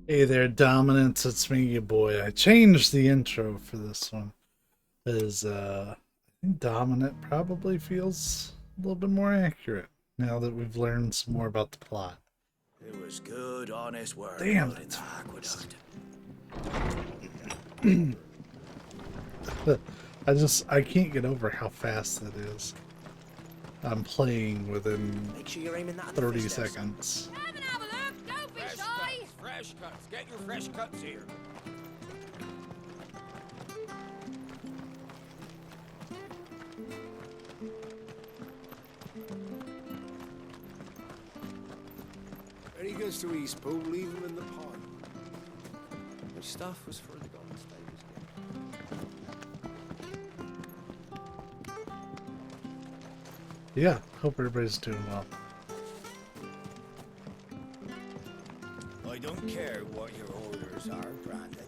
Hey there, Dominance. It's me, your boy. I changed the intro for this one because I think Dominant probably feels a little bit more accurate now that we've learned some more about the plot. It was good, honest work Damn, building that's the fast. aqueduct. I can't get over how fast that is. I'm playing within Make sure you're aiming that at the 30 fish there, son. seconds. Come and have a look! Don't be Fresh shy! cuts, fresh cuts. Get your fresh cuts here. When he goes to East Pool, leave him in the pod. Which stuff was for the Golden Stables Yeah, hope everybody's doing well. I don't care what your orders are, Brandon.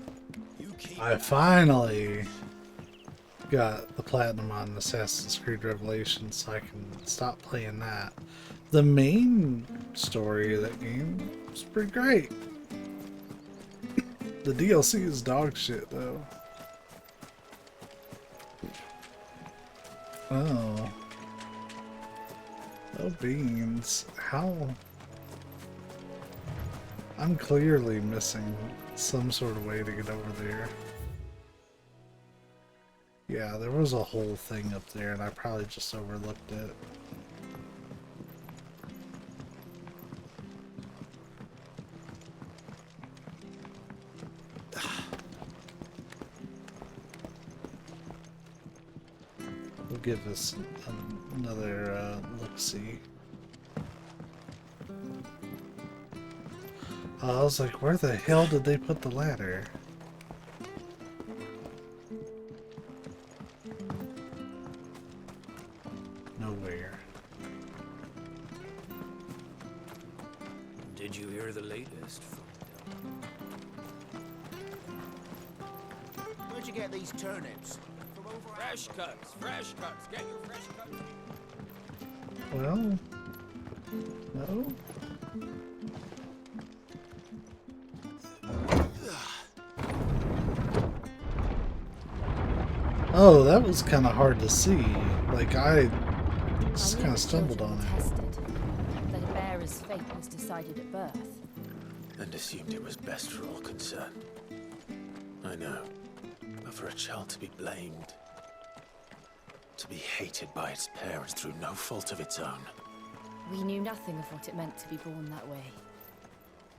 You keep I finally got the platinum on Assassin's Creed Revelations, so I can stop playing that. The main story of that game is pretty great. The DLC is dog shit, though. Oh. Oh, beans. How? I'm clearly missing some sort of way to get over there. Yeah, there was a whole thing up there, and I probably just overlooked it. We'll give this another look-see. I was like, where the hell did they put the ladder? Nowhere. Did you hear the latest from Where'd you get these turnips? From over Fresh cuts, fresh cuts. Get your fresh cuts. Well, no. Oh, that was kind of hard to see. Like, I just kind of stumbled on it. Tested, that a bearer's fate was decided at birth. And assumed it was best for all concerned. I know. But for a child to be blamed, to be hated by its parents through no fault of its own. We knew nothing of what it meant to be born that way.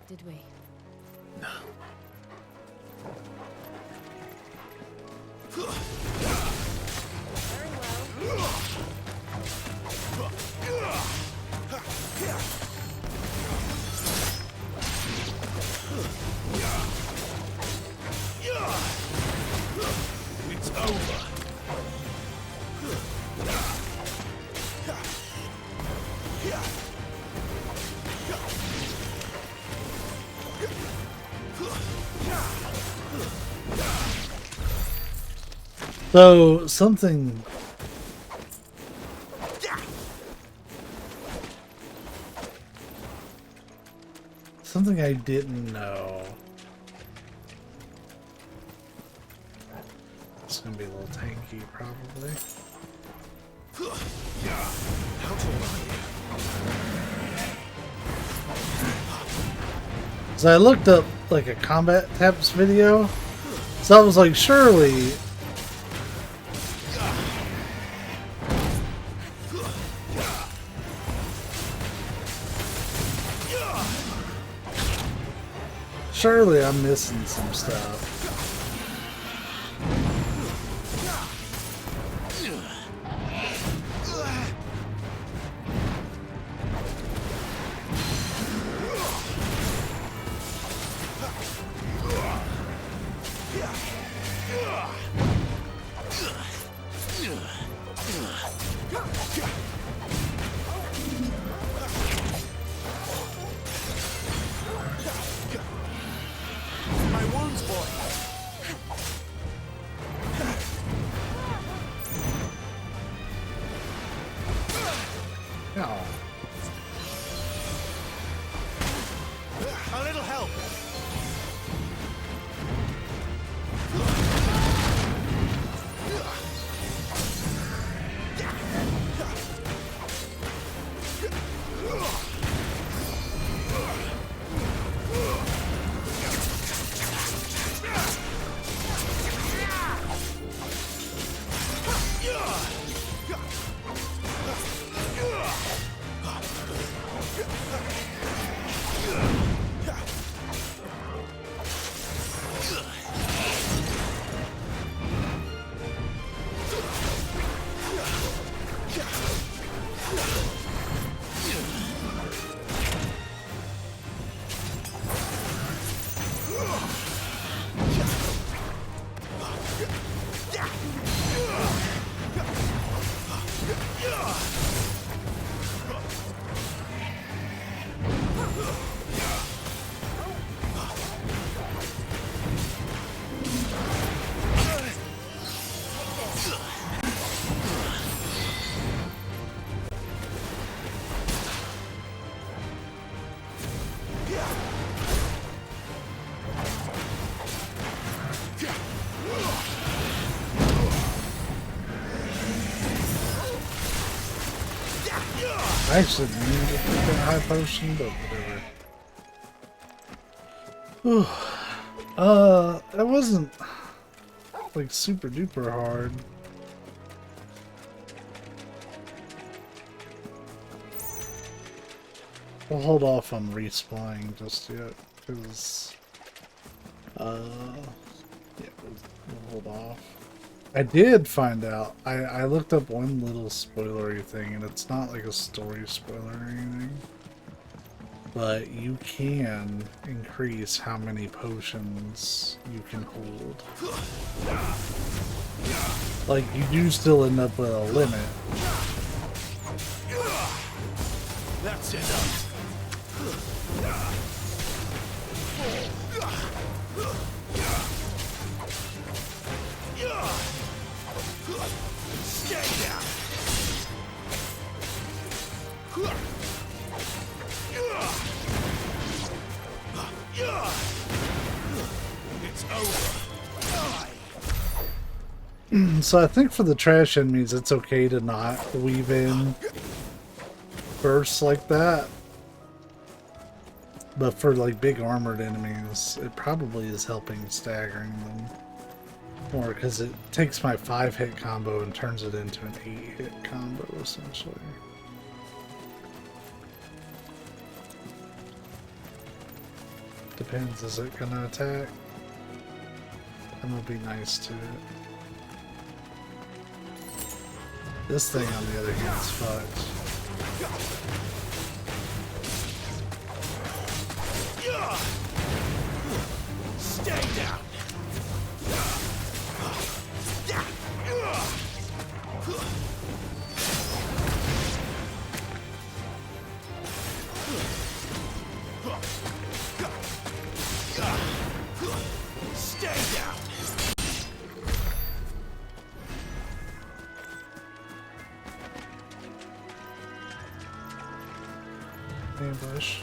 Did we? No. Very well. It's over. So, something... Something I didn't know. It's gonna be a little tanky, probably. How tall are you? So I looked up, like, a combat taps video. So I was like, surely... Surely I'm missing some stuff. My wounds, boy. I actually didn't even get that high potion, but whatever. Whew. That wasn't like super duper hard. We'll hold off on respawning just yet, because yeah, we'll hold off. I did find out. I looked up one little spoilery thing, and it's not like a story spoiler or anything. But you can increase how many potions you can hold. Like, you do still end up with a limit. That's enough. Stay down. It's over. So I think for the trash enemies, it's okay to not weave in bursts like that. But for like big armored enemies, it probably is helping staggering them more, because it takes my 5-hit combo and turns it into an 8-hit combo essentially. Depends, is it gonna attack? I'm gonna be nice to it. This thing on the other hand is fucked. Stay down. Stay down. Ambush.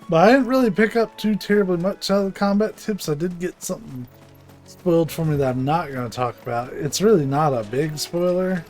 But I didn't really pick up too terribly much out of the combat tips. I did get something spoiled for me that I'm not going to talk about. It's really not a big spoiler.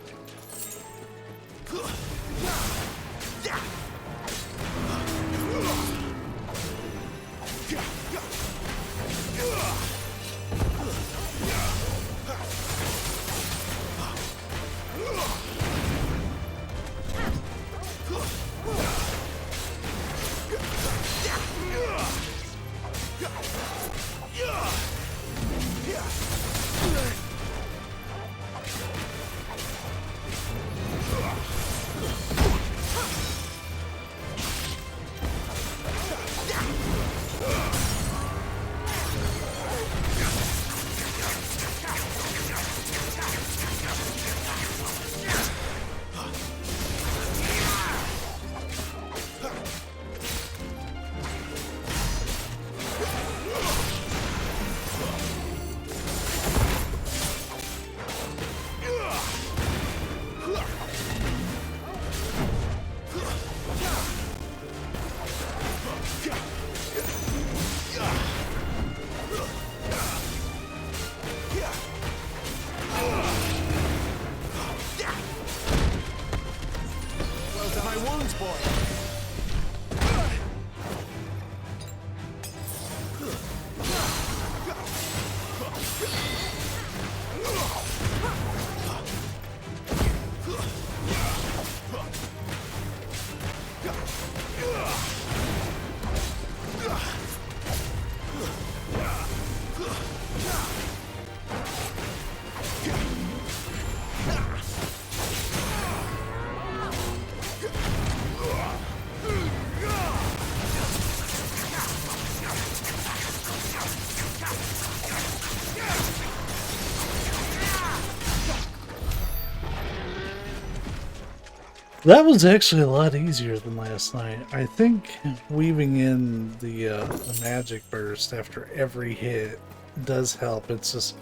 That was actually a lot easier than last night. I think weaving in the magic burst after every hit does help. It's just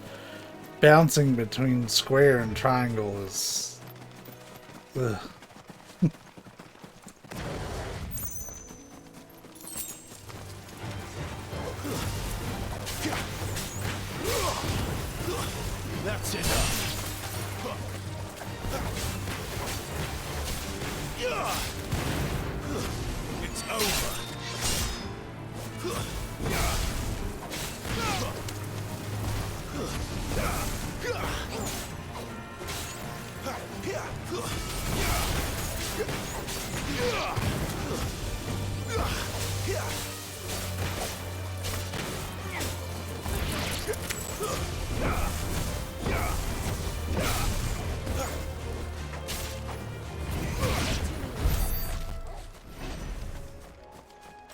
bouncing between square and triangle is... Ugh. That's enough. It's over.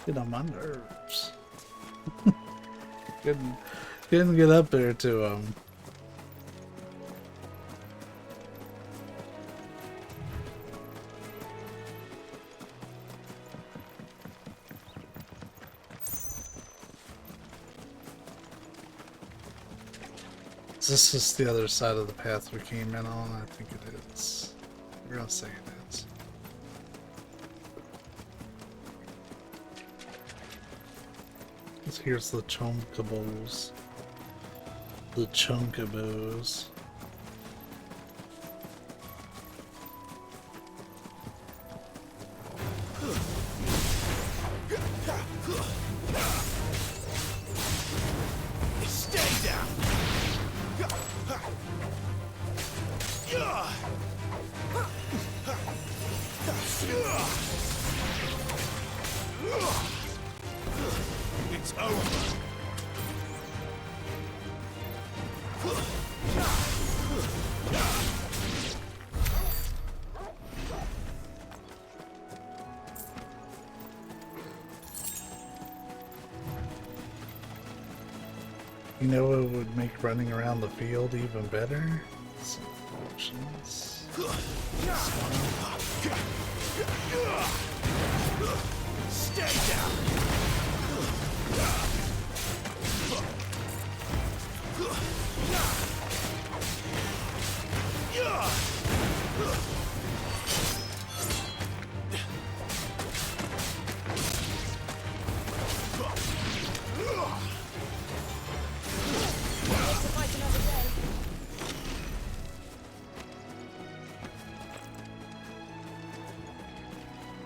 Get on my nerves. couldn't get up there to him. Is this just the other side of the path we came in on? I think it is. We're gonna say it is. Here's the chonkabos. The chonkabos. Stay down. It's over. You know what would make running around the field even better? Some potions. Stay down.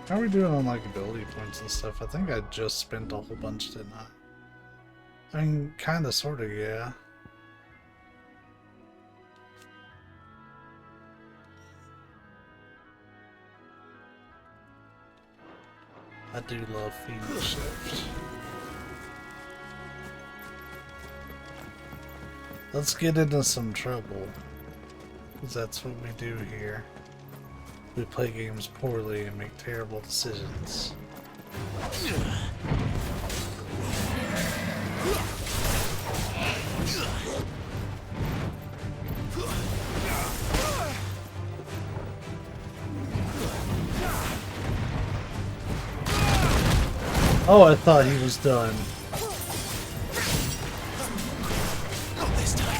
How are we doing on like ability points and stuff? I think I just spent a whole bunch, didn't I? I mean, kinda, sorta, yeah. I do love Phoenix Shift. Let's get into some trouble. Because that's what we do here. We play games poorly and make terrible decisions. Oh, I thought he was done. Not this time.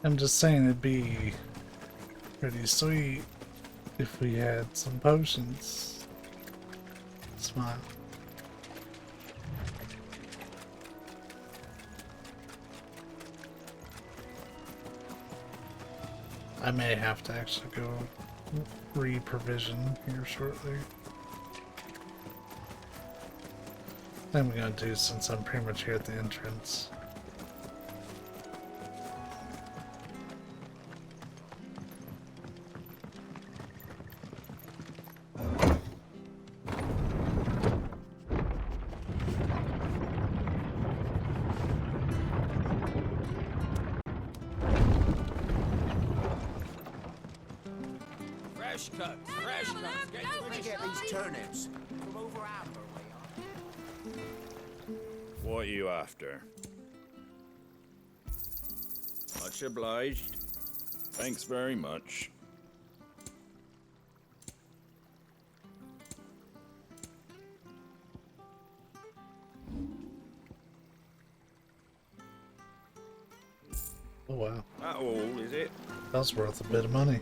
I'm just saying it'd be pretty sweet if we had some potions. Smile. I may have to actually go re-provision here shortly. Then we're gonna do since I'm pretty much here at the entrance. Fresh cuts, fresh cuts. Get your Where'd you get these turnips? From over Amber way, What are you after? Much obliged. Thanks very much. Oh wow, That all, is it? that's worth a bit of money.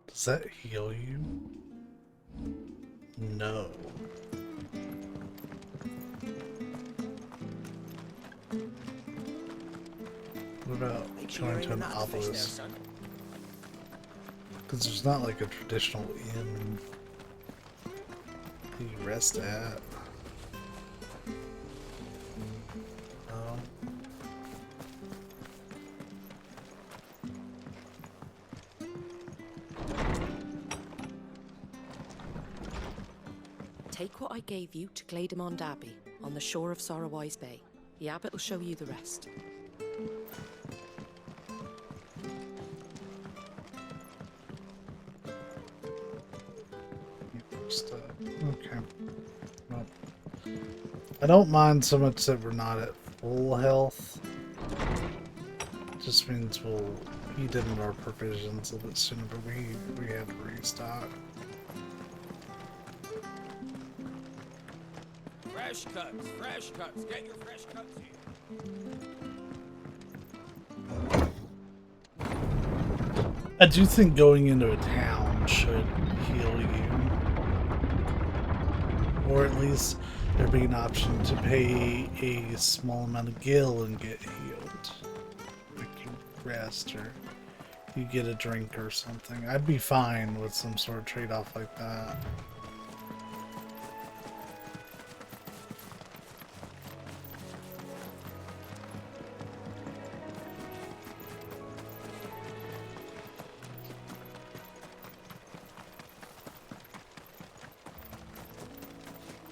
Does that heal you? No. What about Make sure you're going to in an the nut fish there, obelisk? son. Because there's not like a traditional inn you rest at. Take what I gave you to Glademond Abbey, on the shore of Sorrowwise Bay. The abbot will show you the rest. Okay. Well, I don't mind so much that we're not at full health. Just means we'll eat into our provisions a little bit sooner, but we have to restock. fresh cuts, fresh cuts. Get your fresh cuts here. I do think going into a town should heal you. Or at least there'd be an option to pay a small amount of gil and get healed. Like you rest or you get a drink or something. I'd be fine with some sort of trade-off like that.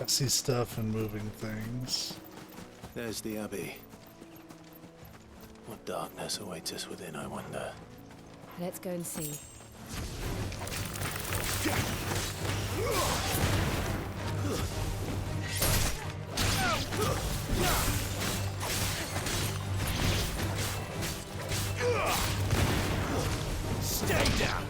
I see stuff and moving things. There's the Abbey. What darkness awaits us within, I wonder? Let's go and see. Stay down!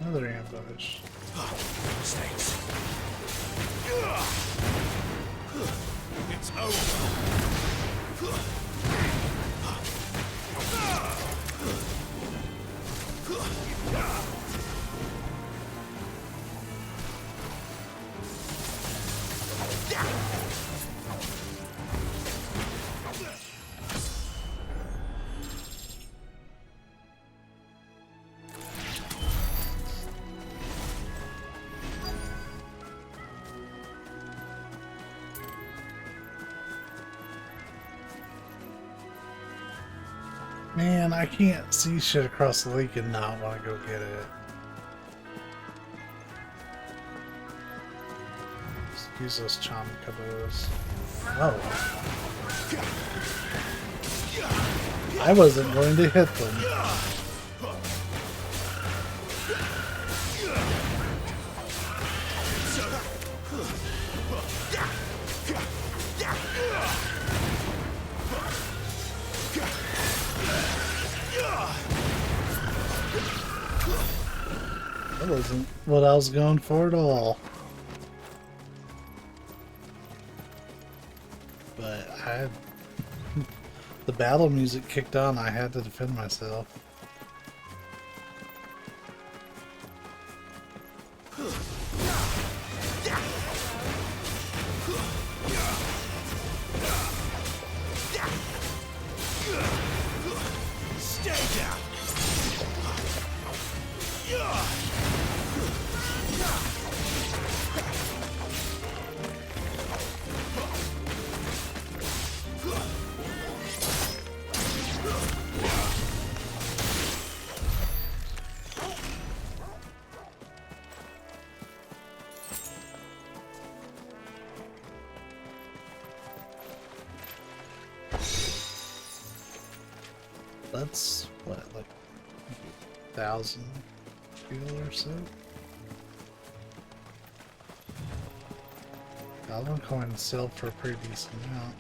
Another ambush. Mistakes. It's over. Man, I can't see shit across the lake and not want to go get it. Just use those chom kabos. Oh. I wasn't going to hit them. That wasn't what I was going for at all. But the battle music kicked on, I had to defend myself. Stay down. That's what, like 1,000 fuel or so? Goblin coins sell for a pretty decent amount.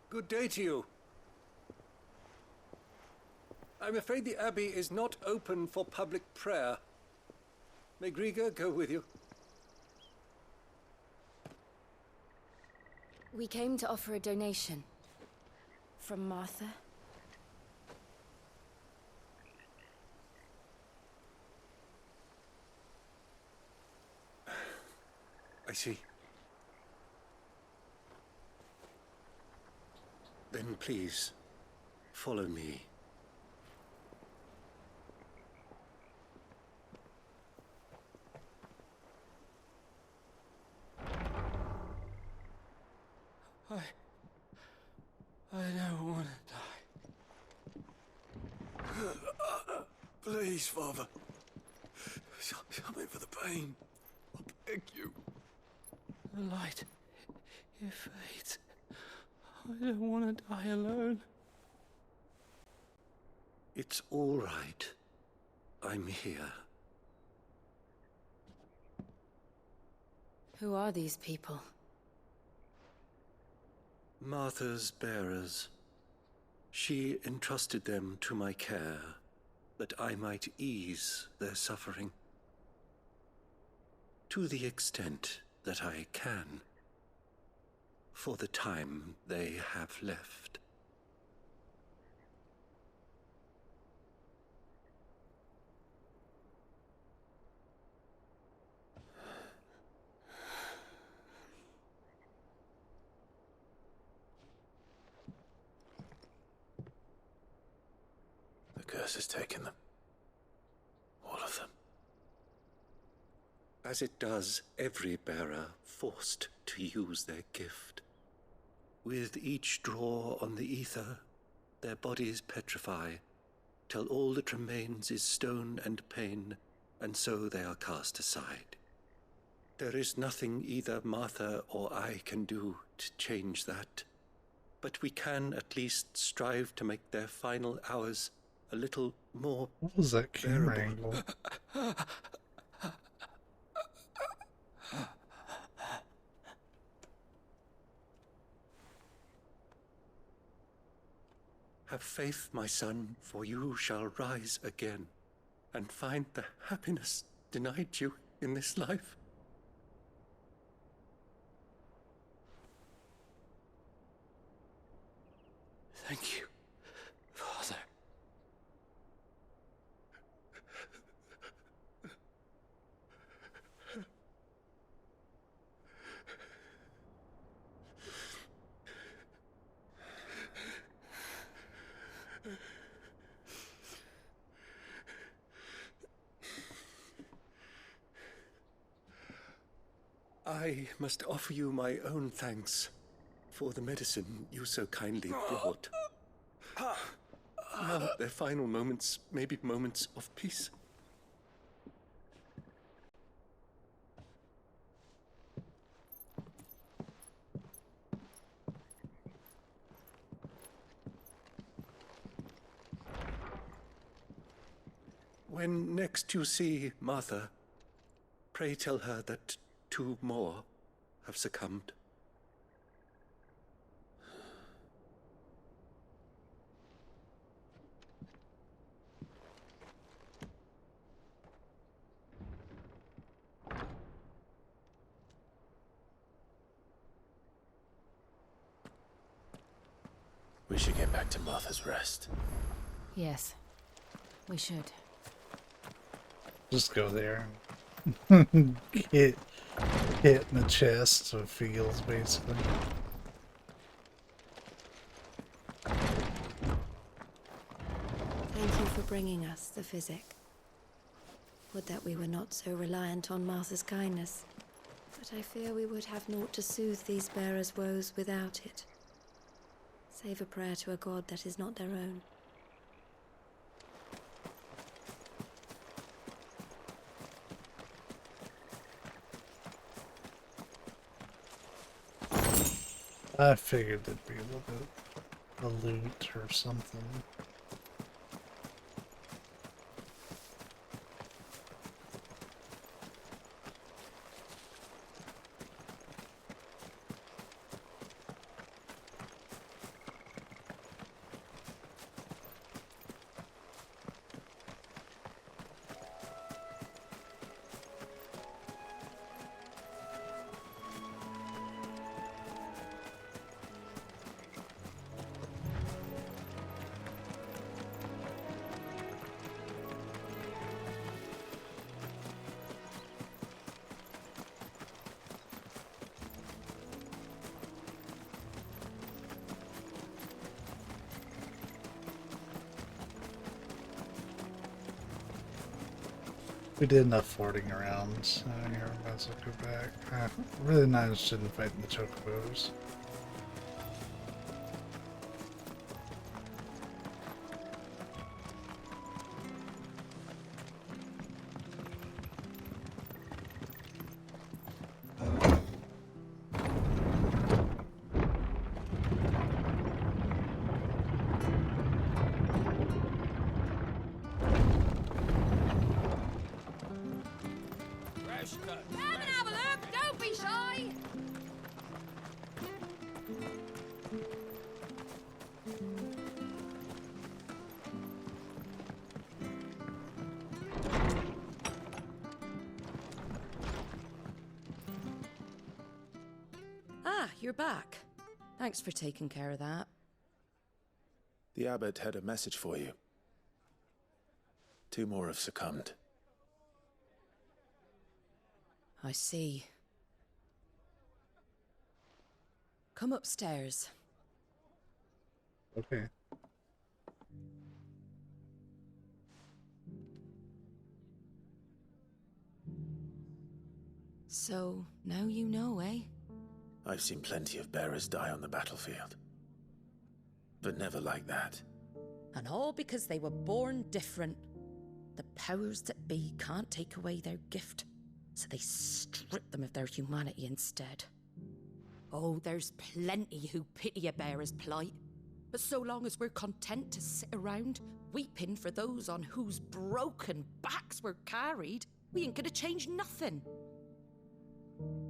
Good day to you. I'm afraid the Abbey is not open for public prayer. May Grieger go with you? We came to offer a donation. From Martha. I see. Then please, follow me. I don't want to die. Please, Father. Something for the pain. I beg you. The light, it fades. I don't want to die alone. It's all right. I'm here. Who are these people? Martha's bearers. She entrusted them to my care, that I might ease their suffering. To the extent that I can. For the time they have left. curse has taken them. All of them. As it does every bearer forced to use their gift. With each draw on the ether, their bodies petrify, till all that remains is stone and pain, and so they are cast aside. There is nothing either Martha or I can do to change that, but we can at least strive to make their final hours a little more What was that camera bearable. angle? Have faith, my son, for you shall rise again, and find the happiness denied you in this life. Thank you, Father. I must offer you my own thanks for the medicine you so kindly brought. Now their final moments may be moments of peace. When next you see Martha, pray tell her that 2 more have succumbed. We should get back to Martha's Rest. Yes, we should. Just go there. Hit in the chest so it feels, basically. Thank you for bringing us the physic. Would that we were not so reliant on Martha's kindness. But I fear we would have naught to soothe these bearers' woes without it. Save a prayer to a god that is not their own. I figured there'd be a little bit of loot or something. We did enough farting around, so here I might as well go back. I'm really not interested in fighting the chocobos. Come and have a look! Don't be shy! Ah, you're back. Thanks for taking care of that. The abbot had a message for you. 2 more have succumbed. I see. Come upstairs. Okay. So, now you know, eh? I've seen plenty of bearers die on the battlefield. But never like that. And all because they were born different. The powers that be can't take away their gift, so they strip them of their humanity instead. Oh, there's plenty who pity a bearer's plight. But so long as we're content to sit around, weeping for those on whose broken backs we're carried, we ain't gonna change nothing.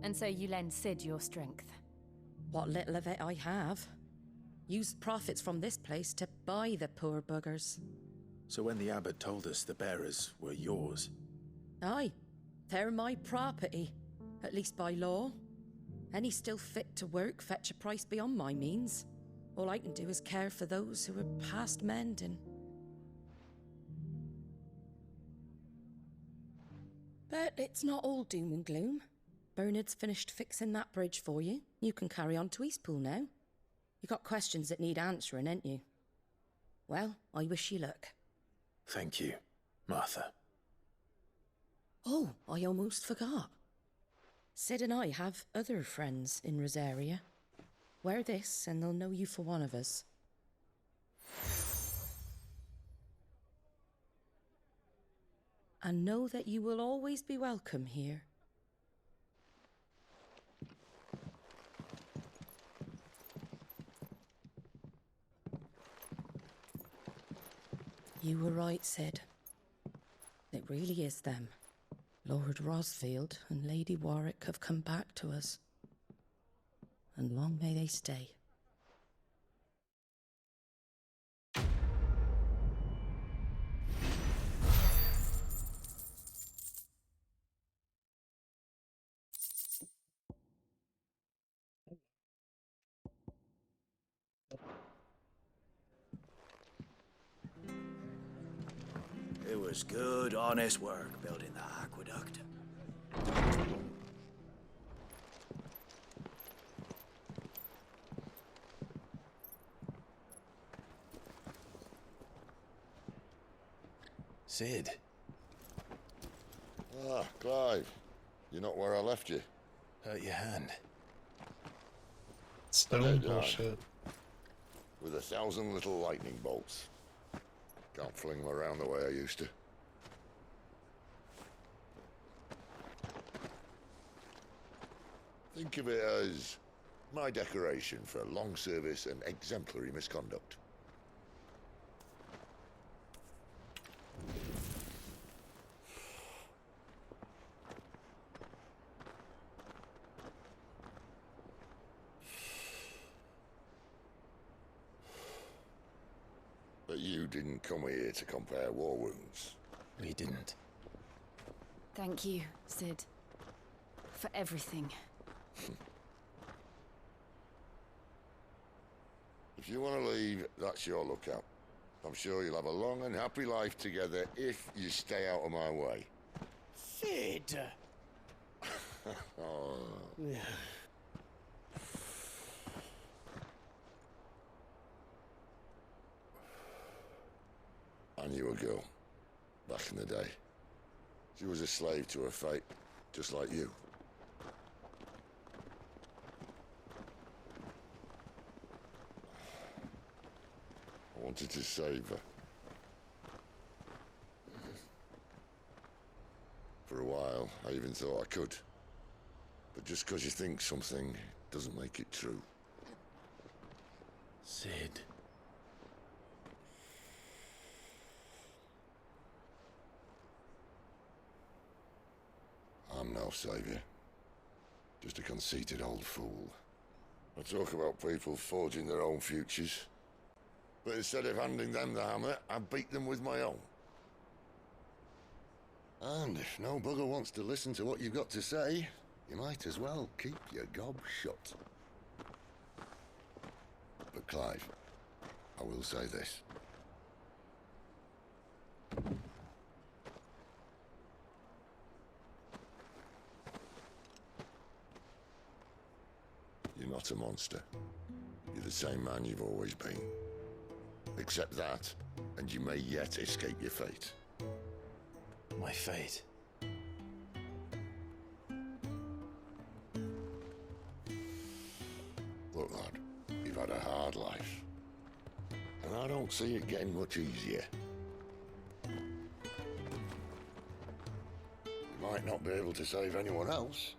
And so you lend Sid your strength. What little of it I have. Used profits from this place to buy the poor buggers. So when the abbot told us the bearers were yours... Aye, they're my property, at least by law. Any still fit to work fetch a price beyond my means. All I can do is care for those who are past mending. But it's not all doom and gloom. Bernard's finished fixing that bridge for you. You can carry on to Eastpool now. You got questions that need answering, ain't you? Well, I wish you luck. Thank you, Martha. Oh, I almost forgot. Sid and I have other friends in Rosaria. Wear this and they'll know you for one of us. And know that you will always be welcome here. You were right, Sid. It really is them. Lord Rosfield and Lady Warwick have come back to us. And long may they stay. It was good, honest work building that aqueduct. Sid. Ah, Clive. You're not where I left you. Hurt your hand. Stone Dead on. bullshit. With 1,000 little lightning bolts. Can't fling them around the way I used to. Think of it as my decoration for long service and exemplary misconduct. But you didn't come here to compare war wounds. We didn't. Thank you, Sid. For everything. If you want to leave, that's your lookout. I'm sure you'll have a long and happy life together if you stay out of my way. Sid! Oh. I knew a girl, back in the day. She was a slave to her fate, just like you. I wanted to save her. For a while, I even thought I could. But just because you think something doesn't make it true. Sid. I'm no savior. Just a conceited old fool. I talk about people forging their own futures. But instead of handing them the hammer, I beat them with my own. And if no bugger wants to listen to what you've got to say, you might as well keep your gob shut. But Clive, I will say this. You're not a monster. You're the same man you've always been. Accept that, and you may yet escape your fate. My fate. out, lad. You've had a hard life. And I don't see it getting much easier. You might not be able to save anyone else,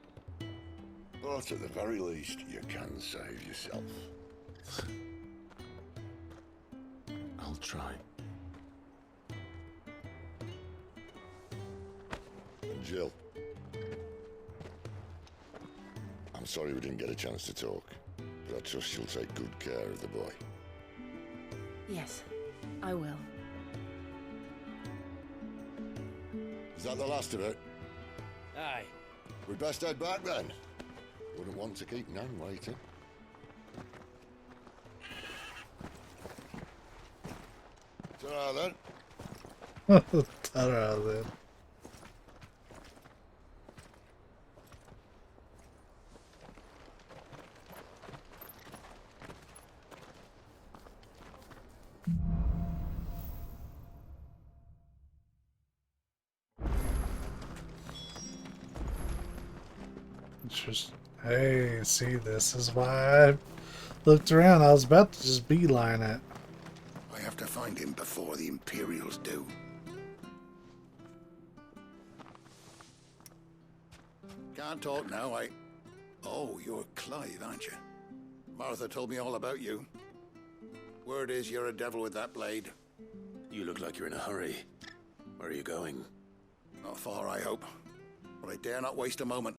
but at the very least, you can save yourself. I'll try. And Jill, I'm sorry we didn't get a chance to talk, but I trust she'll take good care of the boy. Yes, I will. Is that the last of it? Aye. We'd best head back then. Wouldn't want to keep Nan waiting. Ta-ra then. Ta-ra then. Just, hey, see, this is why I looked around. I was about to just beeline it. I have to find him before the Imperials do. Can't talk now, Oh, you're Clive, aren't you? Martha told me all about you. Word is you're a devil with that blade. You look like you're in a hurry. Where are you going? Not far, I hope. But I dare not waste a moment.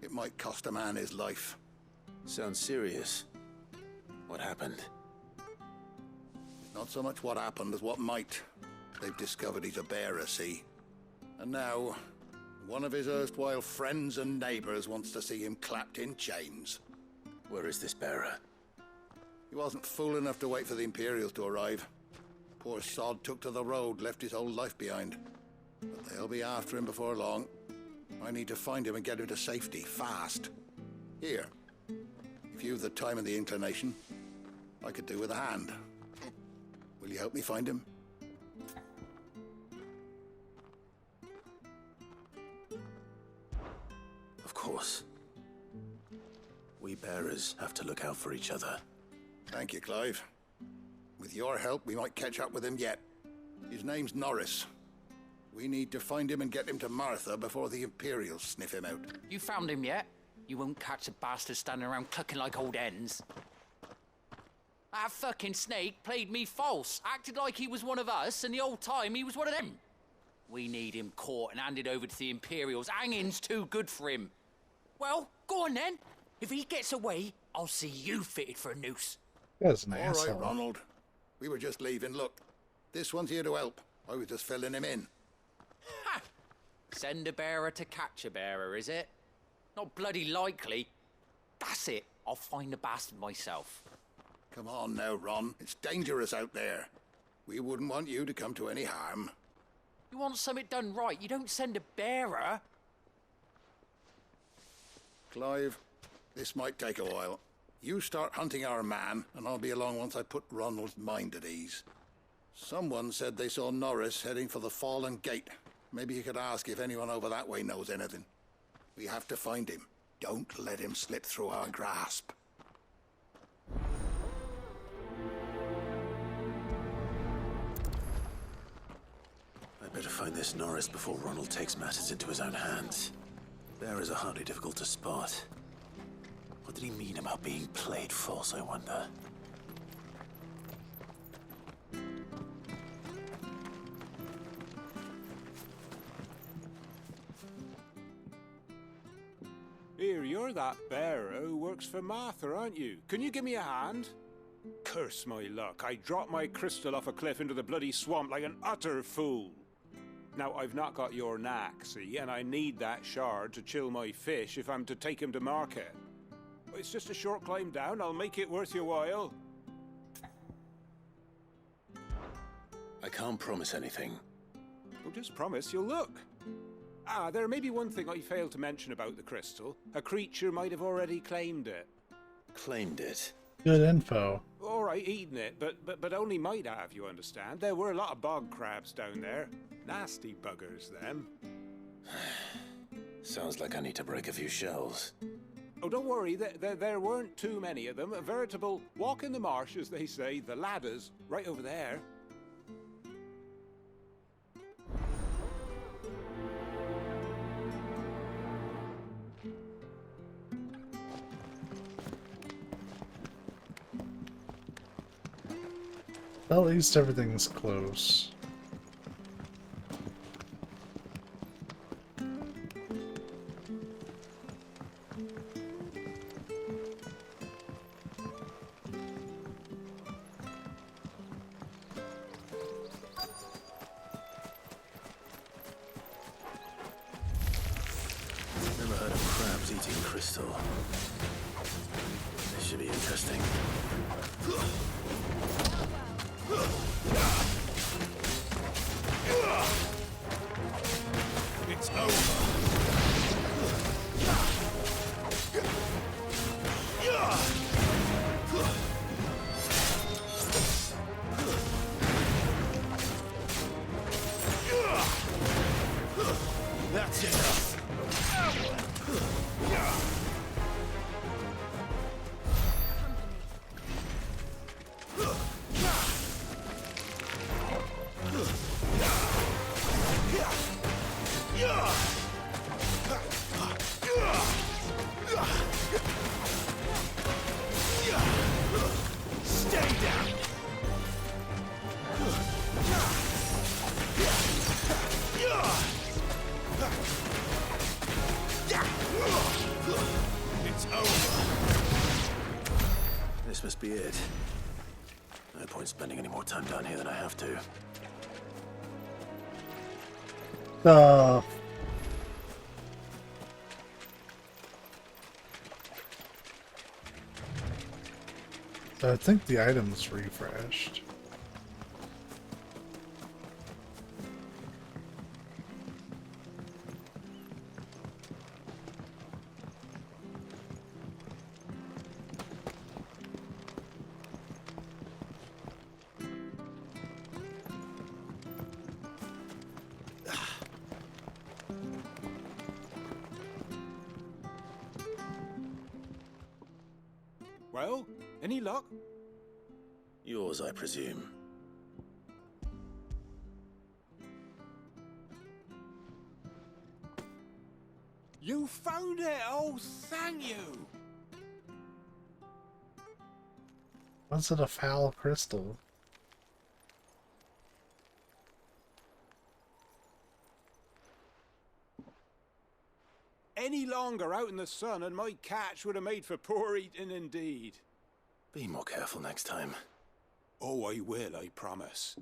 It might cost a man his life. Sounds serious. What happened? Not so much what happened as what might. They've discovered he's a bearer, see? And now, one of his erstwhile friends and neighbors wants to see him clapped in chains. Where is this bearer? He wasn't fool enough to wait for the Imperials to arrive. Poor sod took to the road, left his whole life behind. But they'll be after him before long. I need to find him and get him to safety, fast. Here, if you've the time and the inclination, I could do with a hand. Will you help me find him? Of course. We bearers have to look out for each other. Thank you, Clive. With your help, we might catch up with him yet. His name's Norris. We need to find him and get him to Martha before the Imperials sniff him out. You found him yet? You won't catch a bastard standing around clucking like old hens. That fucking snake played me false, acted like he was one of us, and the whole time he was one of them. We need him caught and handed over to the Imperials. Hanging's too good for him. Well, go on then. If he gets away, I'll see you fitted for a noose. That's an All asshole. right, Ronald. We were just leaving. Look, this one's here to help. I was just filling him in. Ha! Send a bearer to catch a bearer, is it? Not bloody likely. That's it. I'll find the bastard myself. Come on now, Ron. It's dangerous out there. We wouldn't want you to come to any harm. You want something done right, you don't send a bearer. Clive, this might take a while. You start hunting our man, and I'll be along once I put Ronald's mind at ease. Someone said they saw Norris heading for the Fallen Gate. Maybe you could ask if anyone over that way knows anything. We have to find him. Don't let him slip through our grasp. I'd better find this Norris before Ronald takes matters into his own hands. Bearers are hardly difficult to spot. What did he mean about being played false, I wonder? Here, you're that bearer who works for Martha, aren't you? Can you give me a hand? Curse my luck, I dropped my crystal off a cliff into the bloody swamp like an utter fool. Now, I've not got your knack, see, and I need that shard to chill my fish if I'm to take him to market. It's just a short climb down, I'll make it worth your while. I can't promise anything. Well, just promise you'll look. Ah, there may be one thing I failed to mention about the crystal. A creature might have already claimed it. Claimed it? Good info. All right, eaten it, but only might have, you understand. There were a lot of bog crabs down there. Nasty buggers, them. Sounds like I need to break a few shells. Oh, don't worry, there weren't too many of them. A veritable walk in the marsh, as they say. The ladder's right over there. Well, at least everything's close. Never heard of crabs eating crystal. This should be interesting. It's over. That's enough. Stay down. It's over. This must be it. No point spending any more time down here than I have to. I think the item's refreshed. Well, any luck? Yours, I presume. You found it! Oh, thank you! Was it a foul crystal? Any longer out in the sun and my catch would have made for poor eating indeed. Be more careful next time. Oh, I will, I promise.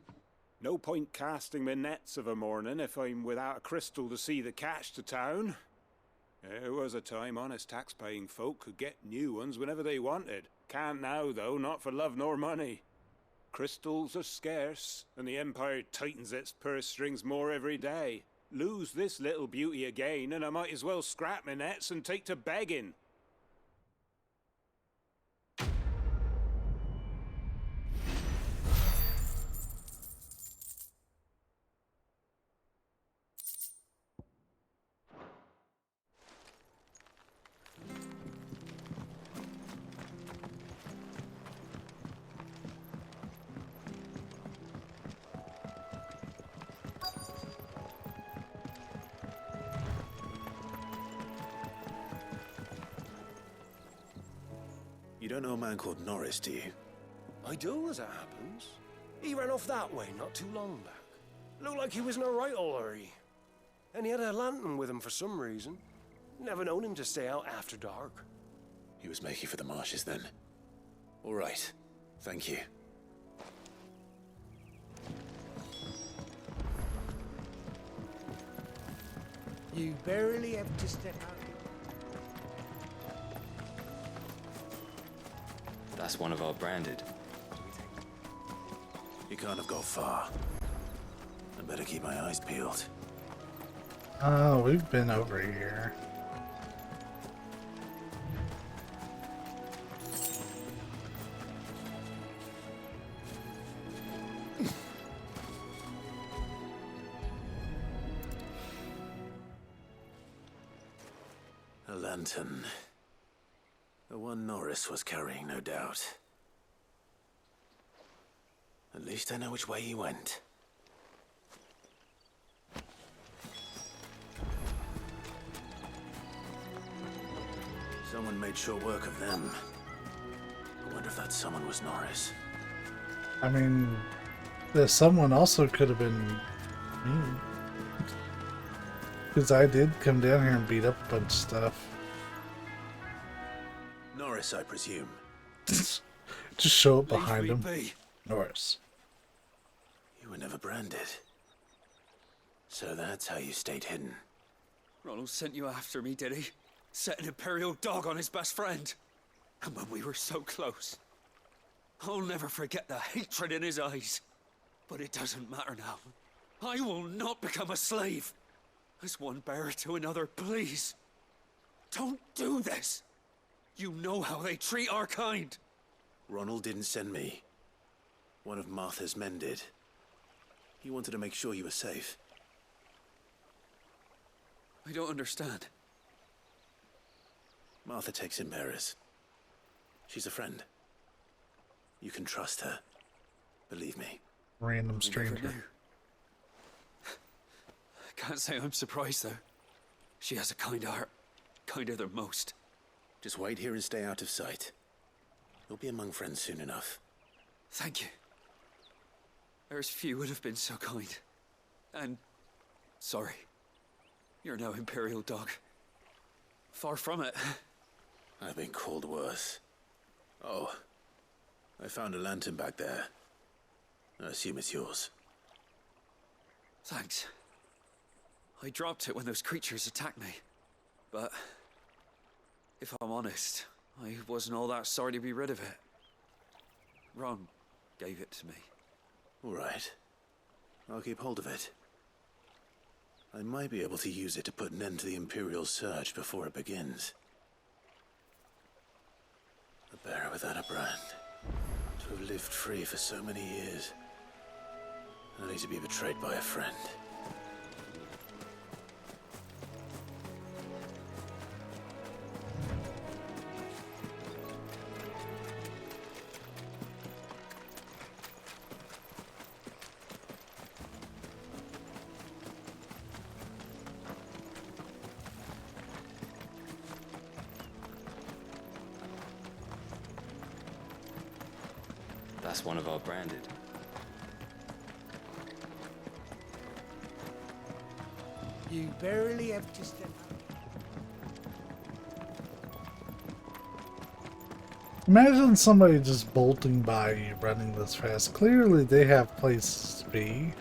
No point casting my nets of a morning if I'm without a crystal to see the catch to town. There was a time honest tax-paying folk could get new ones whenever they wanted. Can't now, though, not for love nor money. Crystals are scarce, and the Empire tightens its purse strings more every day. Lose this little beauty again, and I might as well scrap my nets and take to begging. You don't know a man called Norris, do you? I do, as it happens. He ran off that way not too long back. Looked like he was in a right old hurry. And he had a lantern with him for some reason. Never known him to stay out after dark. He was making for the marshes then. All right. Thank you. You barely have to step out. That's one of our branded. You can't have gone far. I better keep my eyes peeled. Oh, we've been over here. A lantern. The one Norris was carrying, no doubt. At least I know which way he went. Someone made short work of them. I wonder if that someone was Norris. I mean, the someone also could have been me. Because I did come down here and beat up a bunch of stuff. Norris, I presume. Just show up behind Leave him. me be. Norris. You were never branded. So that's how you stayed hidden. Ronald sent you after me, did he? Set an Imperial dog on his best friend. And when we were so close. I'll never forget the hatred in his eyes. But it doesn't matter now. I will not become a slave. As one bearer to another, please. Don't do this. You know how they treat our kind. Ronald didn't send me. One of Martha's men did. He wanted to make sure you were safe. I don't understand. Martha takes in bearers. She's a friend. You can trust her. Believe me. Random I never stranger. knew. I can't say I'm surprised, though. She has a kind heart. Kinder than most. Just wait here and stay out of sight. You'll be among friends soon enough. Thank you. There's few would have been so kind. And sorry. You're no Imperial dog. Far from it. I've been called worse. Oh, I found a lantern back there. I assume it's yours. Thanks. I dropped it when those creatures attacked me. But if I'm honest, I wasn't all that sorry to be rid of it. Ron gave it to me. All right. I'll keep hold of it. I might be able to use it to put an end to the Imperial search before it begins. A bearer without a brand. To have lived free for so many years. Only to be betrayed by a friend. That's one of our branded. You barely have to step Imagine somebody just bolting by you running this fast. Clearly they have places to be.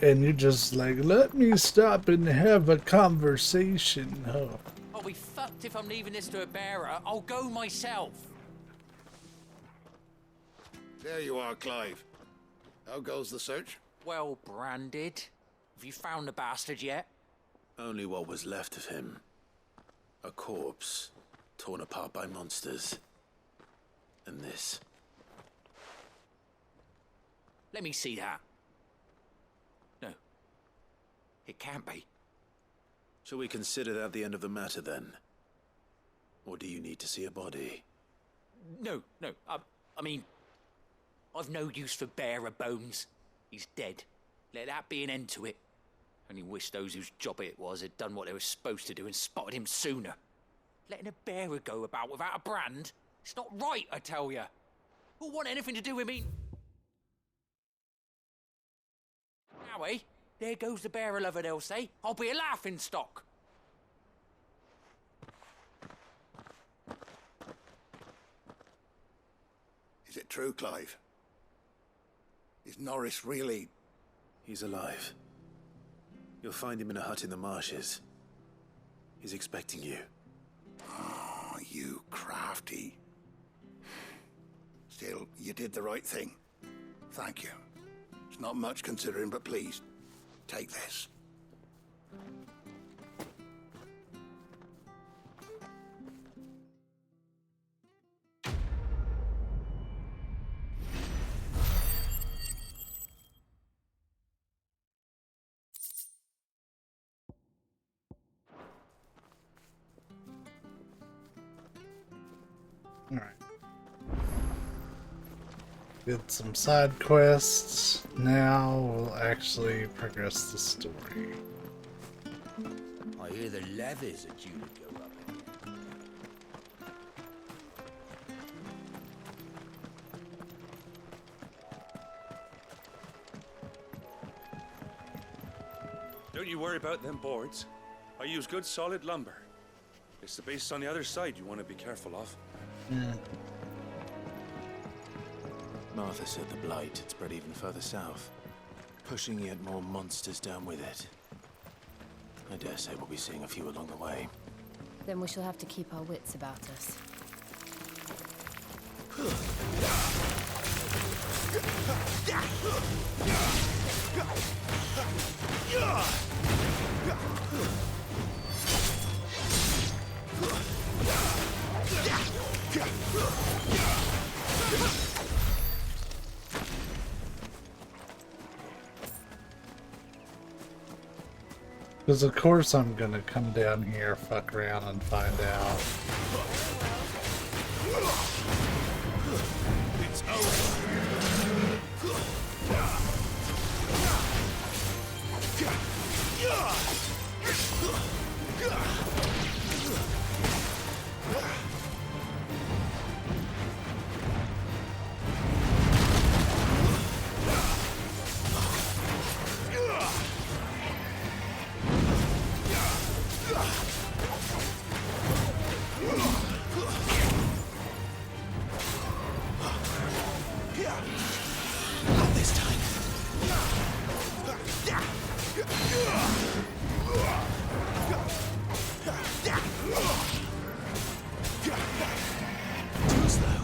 And you're just like, let me stop and have a conversation. Oh. I'll be fucked if I'm leaving this to a bearer. I'll go myself. There you are, Clive. How goes the search? Well branded. Have you found the bastard yet? Only what was left of him. A corpse, torn apart by monsters. And this. Let me see that. No. It can't be. Shall we consider that the end of the matter, then? Or do you need to see a body? No. I mean, I've no use for bearer bones. He's dead. Let that be an end to it. Only wish those whose job it was had done what they were supposed to do and spotted him sooner. Letting a bearer go about without a brand? It's not right, I tell ya. Who want anything to do with me? Now, eh? There goes the bearer lover, they'll say. I'll be a laughing stock. Is it true, Clive? Is Norris really... He's alive. You'll find him in a hut in the marshes. He's expecting you. Oh, you crafty. Still, you did the right thing. Thank you. It's not much considering, but please, take this. Alright. Did some side quests. Now we'll actually progress the story. I hear the levies are due to go up again. Don't you worry about them boards. I use good solid lumber. It's the base on the other side you want to be careful of. Yeah. Martha said the blight had spread even further south, pushing yet more monsters down with it. I dare say we'll be seeing a few along the way. Then we shall have to keep our wits about us. Because of course I'm gonna come down here, fuck around, and find out. It's over. Not this time. Too slow.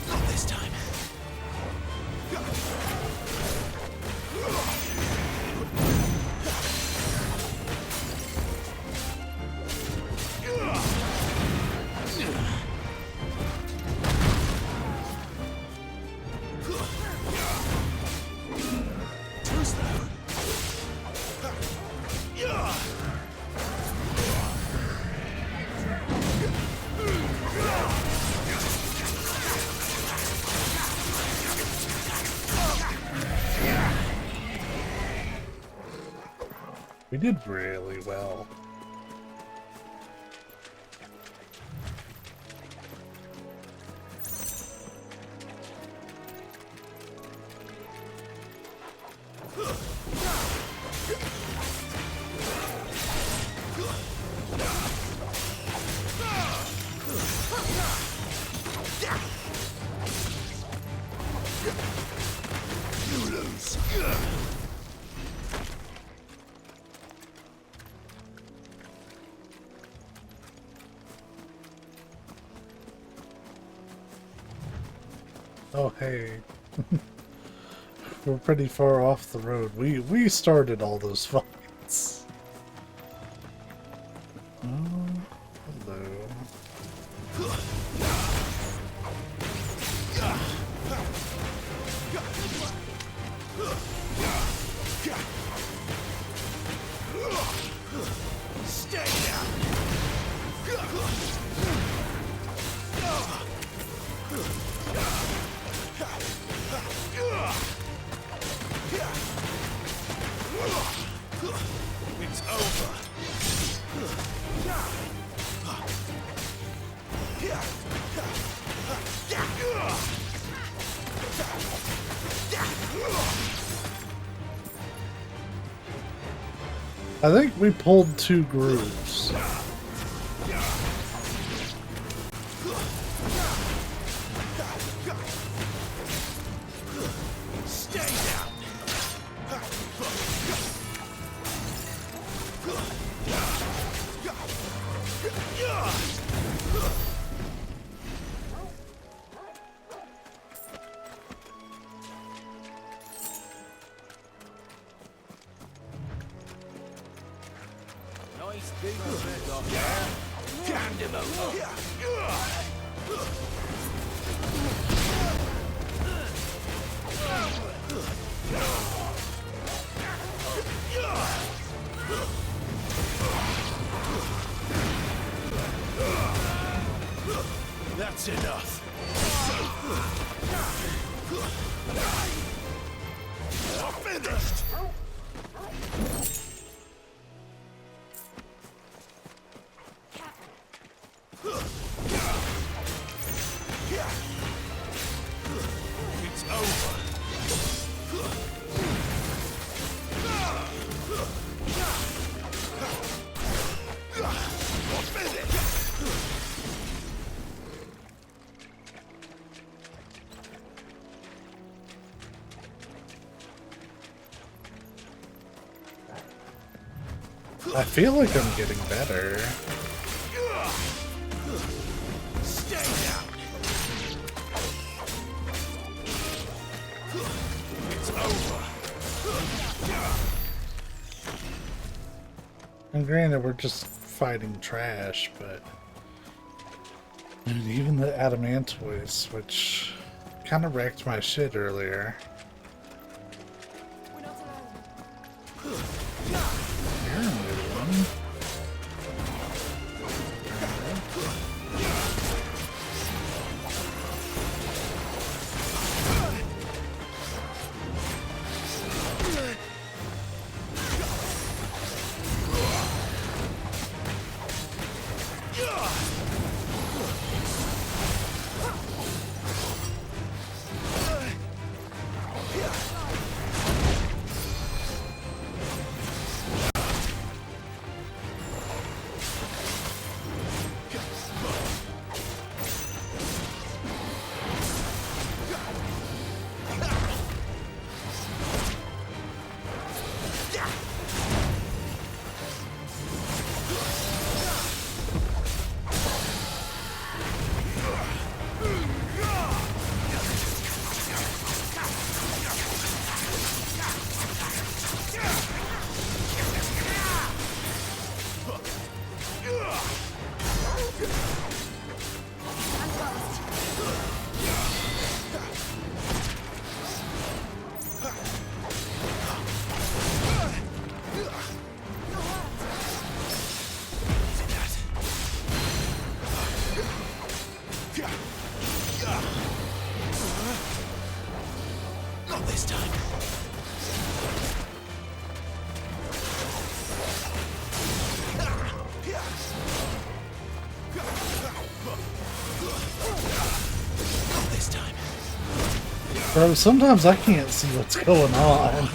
Not this time. Too slow. We did really well. You lose. Oh hey. We're pretty far off the road. We started all those fights. Oh, hello. Stay down. It's over. I think we pulled two grooves. Stay down. Hand him over. That's enough. Finished. It's over. I feel like I'm getting better. Stay down. It's over. And granted, we're just fighting trash, but and even the adamantoids, which kind of wrecked my shit earlier. You're a new one. Not this time. Not this time. Bro, sometimes I can't see what's going on.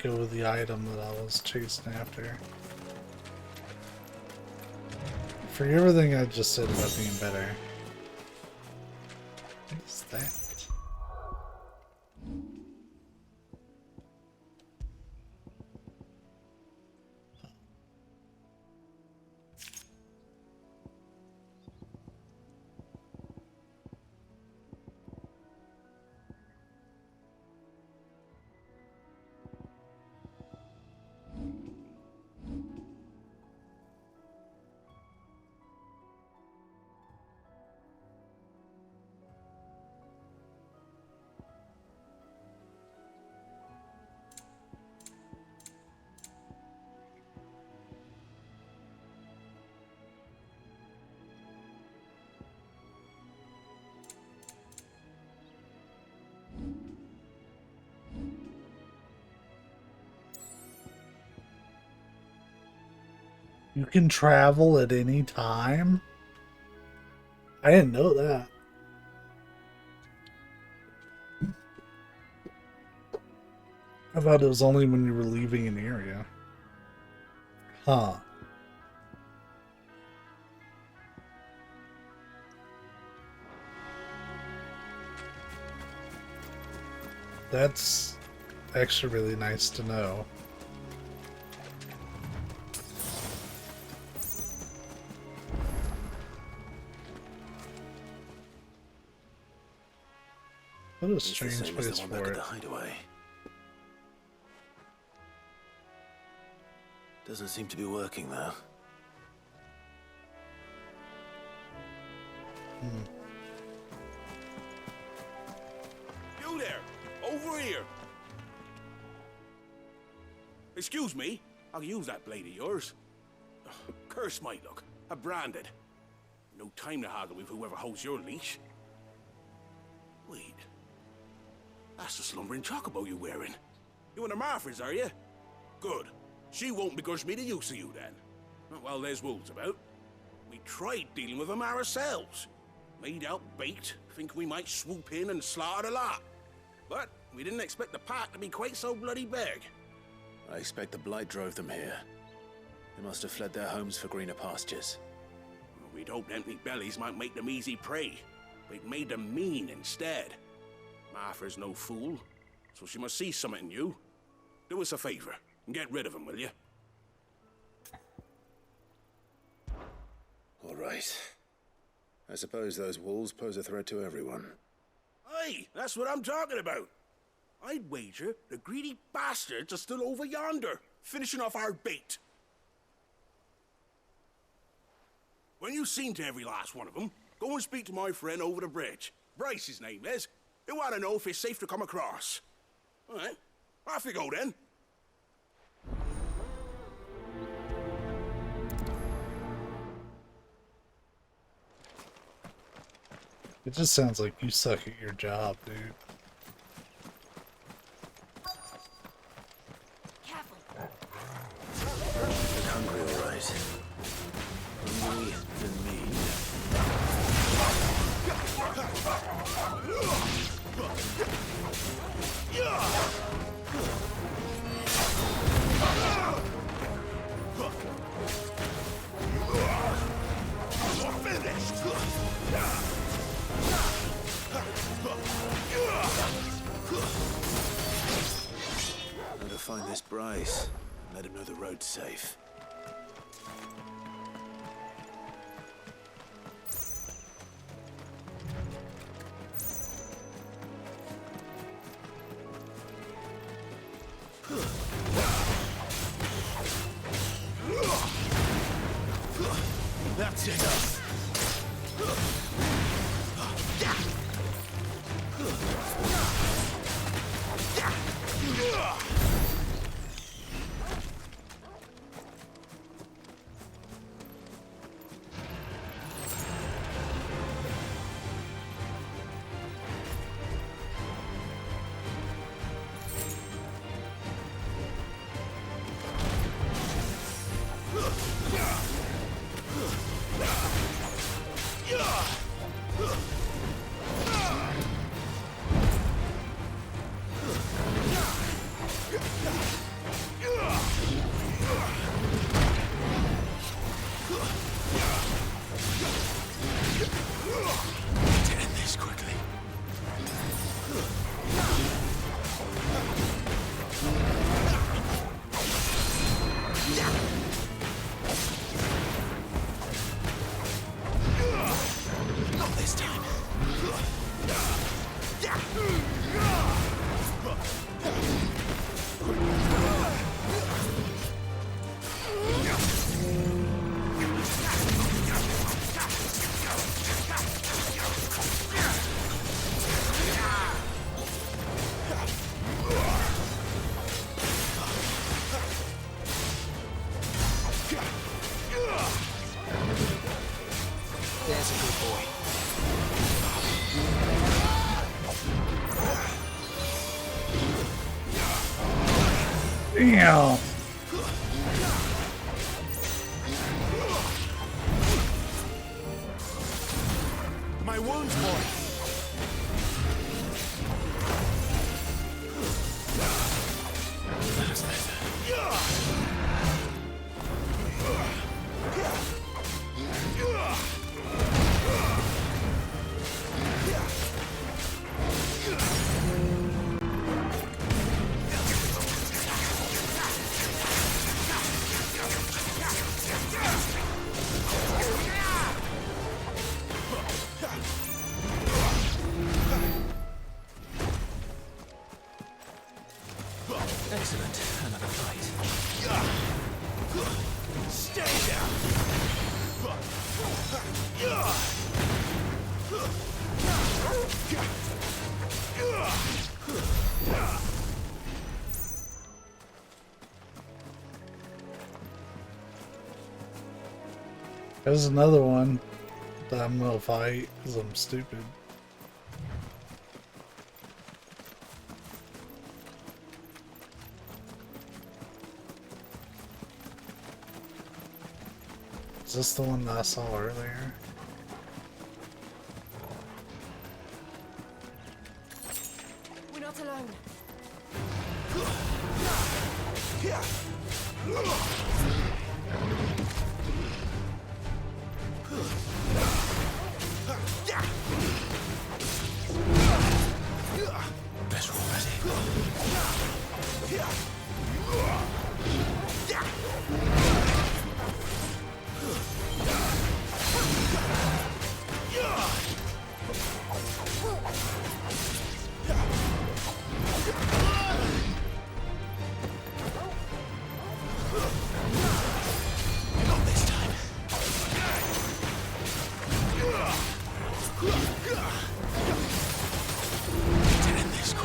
Go with the item that I was chasing after. For everything I just said about being better. What is that? You can travel at any time? I didn't know that. I thought it was only when you were leaving an area. Huh. That's actually really nice to know. What a It's the strange same as place the one back for at it. the hideaway. Doesn't seem to be working though. You there! Over here! Excuse me, I'll use that blade of yours. Ugh, curse my luck. I'm branded. No time to haggle with whoever holds your leash. Wait. That's the slumbering chocobo you're wearing. You and the Marfors, are you? Good. She won't begrudge me the use of you then. Not while there's wolves about. We tried dealing with them ourselves. Made out baked, thinking we might swoop in and slaughter the lot. But we didn't expect the pack to be quite so bloody big. I expect the blight drove them here. They must have fled their homes for greener pastures. We'd hoped empty bellies might make them easy prey, but it made them mean instead. Martha's no fool, so she must see something in you. Do us a favor and get rid of them, will you? All right. I suppose those wolves pose a threat to everyone. Aye, that's what I'm talking about. I'd wager the greedy bastards are still over yonder, finishing off our bait. When you've seen to every last one of them, go and speak to my friend over the bridge. Bryce, his name is. He want to know if it's safe to come across. All right, off you go then. It just sounds like you suck at your job, dude. Get hungry, all right. Hungry than me. Now to find this Bryce and let him know the road's safe. That's enough. There's a good boy. Damn. My wounds, boy. Excellent. Another fight. Stay down. There's another one that I'm gonna fight because I'm stupid. Is this the one that I saw earlier? We're not alone. Better already. Not this time.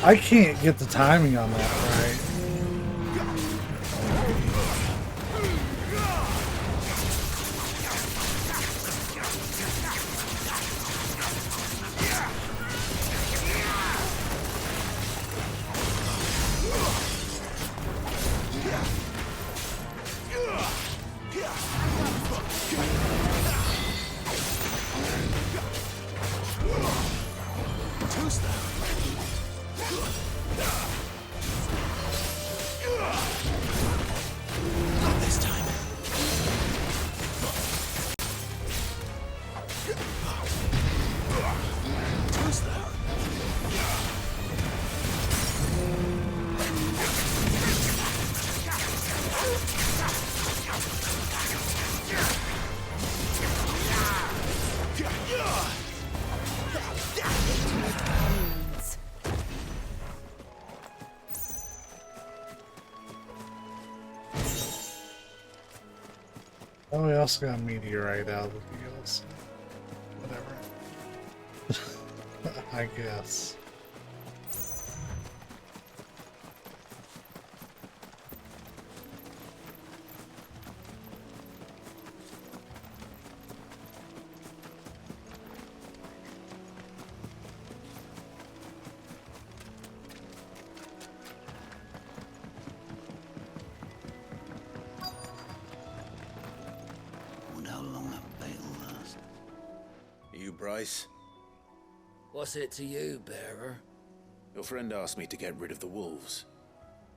I can't get the timing on that right. Too slow. Not this time. Too slow. Oh, we also got meteorite out of the deals. Whatever. I guess. Wonder how long that bait will last. You, Bryce? What's it to you, bearer? Your friend asked me to get rid of the wolves.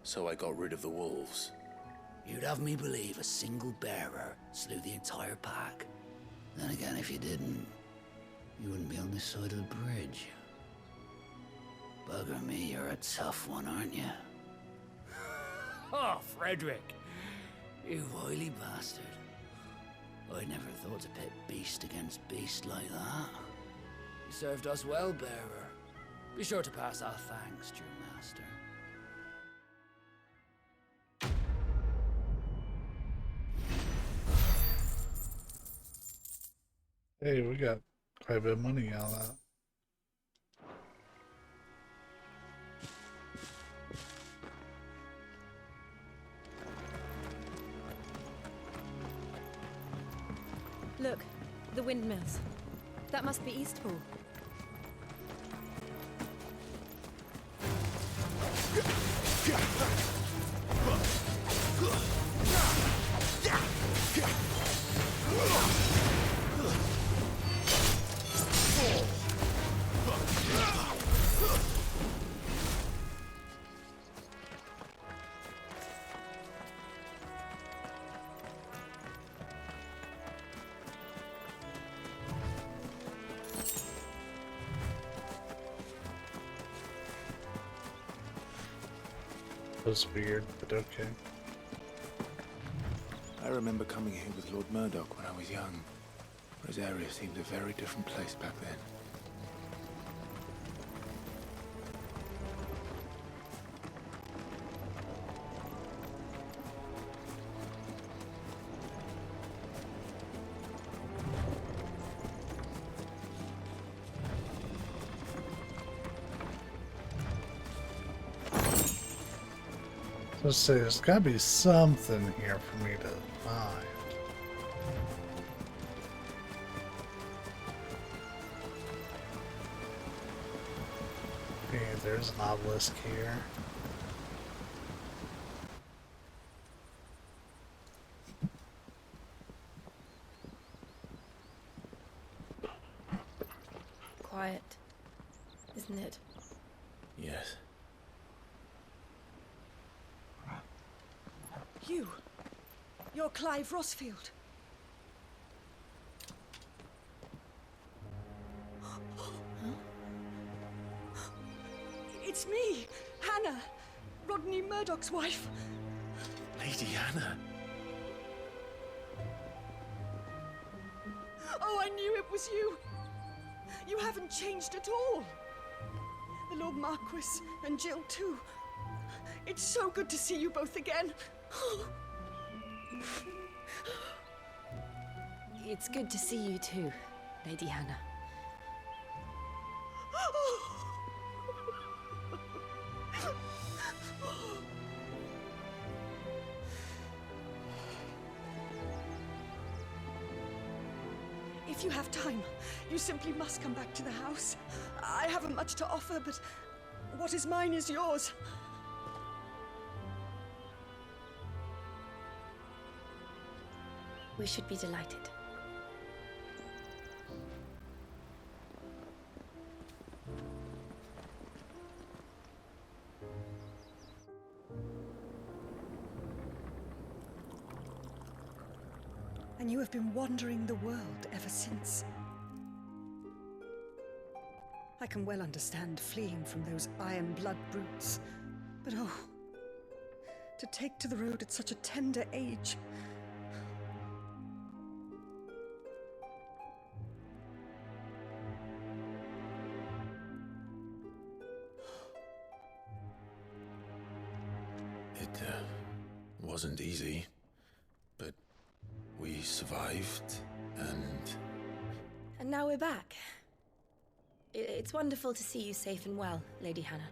So I got rid of the wolves. You'd have me believe a single bearer slew the entire pack. Then again, if you didn't, you wouldn't be on this side of the bridge. Bugger me, you're a tough one, aren't you? Oh, Frederick! You wily bastard. I never thought to pit beast against beast like that. You served us well, bearer. Be sure to pass our thanks to your master. Hey, we got quite a bit of money out of that. Look, the windmills. That must be Eastpool. That was weird, but okay. I remember coming here with Lord Murdoch when I was young. Rosaria seemed a very different place back then. Let's say there's gotta be something here for me to find. Okay, there's an obelisk here. Quiet, isn't it? Yes. You're Clive Rossfield. It's me, Hannah, Rodney Murdoch's wife. Lady Hannah. Oh, I knew it was you. You haven't changed at all. The Lord Marquis and Jill too. It's so good to see you both again. It's good to see you too, Lady Hannah. If you have time, you simply must come back to the house. I haven't much to offer, but what is mine is yours. We should be delighted. And you have been wandering the world ever since. I can well understand fleeing from those iron blood brutes, but oh, to take to the road at such a tender age. It wasn't easy, but we survived, and... And now we're back. It's wonderful to see you safe and well, Lady Hannah.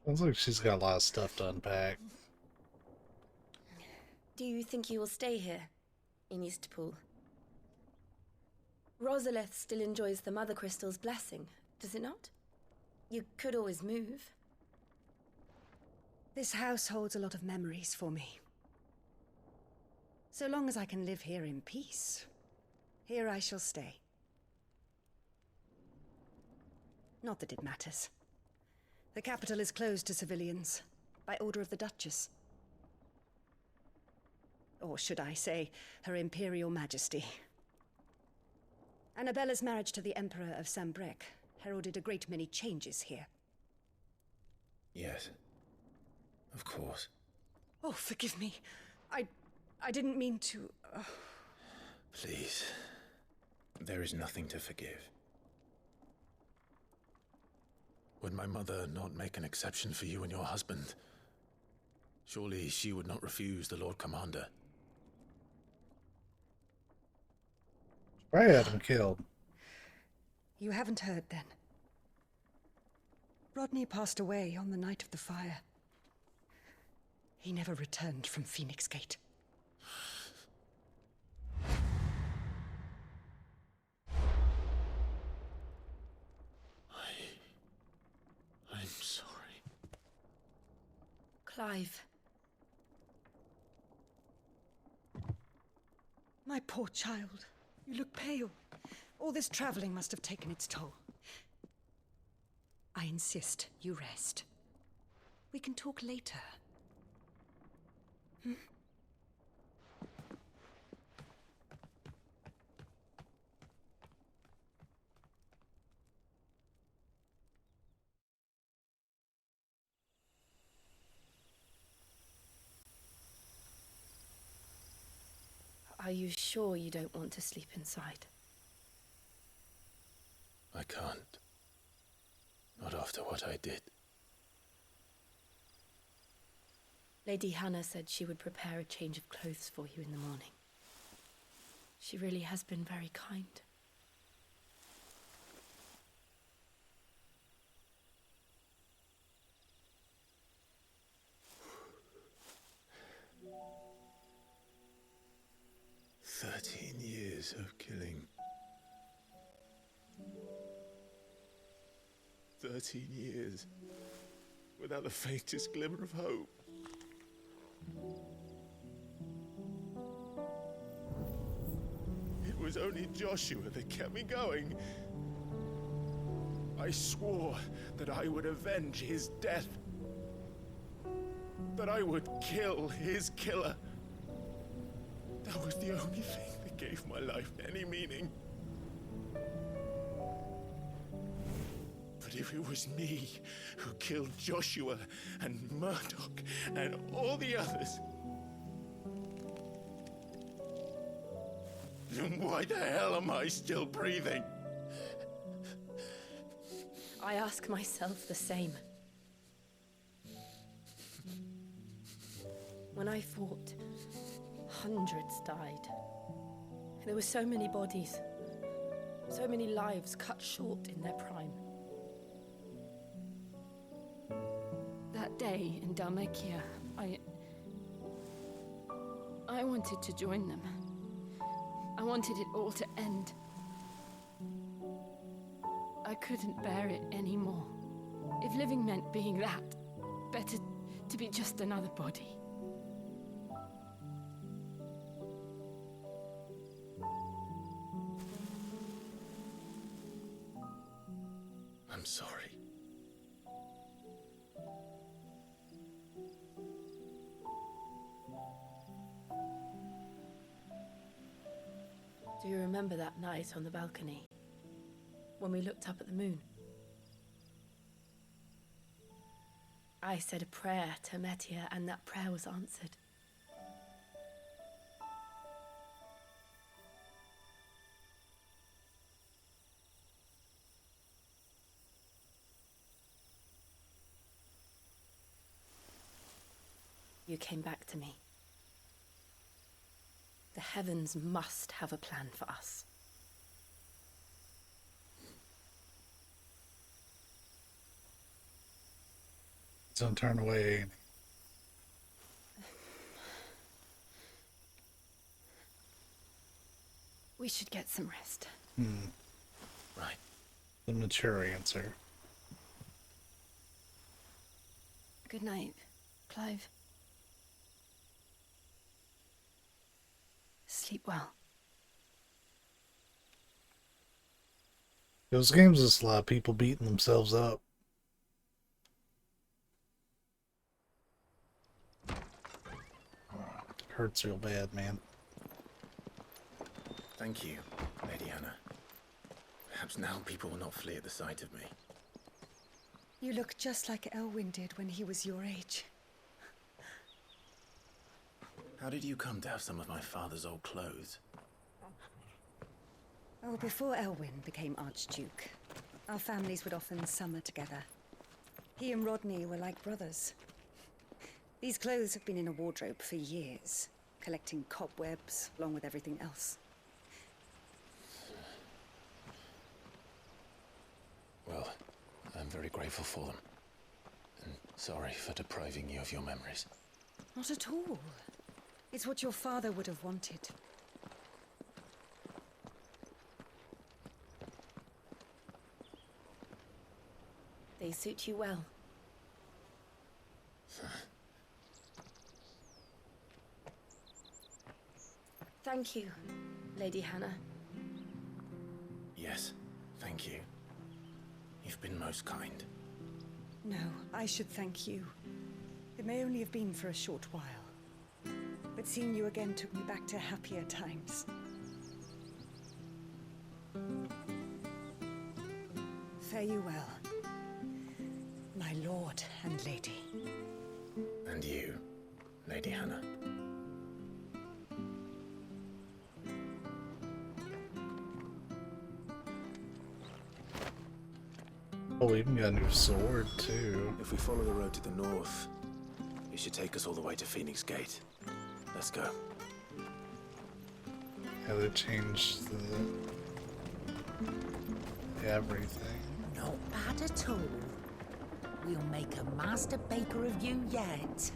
Sounds like she's got a lot of stuff to unpack. Do you think you will stay here, in Eastpool? Rosalith still enjoys the Mother Crystal's blessing, does it not? You could always move. This house holds a lot of memories for me. So long as I can live here in peace, here I shall stay. Not that it matters. The capital is closed to civilians, by order of the Duchess. Or should I say, Her Imperial Majesty. Annabella's marriage to the Emperor of Sambrec heralded a great many changes here. Yes. Of course. Oh, forgive me. I didn't mean to... Please. There is nothing to forgive. Would my mother not make an exception for you and your husband? Surely she would not refuse the Lord Commander. Probably had him killed. You haven't heard, then. Rodney passed away on the night of the fire. He never returned from Phoenix Gate. I'm sorry. Clive. My poor child. You look pale. All this traveling must have taken its toll. I insist you rest. We can talk later. Hmm? Are you sure you don't want to sleep inside? I can't. Not after what I did. Lady Hannah said she would prepare a change of clothes for you in the morning. She really has been very kind. Years of killing. 13 years without the faintest glimmer of hope. It was only Joshua that kept me going. I swore that I would avenge his death. That I would kill his killer. That was the only thing that gave my life any meaning. But if it was me who killed Joshua and Murdoch and all the others, then why the hell am I still breathing? I ask myself the same. When I fought, hundreds died. There were so many bodies, so many lives cut short in their prime. That day in Dalmekia, I wanted to join them. I wanted it all to end. I couldn't bear it anymore. If living meant being that, better to be just another body. I'm sorry. Do you remember that night on the balcony? When we looked up at the moon? I said a prayer to Metia, and that prayer was answered. You came back to me. The heavens must have a plan for us. Don't turn away. We should get some rest. Right. The mature answer. Good night, Clive. Sleep well. Those games just a lot of people beating themselves up. Hurts real bad, man. Thank you, Lady Hannah. Perhaps now people will not flee at the sight of me. You look just like Elwyn did when he was your age. How did you come to have some of my father's old clothes? Oh, before Elwyn became Archduke, our families would often summer together. He and Rodney were like brothers. These clothes have been in a wardrobe for years, collecting cobwebs along with everything else. Well, I'm very grateful for them. And sorry for depriving you of your memories. Not at all. It's what your father would have wanted. They suit you well. Thank you, Lady Hannah. Yes, thank you. You've been most kind. No, I should thank you. It may only have been for a short while, but seeing you again took me back to happier times. Fare you well, my lord and lady. And you, Lady Hannah. Oh, we even got a new sword, too. If we follow the road to the north, It should take us all the way to Phoenix Gate. Let's go. Yeah, they changed the everything. Not bad at all. We'll make a master baker of you yet.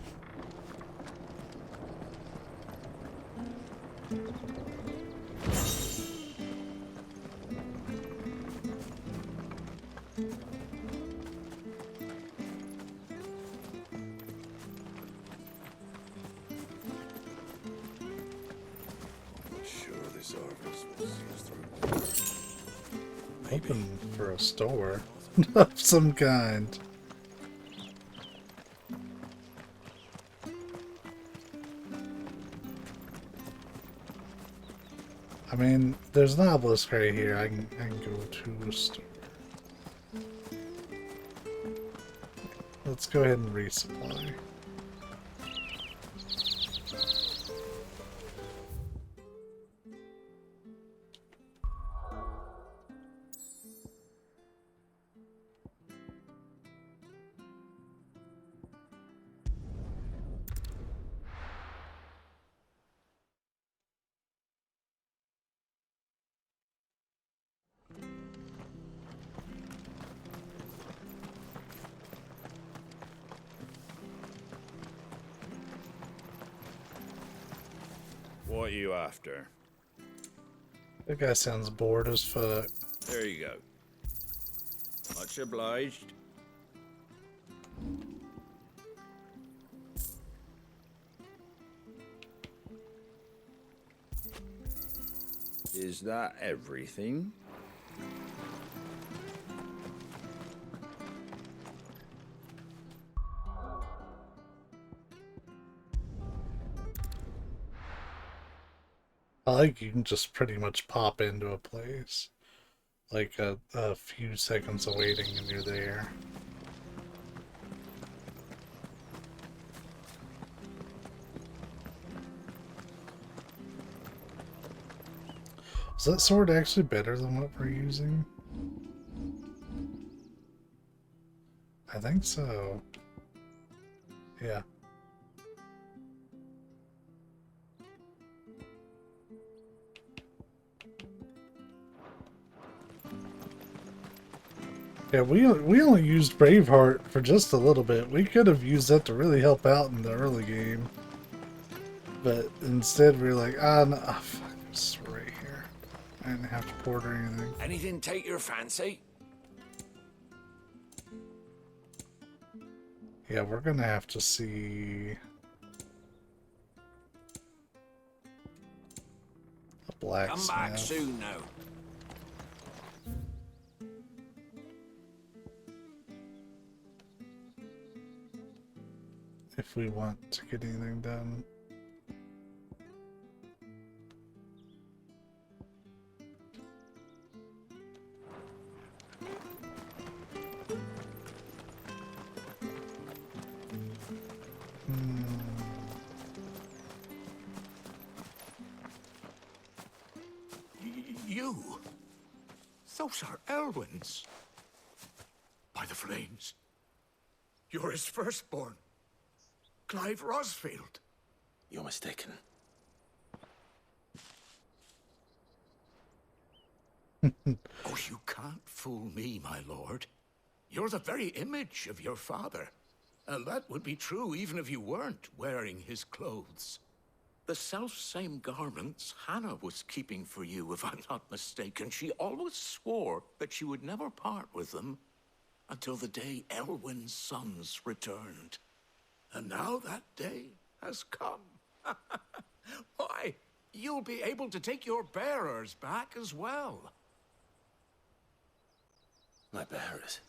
Hoping for a store of some kind. I mean, there's an obelisk right here. I can go to a store. Let's go ahead and resupply. What are you after? That guy sounds bored as fuck. There you go. Much obliged. Is that everything? I like you can just pretty much pop into a place. Like a few seconds of waiting and you're there. Is that sword actually better than what we're using? I think so. Yeah. Yeah, we only used Braveheart for just a little bit. We could have used that to really help out in the early game. But instead we were like, ah, no, oh, fuck, it's right here. I didn't have to port or anything. Anything take your fancy? Yeah, we're gonna have to see a blacksmith. Come back soon now. If we want to get anything done. You? Those are Elwyn's. By the flames. You're his firstborn. Clive Rosfield. You're mistaken. Oh, you can't fool me, my lord. You're the very image of your father. And that would be true even if you weren't wearing his clothes. The self-same garments Hannah was keeping for you, if I'm not mistaken. She always swore that she would never part with them until the day Elwyn's sons returned. And now that day has come. Why, you'll be able to take your bearers back as well. My bearers?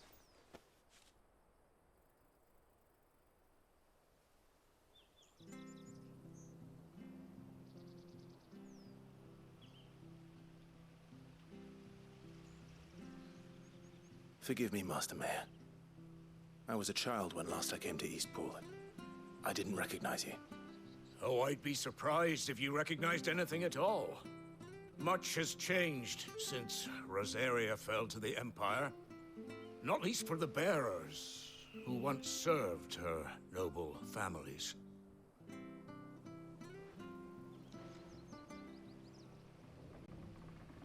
Forgive me, Master Mayor. I was a child when last I came to Eastpool. I didn't recognize you. Oh, I'd be surprised if you recognized anything at all. Much has changed since Rosaria fell to the Empire. Not least for the bearers. who once served her noble families.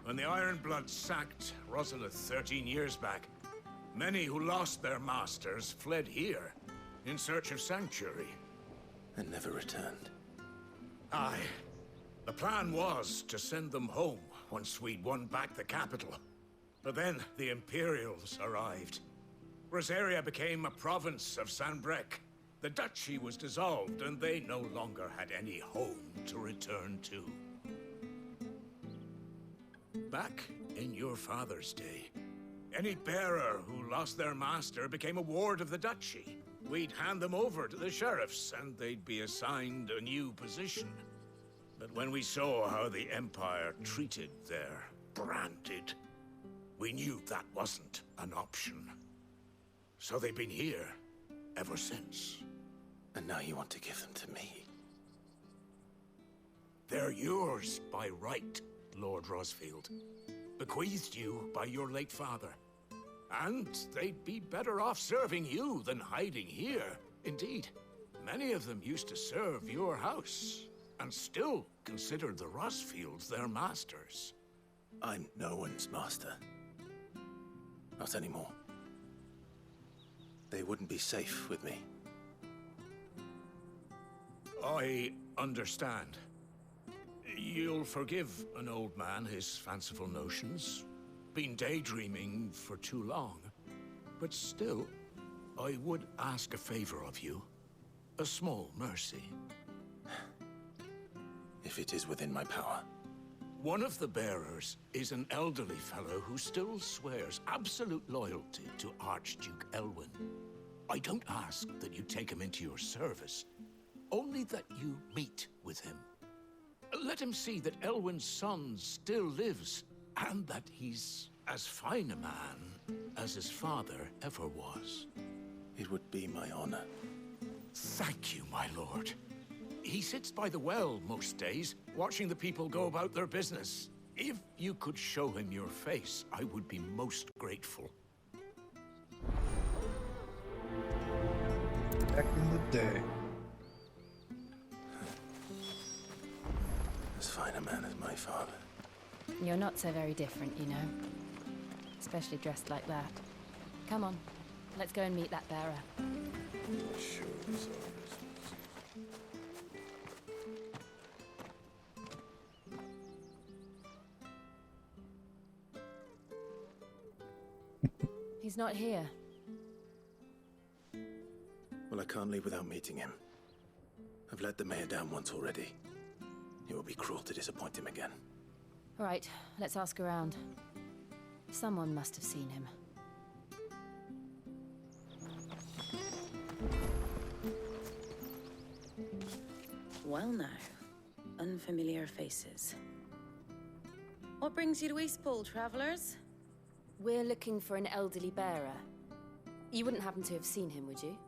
When the Iron Blood sacked Rosalith 13 years back, many who lost their masters fled here in search of sanctuary. And never returned. Aye. The plan was to send them home once we'd won back the capital. But then the Imperials arrived. Rosaria became a province of Sanbreque. The duchy was dissolved, and they no longer had any home to return to. Back in your father's day, any bearer who lost their master became a ward of the duchy. We'd hand them over to the sheriffs, and they'd be assigned a new position. But when we saw how the Empire treated their branded, we knew that wasn't an option. So they've been here ever since. And now you want to give them to me? They're yours by right, Lord Rosfield. Bequeathed you by your late father. And they'd be better off serving you than hiding here. Indeed, many of them used to serve your house, and still considered the Rosfields their masters. I'm no one's master. Not anymore. They wouldn't be safe with me. I understand. You'll forgive an old man his fanciful notions. Been daydreaming for too long. But still, I would ask a favor of you. A small mercy. If it is within my power. One of the bearers is an elderly fellow who still swears absolute loyalty to Archduke Elwyn. I don't ask that you take him into your service, only that you meet with him. Let him see that Elwyn's son still lives, and that he's as fine a man as his father ever was. It would be my honor. Thank you, my lord. He sits by the well most days, watching the people go about their business. If you could show him your face, I would be most grateful. Back in the day. As fine a man as my father. You're not so very different, you know. Especially dressed like that. Come on, let's go and meet that bearer. Sure, it's all He's not here. Well, I can't leave without meeting him. I've let the mayor down once already. It would be cruel to disappoint him again. All right, let's ask around. Someone must have seen him. Well now, unfamiliar faces. What brings you to Eastpool, travelers? We're looking for an elderly bearer. You wouldn't happen to have seen him, would you?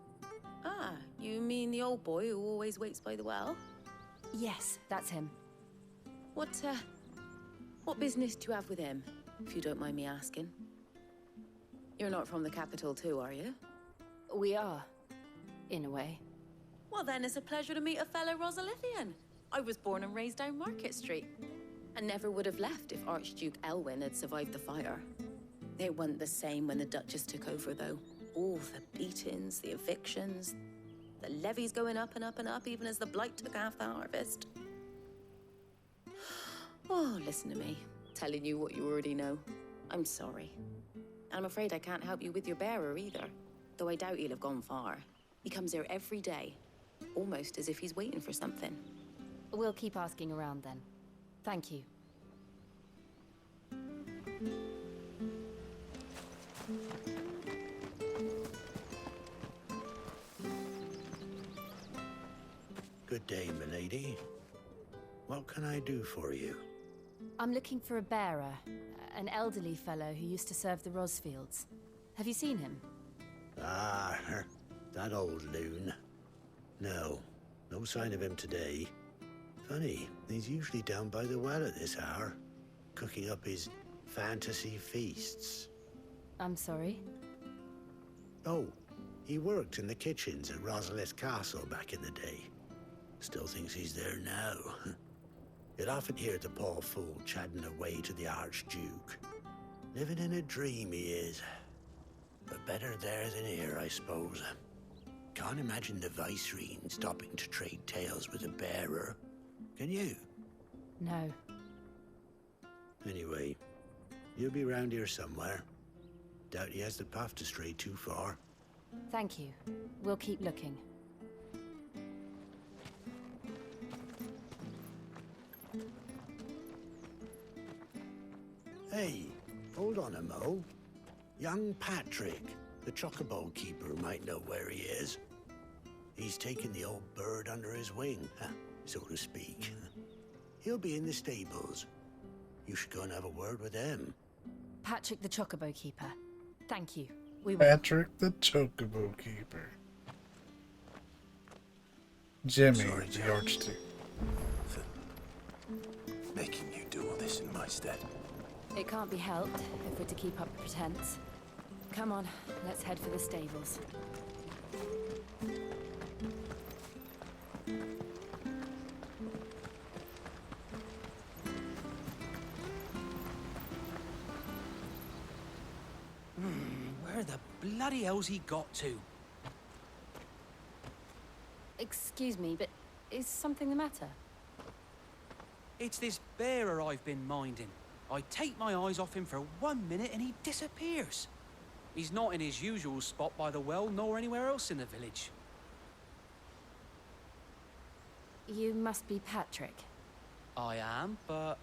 Ah, you mean the old boy who always waits by the well? Yes, that's him. What business do you have with him, if you don't mind me asking? You're not from the capital too, are you? We are, in a way. Well then, it's a pleasure to meet a fellow Rosalithian. I was born and raised down Market Street, and never would have left if Archduke Elwyn had survived the fire. It wasn't the same when the Duchess took over, though. All the beatings, the evictions, the levies going up and up and up, even as the blight took half the harvest. Oh, listen to me, telling you what you already know. I'm sorry. And I'm afraid I can't help you with your bearer either, though I doubt he'll have gone far. He comes here every day, almost as if he's waiting for something. We'll keep asking around then. Thank you. Good day, milady. What can I do for you? I'm looking for a bearer, an elderly fellow who used to serve the Rosfields. Have you seen him? Ah, that old loon. No, no sign of him today. Funny, he's usually down by the well at this hour, cooking up his fantasy feasts. I'm sorry? Oh, He worked in the kitchens at Rosalith Castle back in the day. Still thinks he's there now. You'd often hear the poor fool chatting away to the Archduke. Living in a dream he is. But better there than here, I suppose. Can't imagine the Viceroy stopping to trade tales with a bearer. Can you? No. Anyway, you'll be round here somewhere. Doubt he has the path to stray too far. Thank you. We'll keep looking. Hey, hold on a mo. Young Patrick, the chocobo keeper, might know where he is. He's taken the old bird under his wing, so to speak. He'll be in the stables. You should go and have a word with him. Patrick the Chocobo Keeper. Thank you. We will. Patrick the Chocobo Keeper. Jimmy Sorry, the Joe. Archduke. For making you do all this in my stead. It can't be helped if we're to keep up the pretense. Come on, let's head for the stables. Where the bloody hell's he got to? Excuse me, but is something the matter? It's this bearer I've been minding. I take my eyes off him for 1 minute and he disappears. He's not in his usual spot by the well, nor anywhere else in the village. You must be Patrick. I am, but...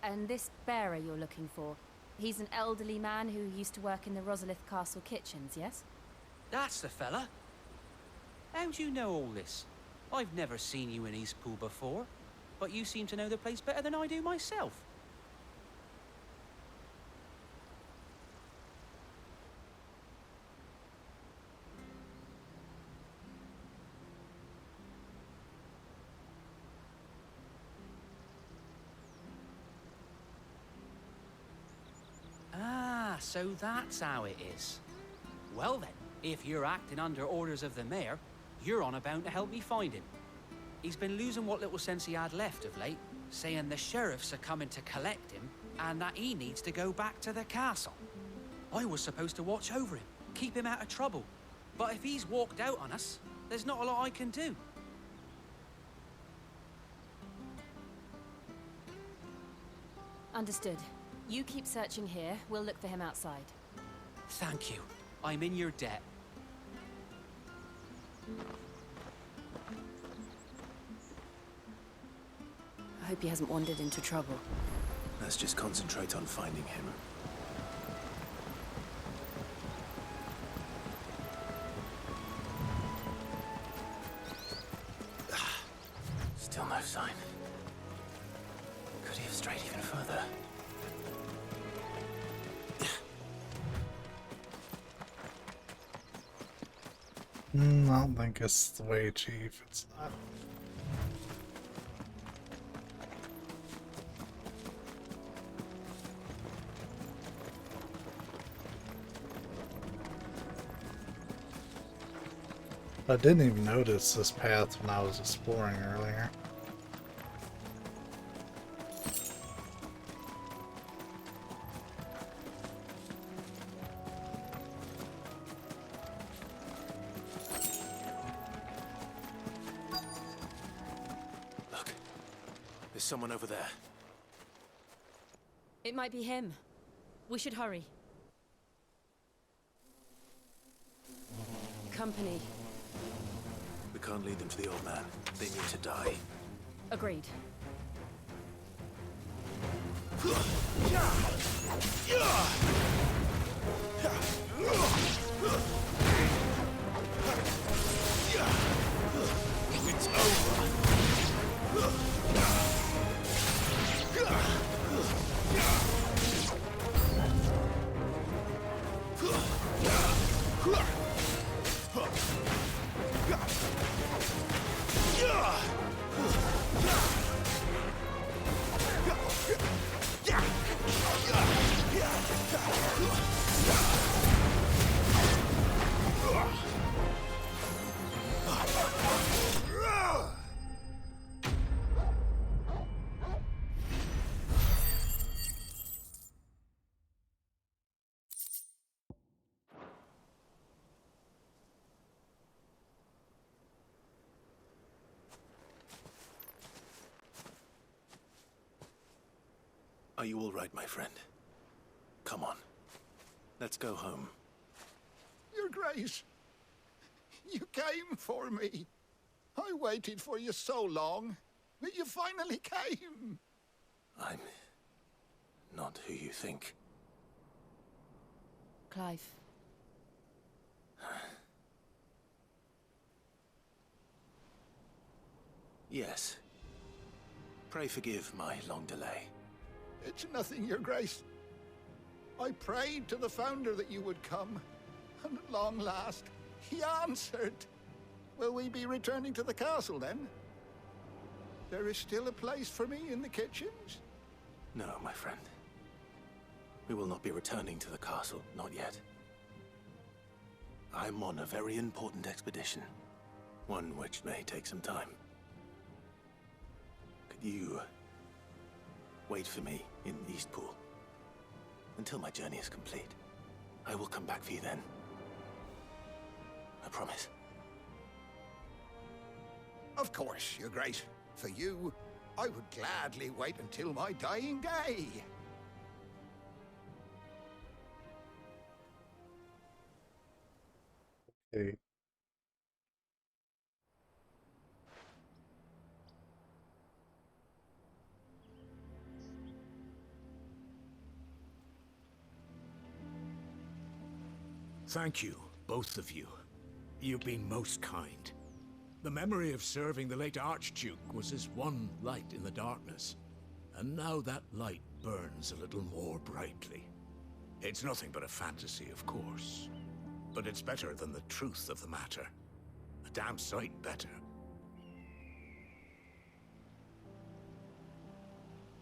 And this bearer you're looking for, he's an elderly man who used to work in the Rosalith Castle kitchens, yes? That's the fella. How do you know all this? I've never seen you in Eastpool before, but you seem to know the place better than I do myself. Ah, so that's how it is. Well then, if you're acting under orders of the mayor, you're on about to help me find him. He's been losing what little sense he had left of late, saying the sheriffs are coming to collect him and that he needs to go back to the castle. I was supposed to watch over him, keep him out of trouble. But if he's walked out on us, there's not a lot I can do. Understood. You keep searching here, we'll look for him outside. Thank you. I'm in your debt. I hope he hasn't wandered into trouble. Let's just concentrate on finding him. Still no sign. Could he have strayed even further? I don't think it's the way, Chief. It's not. I didn't even notice this path when I was exploring earlier. Look, there's someone over there. It might be him. We should hurry. Company. We can't lead them to the old man. They need to die. Agreed. It's over. Are you all right, my friend? Come on. Let's go home. Your Grace, you came for me. I waited for you so long, but you finally came. I'm not who you think. Clive. Yes. Pray forgive my long delay. It's nothing, Your Grace. I prayed to the Founder that you would come, and at long last, he answered. Will we be returning to the castle, then? There is still a place for me in the kitchens? No, my friend. We will not be returning to the castle, not yet. I'm on a very important expedition, one which may take some time. Could you wait for me in Eastpool until my journey is complete? I will come back for you then. I promise. Of course, Your Grace. For you, I would gladly wait until my dying day. Okay. Thank you, both of you. You've been most kind. The memory of serving the late Archduke was as one light in the darkness, and now that light burns a little more brightly. It's nothing but a fantasy, of course, but it's better than the truth of the matter. A damn sight better.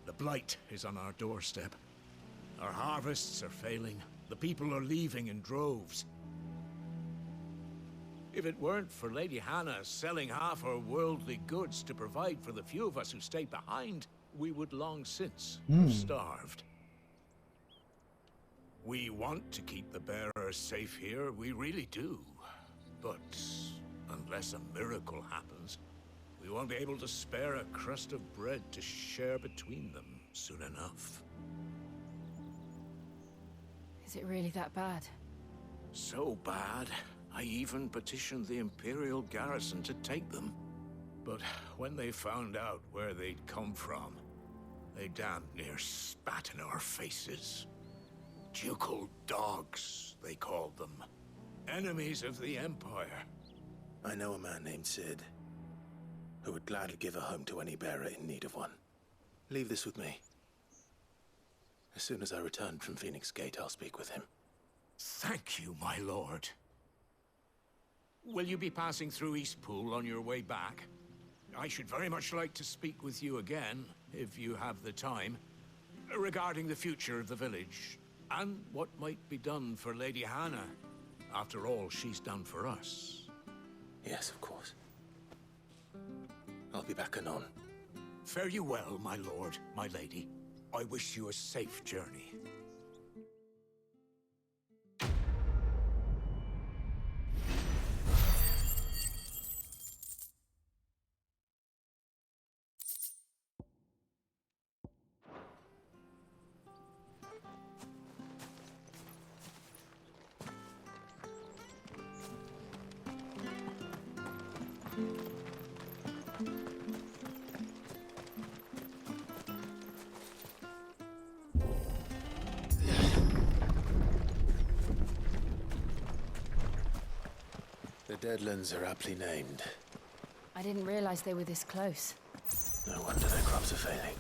The blight is on our doorstep. Our harvests are failing. The people are leaving in droves. If it weren't for Lady Hannah selling half her worldly goods to provide for the few of us who stayed behind, we would long since have starved. We want to keep the bearers safe here, we really do. But unless a miracle happens, we won't be able to spare a crust of bread to share between them soon enough. Is it really that bad? So bad, I even petitioned the Imperial garrison to take them. But when they found out where they'd come from, they damn near spat in our faces. Ducal dogs, they called them. Enemies of the Empire. I know a man named Sid, who would gladly give a home to any bearer in need of one. Leave this with me. As soon as I return from Phoenix Gate, I'll speak with him. Thank you, my lord. Will you be passing through Eastpool on your way back? I should very much like to speak with you again, if you have the time, regarding the future of the village, and what might be done for Lady Hannah, after all she's done for us. Yes, of course. I'll be back anon. Fare you well, my lord, my lady. I wish you a safe journey. The Deadlands are aptly named. I didn't realize they were this close. No wonder their crops are failing.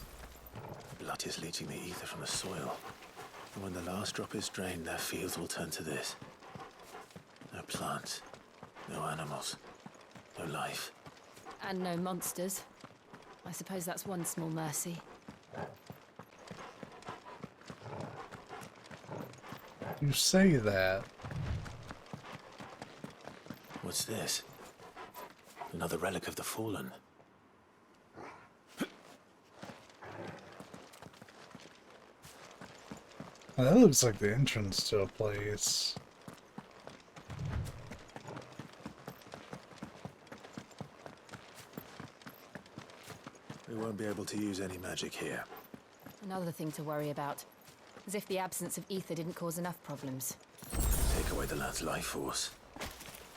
Blood is leaching the ether from the soil. And when the last drop is drained, their fields will turn to this. No plants, no animals, no life. And no monsters. I suppose that's one small mercy. You say that. What's this? Another relic of the Fallen. Well, that looks like the entrance to a place. We won't be able to use any magic here. Another thing to worry about. As if the absence of ether didn't cause enough problems. Take away the lad's life force,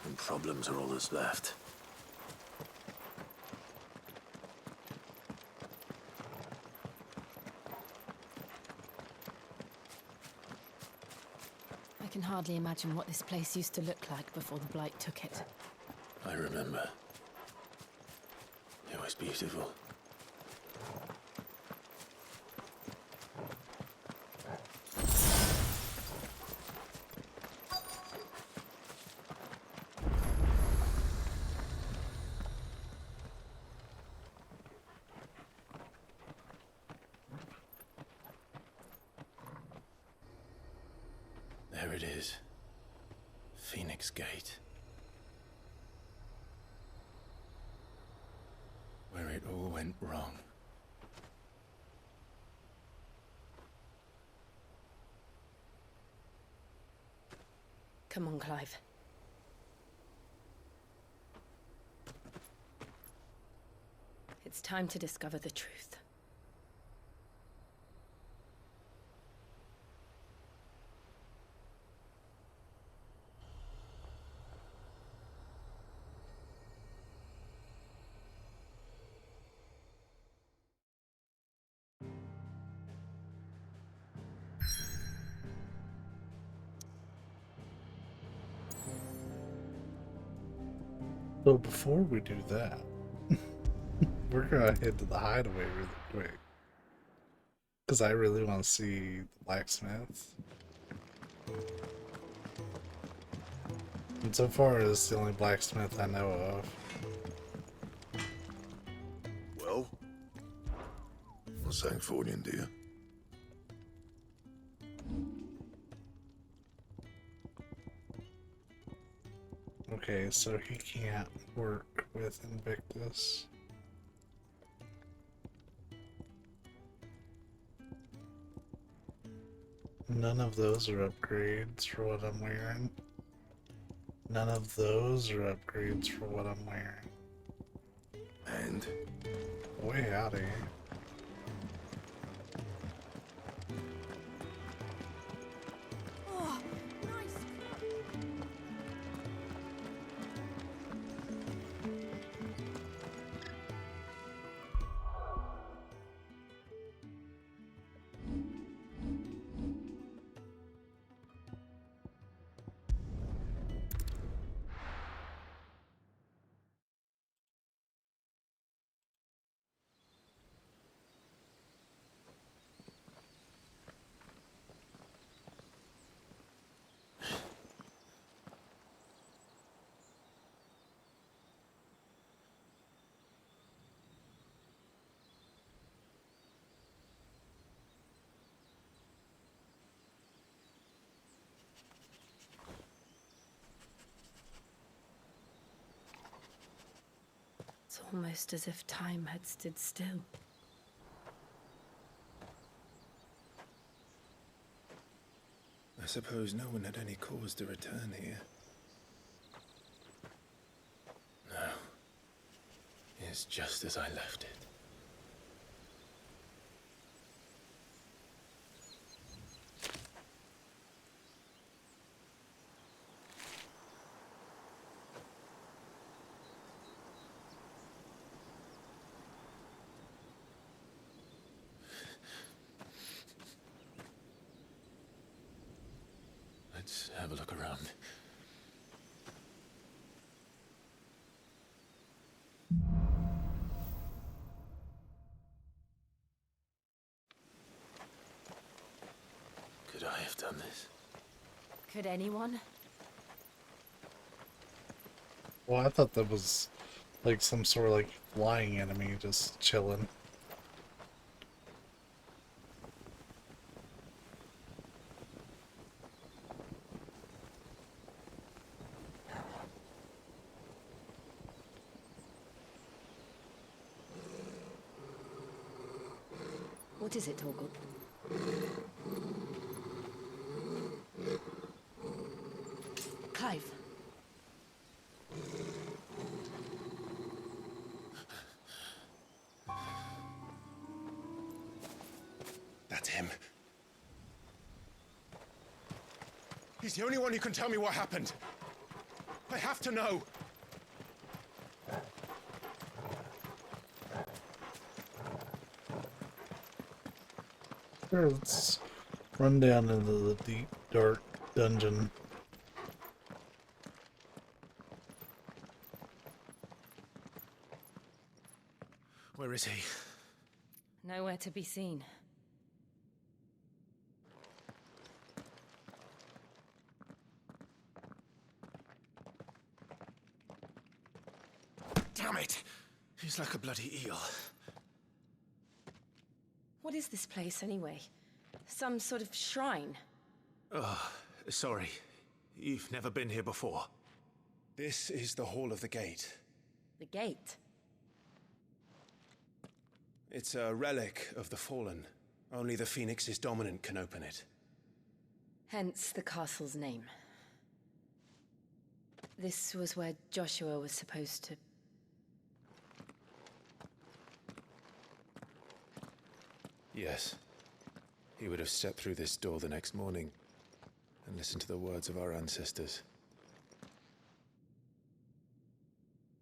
and problems are all that's left. I can hardly imagine what this place used to look like before the Blight took it. I remember. It was beautiful. There it is. Phoenix Gate. Where it all went wrong. Come on, Clive. It's time to discover the truth. So before we do that, we're gonna head to the hideaway really quick. Because I really want to see the blacksmith. And so far, it's the only blacksmith I know of. Well, what's Sanfordine, dear? Okay, so he can't work with Invictus. None of those are upgrades for what I'm wearing. None of those are upgrades for what I'm wearing. And? Boy, howdy. Oh, nice. It's almost as if time had stood still. I suppose no one had any cause to return here. No. It's just as I left it. Let's have a look around. Could I have done this? Could anyone? Well, I thought that was like some sort of like flying enemy just chilling. What is it, Torgal? Clive. that him? He's the only one who can tell me what happened. I have to know. Sure, let's run down into the deep, dark dungeon. Where is he? Nowhere to be seen. Damn it! He's like a bloody eel. What is this place, anyway? Some sort of shrine? Oh, sorry. You've never been here before. This is the Hall of the Gate. The gate? It's a relic of the Fallen. Only the Phoenix's dominant can open it. Hence the castle's name. This was where Joshua was supposed to... Yes. He would have stepped through this door the next morning and listened to the words of our ancestors.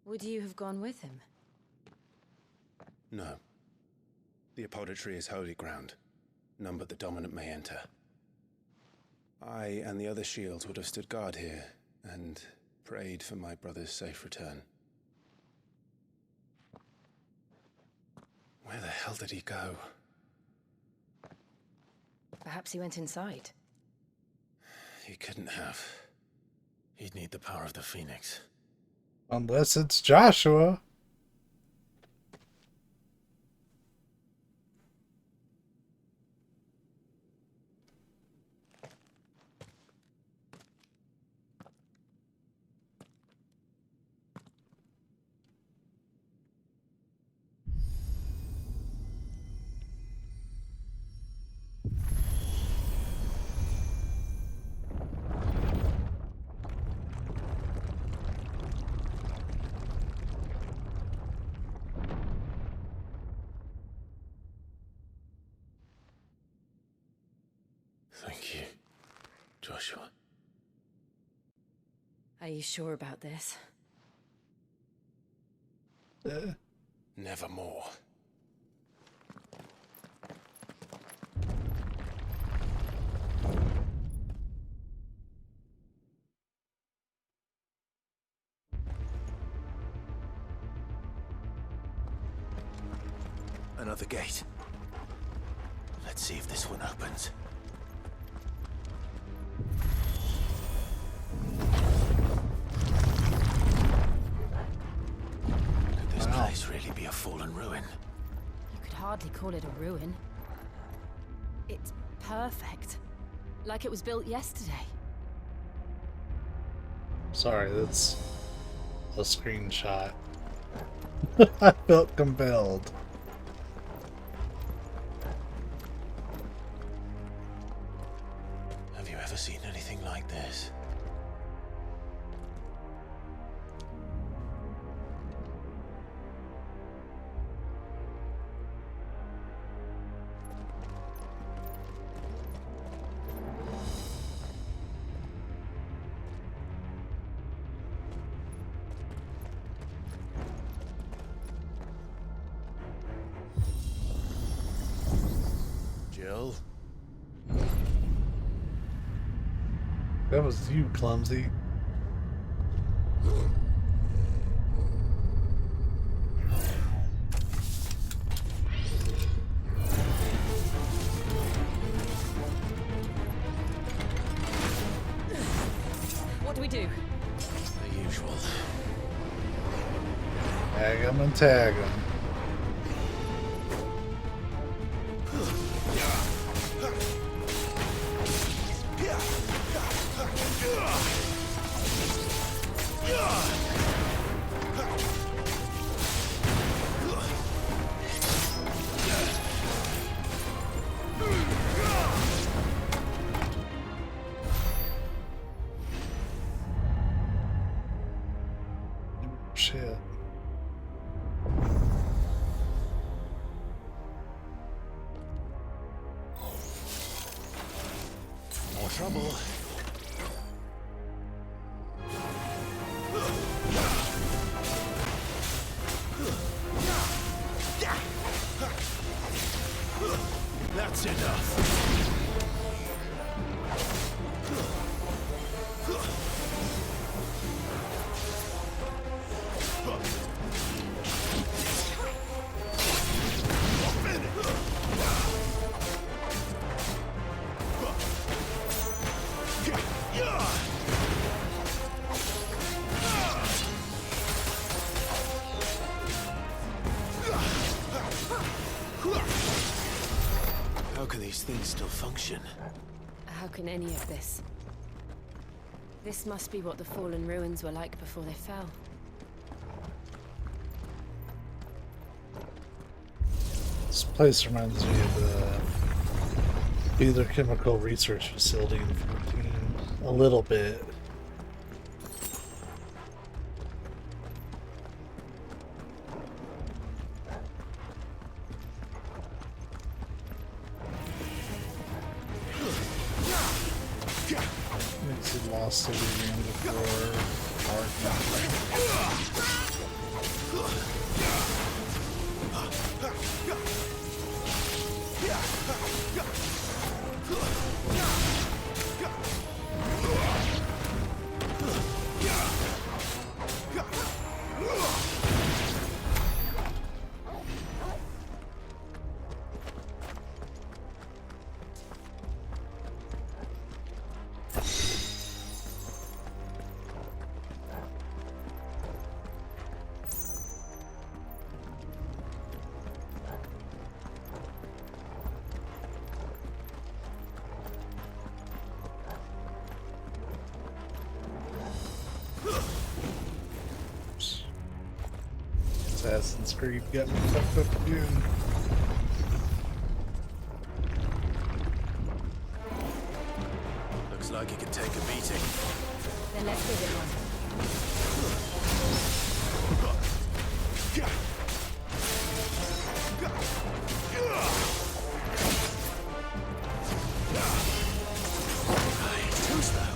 Would you have gone with him? No. The apodatory is holy ground. None but the dominant may enter. I and the other shields would have stood guard here and prayed for my brother's safe return. Where the hell did he go? Perhaps he went inside. He couldn't have. He'd need the power of the Phoenix. Unless it's Joshua. Thank you, Joshua. Are you sure about this? Nevermore. Another gate. Let's see if this one opens. Could this place really be a fallen ruin? You could hardly call it a ruin. It's perfect. Like it was built yesterday. Sorry, that's a screenshot. I felt compelled. Have you ever seen anything like this? Jill? That was you, clumsy. What do we do? The usual. Tag him and tag him. Shit. trouble. That's enough. How can these things still function? How can any of this? This must be what the fallen ruins were like before they fell. This place reminds me of the either chemical research facility in 14 a little bit. Makes it lost the reading before Assassin's Creed got me fucked up again. Looks like it could take a beating. Then let's give it one. Too slow.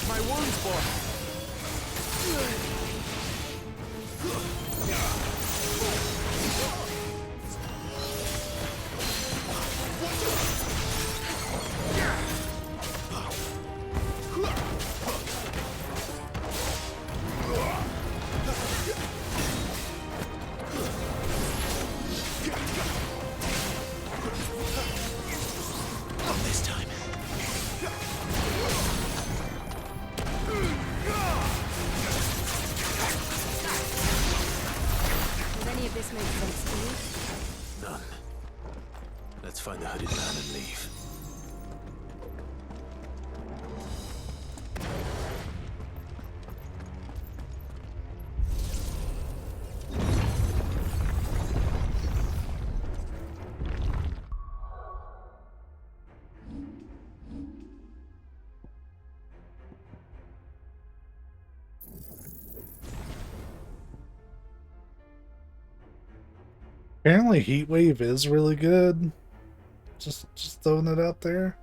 My wounds, boy. Not this time. Does any of this make sense to you? None. Let's find the hooded man and leave. Apparently Heatwave is really good. Just throwing it out there.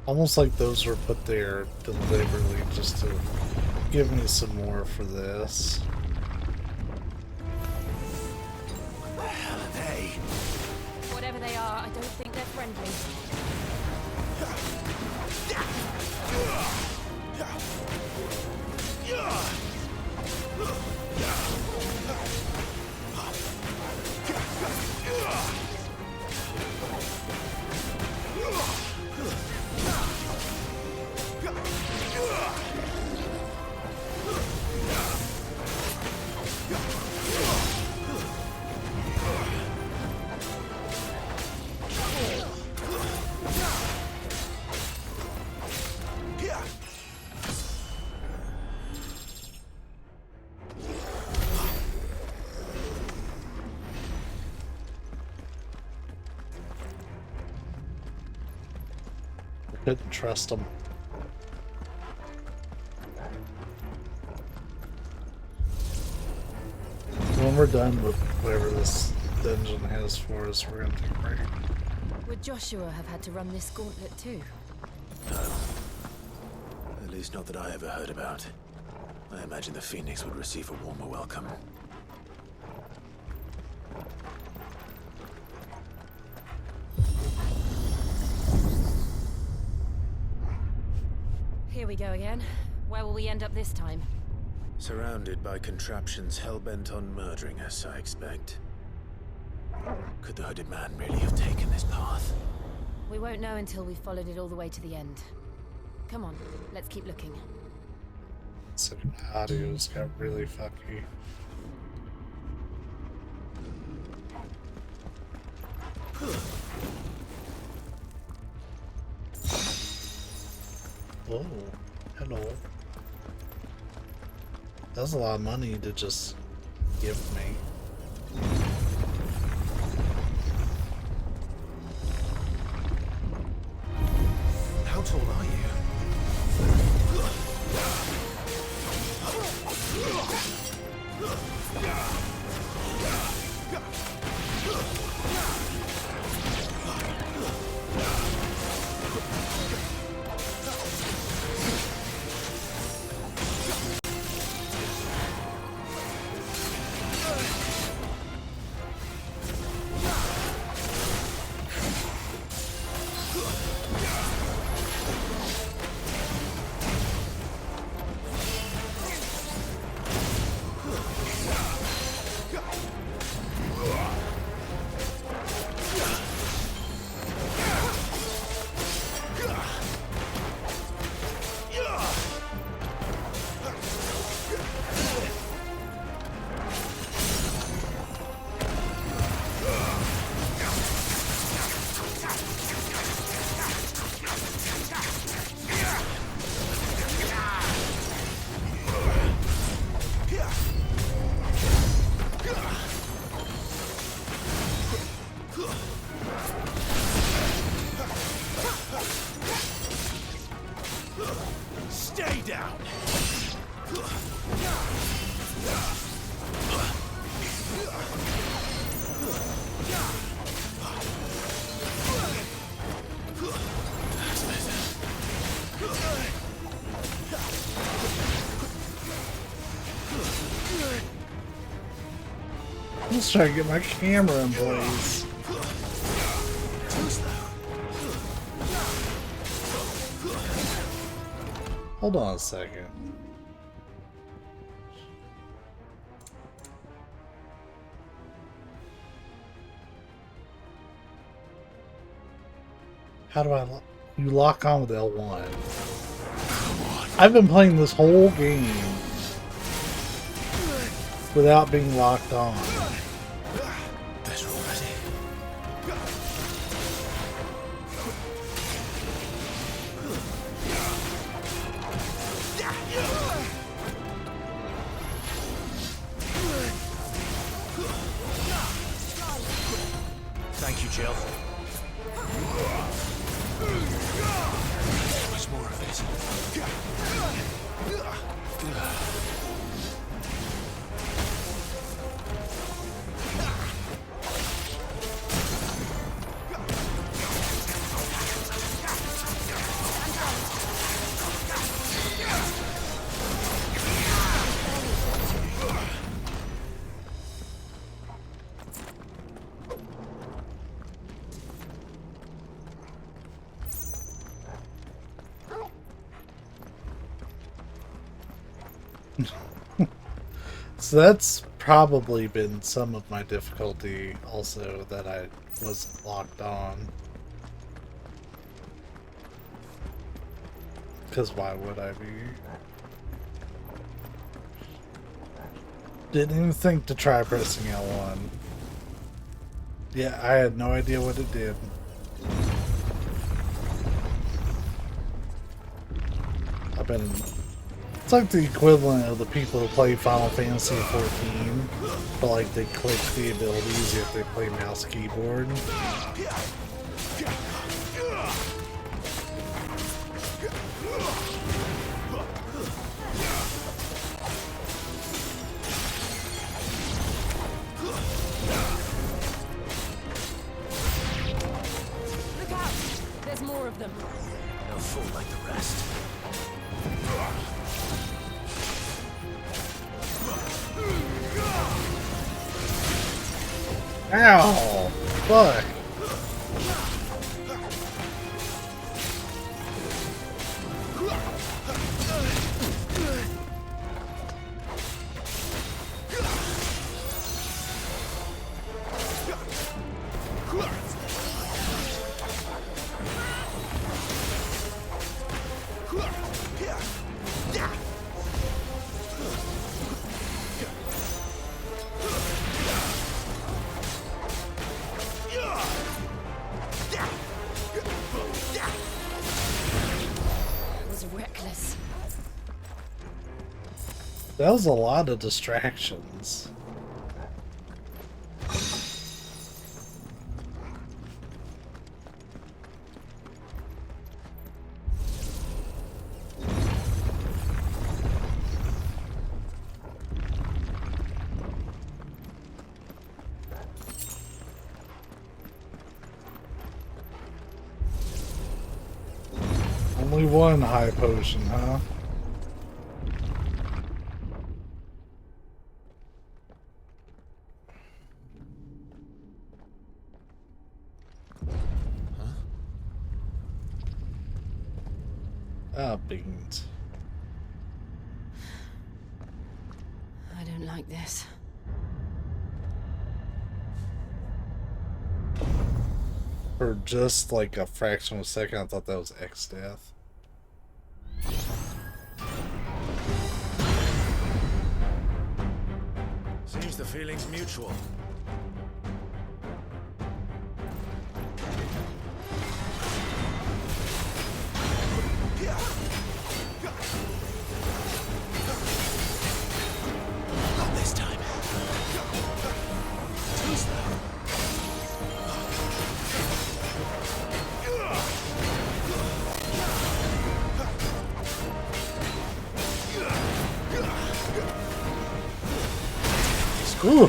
Almost like those were put there deliberately just to give me some more for this. What the hell are they? Whatever they are, I don't think they're friendly. Couldn't trust them. When we're done with whatever this dungeon has for us, we're gonna take a break. Would Joshua have had to run this gauntlet too? No. At least not that I ever heard about. I imagine the Phoenix would receive a warmer welcome. Here we go again. Where will we end up this time? Surrounded by contraptions hell-bent on murdering us, I expect. Could the hooded man really have taken this path? We won't know until we've followed it all the way to the end. Come on, let's keep looking. So my audio's got really fucky. Oh, hello. That's a lot of money to just give me. How tall are you? Stay down! I'm just trying to get my camera in place. Hold on a second. How do I lock? You lock on with L1. I've been playing this whole game without being locked on. Better already. Thank you, Jill. Much more of it. So that's probably been some of my difficulty also, that I wasn't locked on. Because why would I be? Didn't even think to try pressing L1. Yeah, I had no idea what it did. I've been... It's like the equivalent of the people who play Final Fantasy XIV, but like they click the abilities if they play mouse keyboard. Look out! There's more of them. No fool like the rest. Ow! Fuck! That was a lot of distractions. Only one high potion, huh? Ah, beans. I don't like this. For just like a fraction of a second, I thought that was X-Death. Seems the feeling's mutual. Not this time. Too slow. Ooh.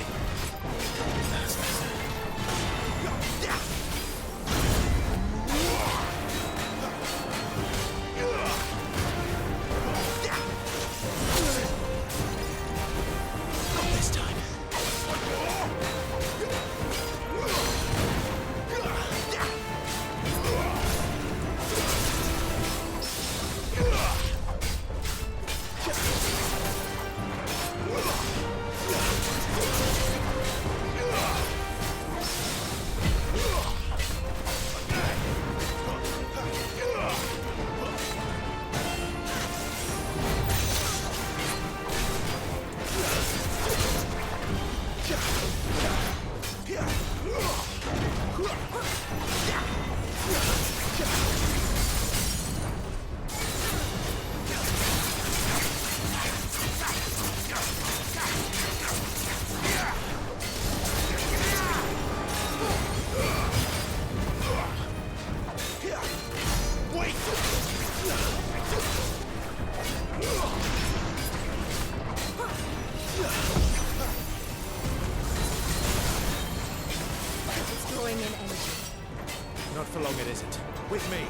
Not for long it isn't. With me.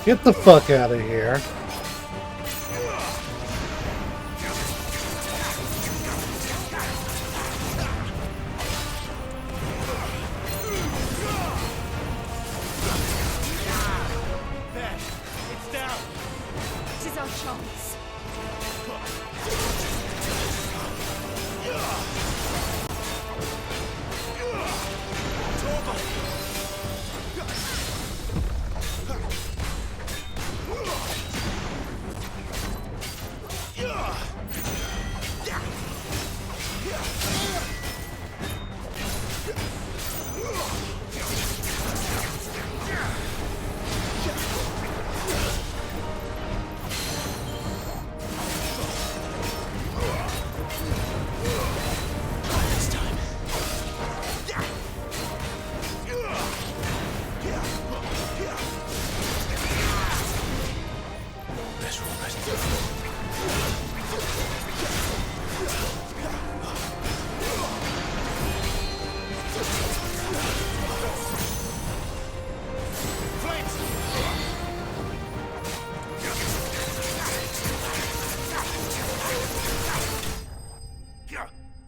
Get the fuck out of here. There, it's down. This is our chance.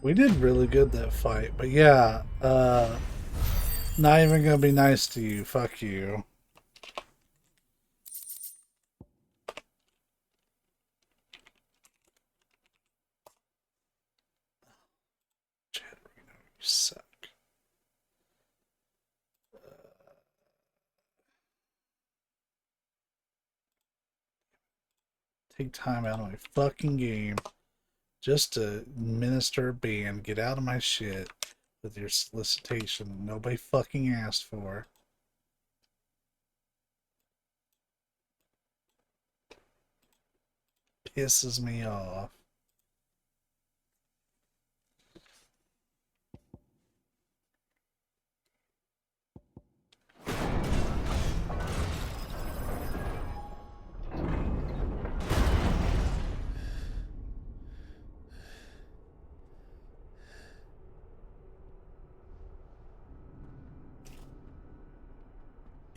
We did really good that fight, but yeah, not even gonna be nice to you. Fuck you. You suck. Take time out of my fucking game just to minister a ban. Get out of my shit with your solicitation nobody fucking asked for. Pisses me off.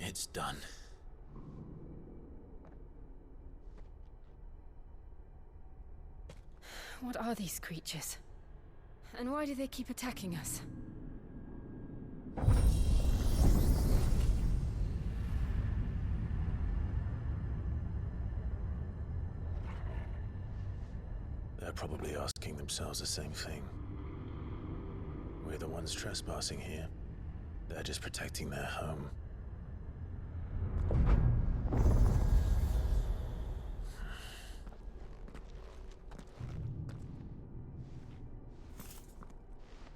It's done. What are these creatures? And why do they keep attacking us? They're probably asking themselves the same thing. We're the ones trespassing here. They're just protecting their home.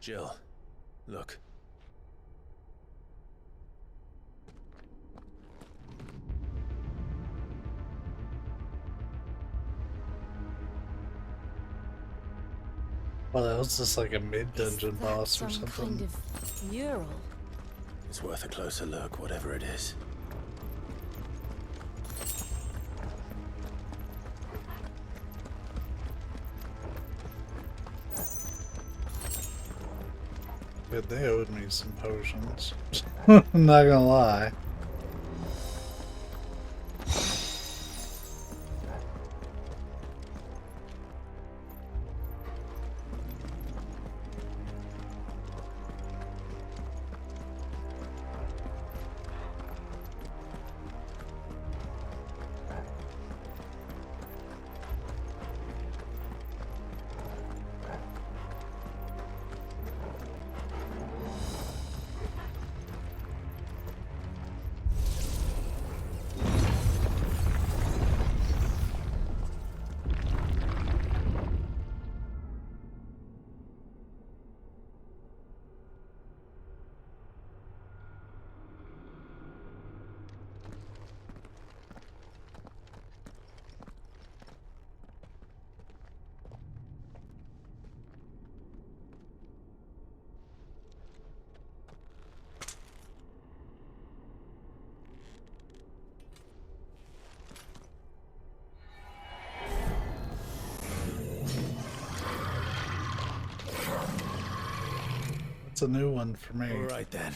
Jill, look. Well, that was just like a mid-dungeon boss or Some something. kind of mural. It's worth a closer look, whatever it is. But they owed me some potions. I'm not gonna lie. It's a new one for me. All right then.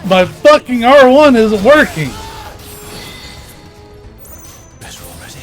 My fucking R1 isn't working! Better already.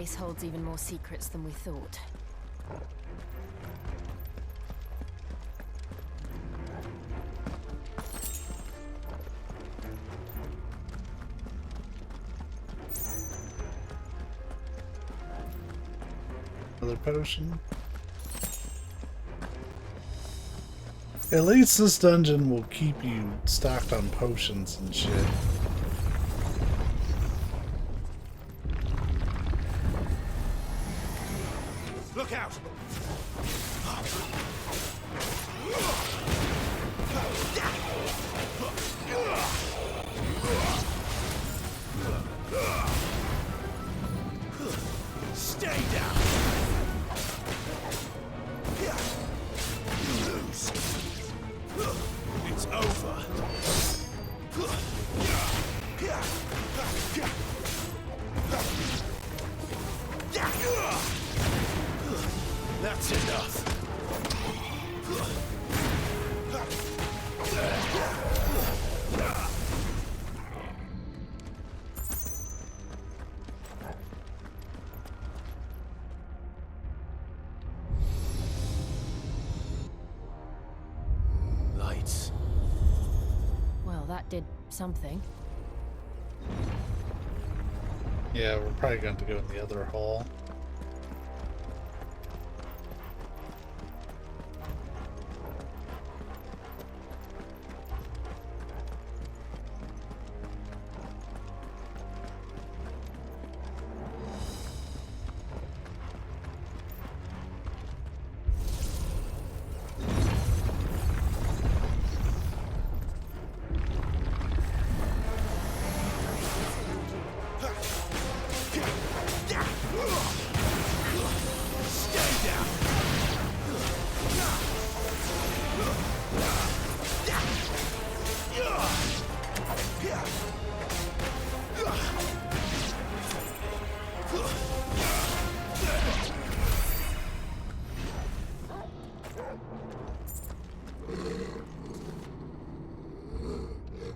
place holds even more secrets than we thought. Another potion. At least this dungeon will keep you stocked on potions and shit. Look out! Stay down! You lose. It's over. That's enough. Lights. Well, that did something. Yeah, we're probably going to go in the other hall.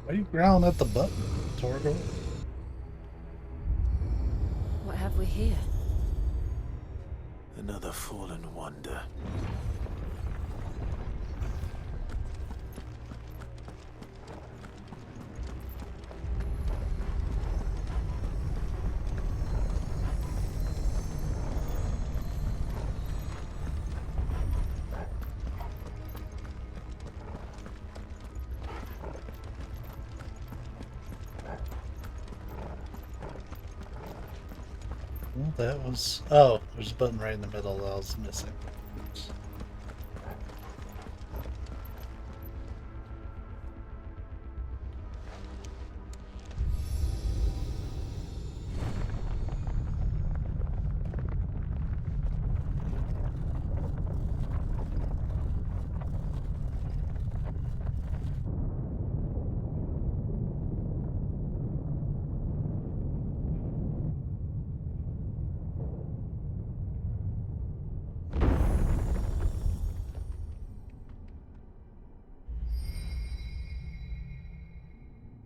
Why are you growling at the button, Torgo? What have we here? Another fallen wonder. Well, that was... Oh, there's a button right in the middle that I was missing.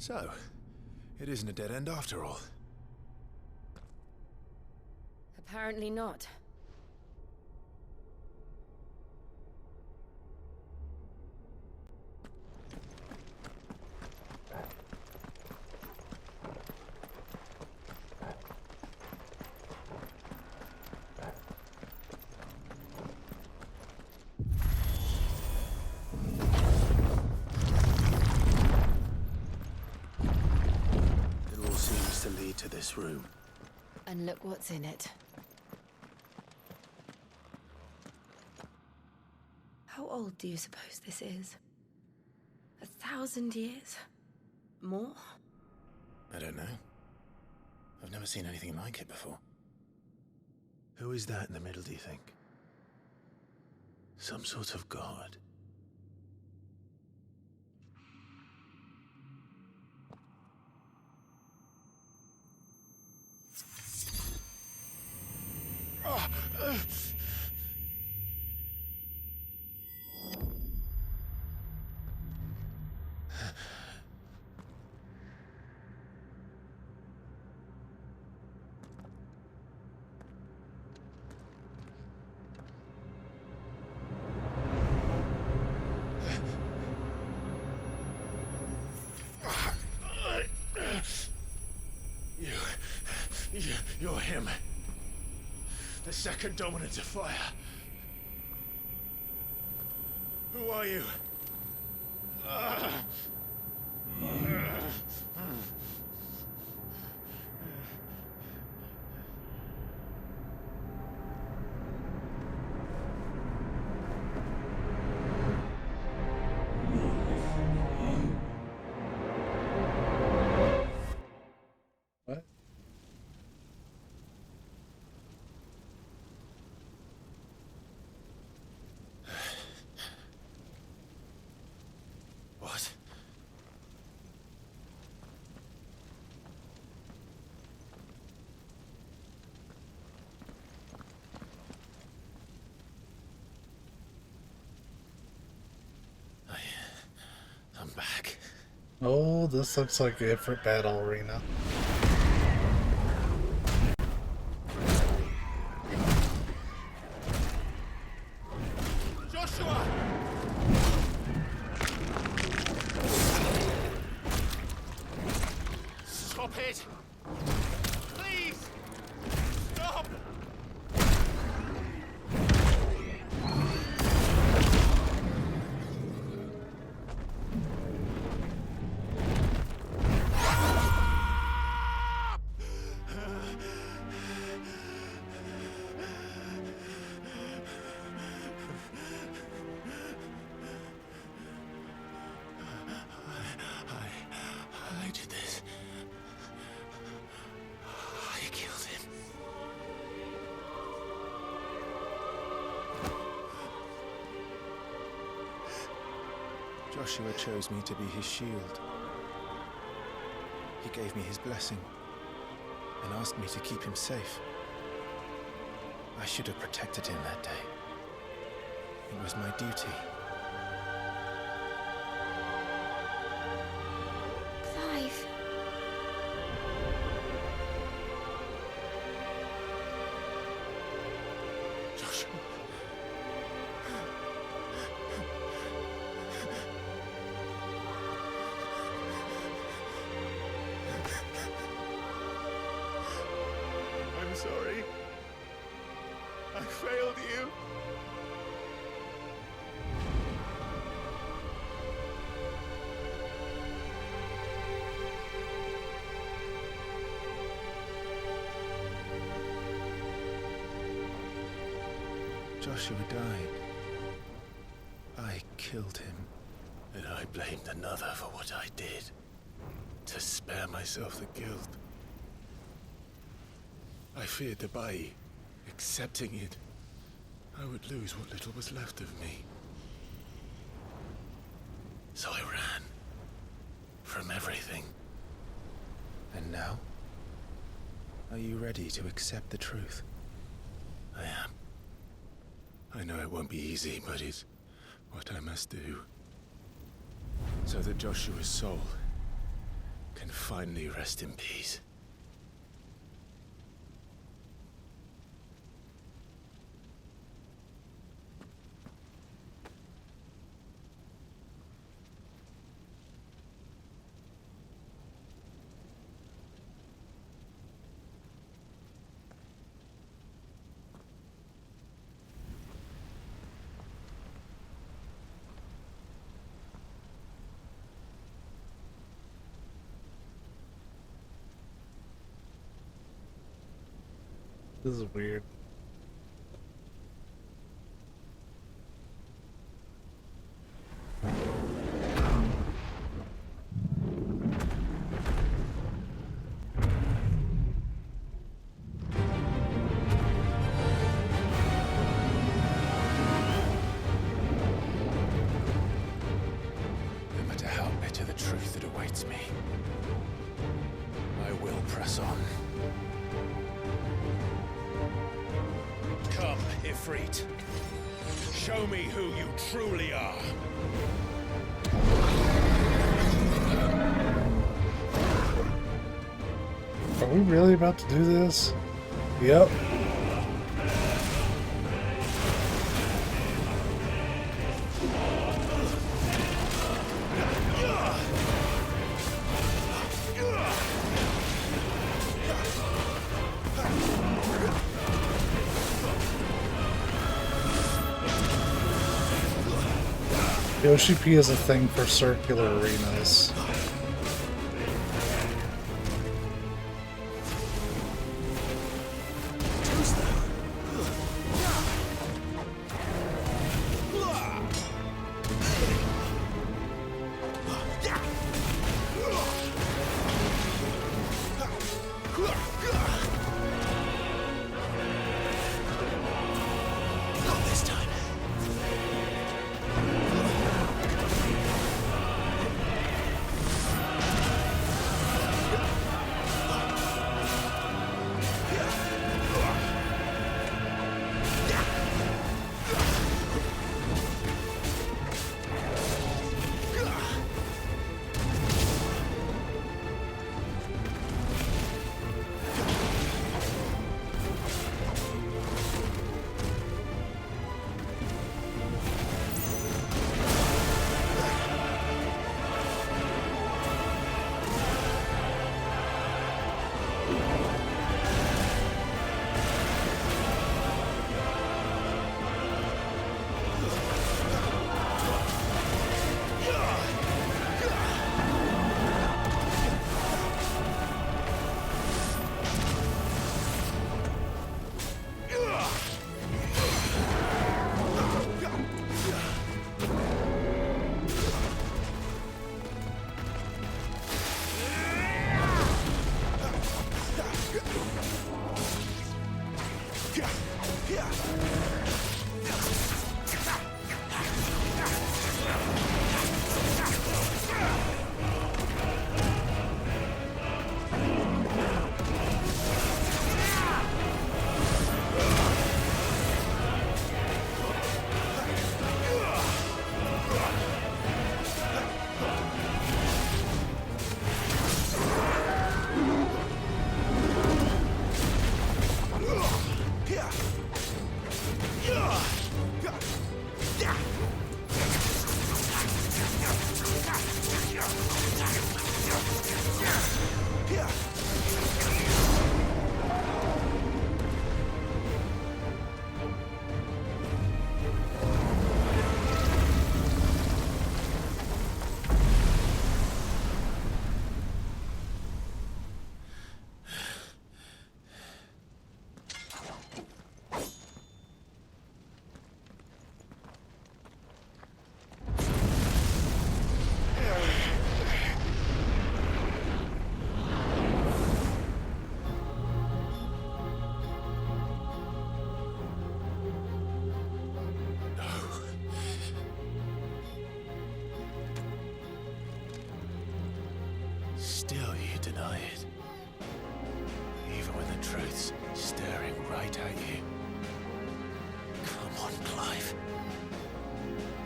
So, it isn't a dead end after all. Apparently not. It all seems to lead to this room. And look what's in it. How old do you suppose this is? 1,000 years? More? I don't know. I've never seen anything like it before. Who is that in the middle, do you think? Some sort of god? You're him. The second dominant of fire. Who are you? What? What? I'm back. Oh, this looks like a different battle arena. Joshua! Stop it! Please! Stop! I did this. I killed him. Joshua chose me to be his shield. He gave me his blessing and asked me to keep him safe. I should have protected him that day. It was my duty. Clive. Joshua. I'm sorry. I failed you. Joshua died. I killed him. And I blamed another for what I did. To spare myself the guilt. I feared that by accepting it, I would lose what little was left of me. So I ran. From everything. And now? Are you ready to accept the truth? I am. I know it won't be easy, but it's what I must do. So that Joshua's soul can finally rest in peace. This is weird. No matter how bitter the truth that awaits me, I will press on. Come, Ifrit. Show me who you truly are. Are we really about to do this? Yep. Yoshi P is a thing for circular arenas. Still you deny it. Even when the truth's staring right at you. Come on, Clive.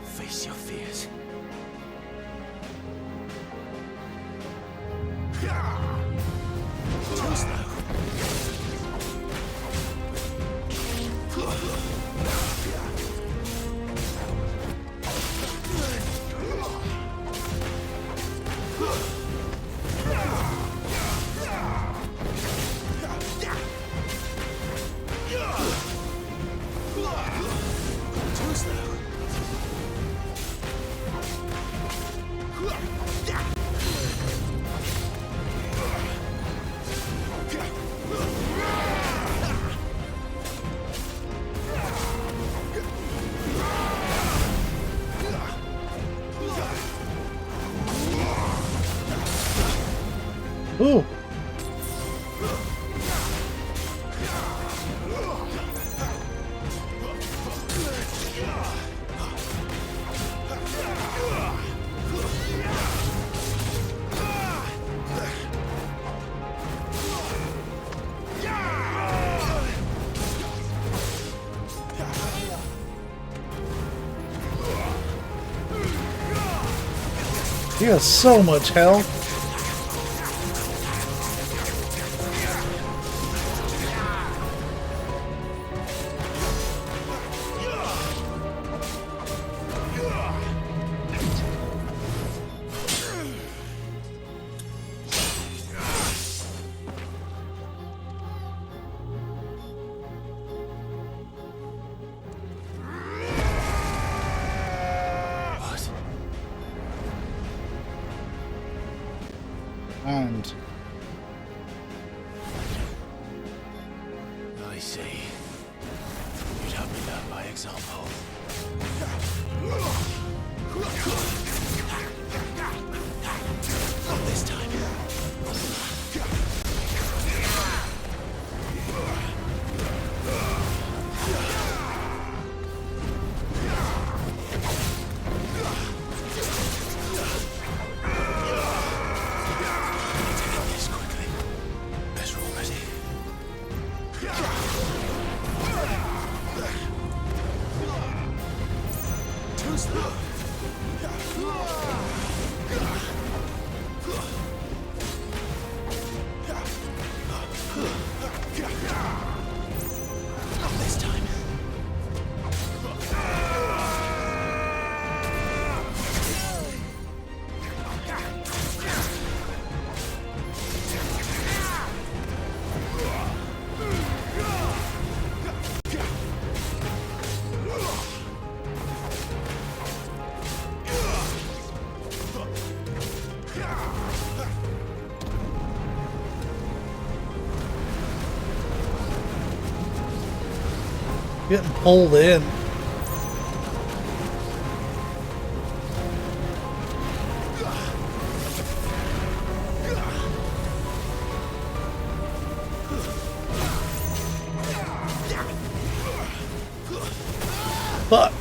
Face your fears. Too slow. Ooh. He has so much health. What? And I see. You'd have me learn by example. Not this time. getting pulled in. Fuck.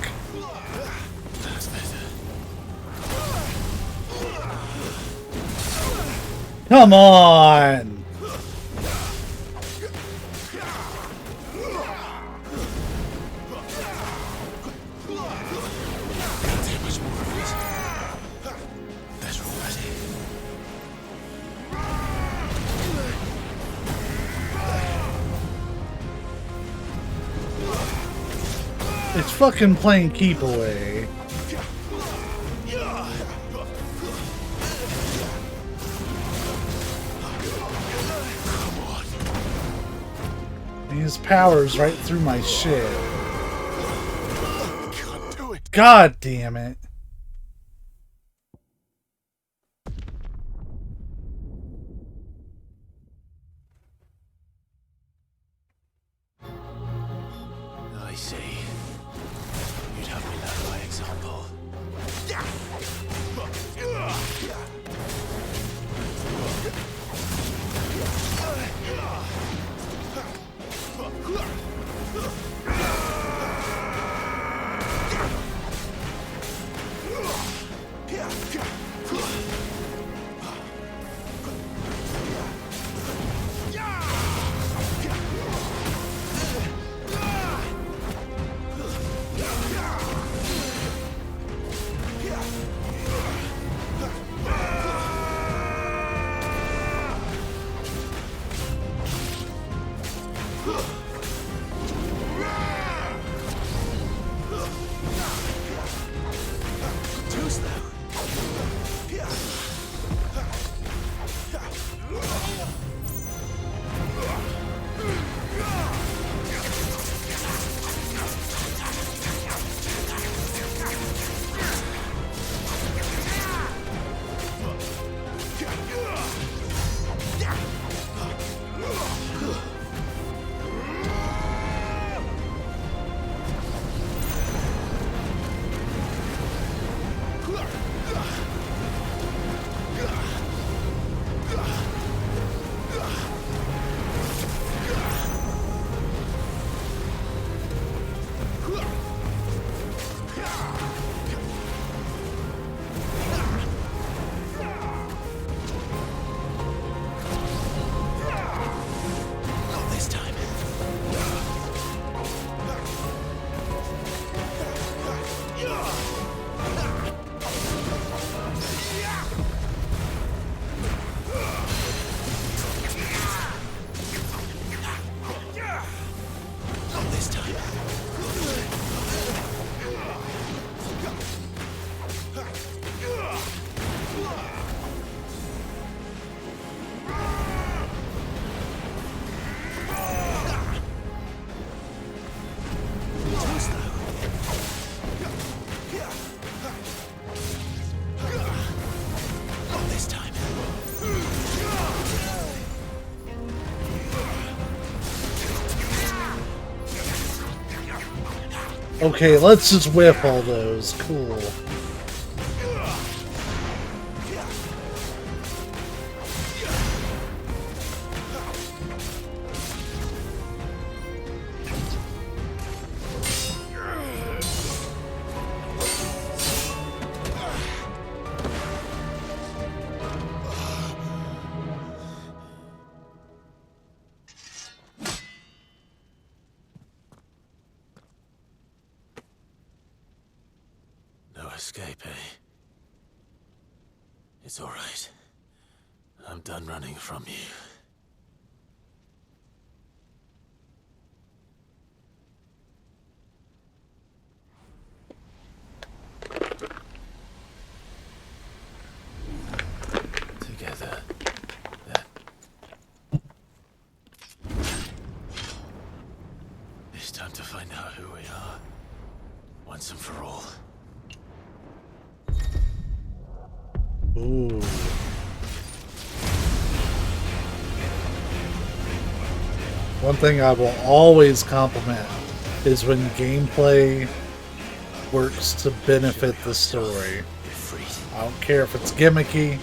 Come on. It's fucking playing keep away. And his powers right through my shit. God damn it. I see. You'd have me learn by example. Okay, let's just whip all those. Cool. No escape, eh? It's all right. I'm done running from you. Together. It's time to find out who we are. Once and for all. Ooh. One thing I will always compliment is when gameplay works to benefit the story. I don't care if it's gimmicky.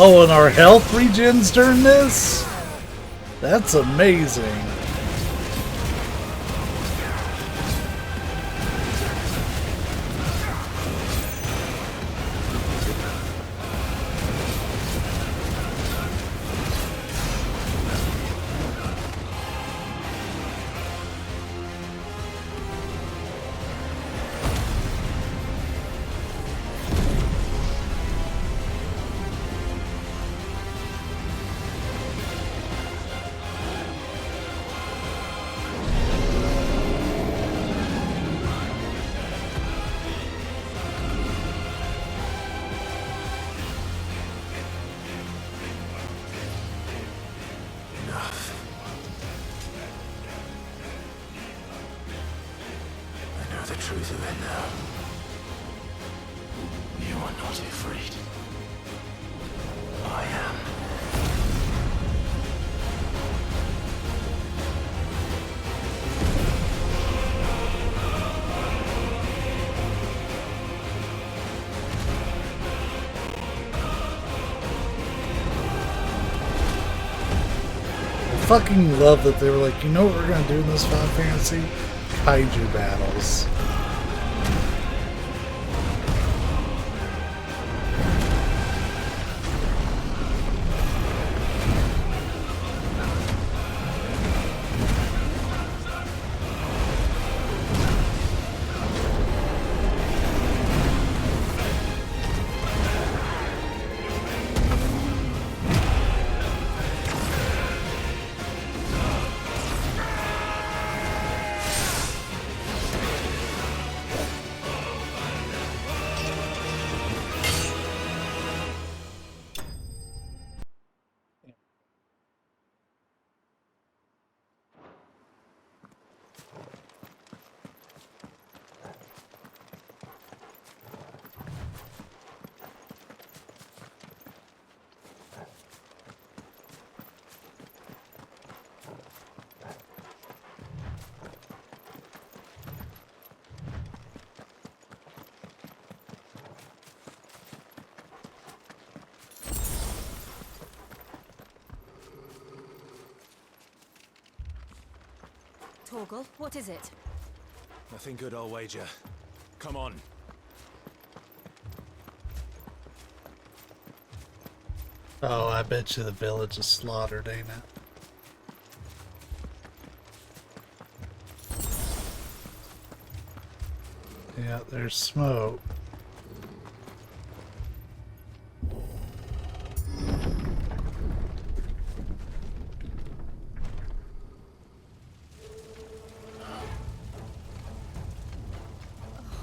Oh, and our health regens during this? That's amazing. Truth of it now. You are not afraid. I am. I fucking love that they were like, you know what we're gonna do in this Final Fantasy? Kaiju battles. Torgal, what is it? Nothing good, I'll wager. Come on. Oh, I bet you the village is slaughtered, ain't it? Yeah, there's smoke.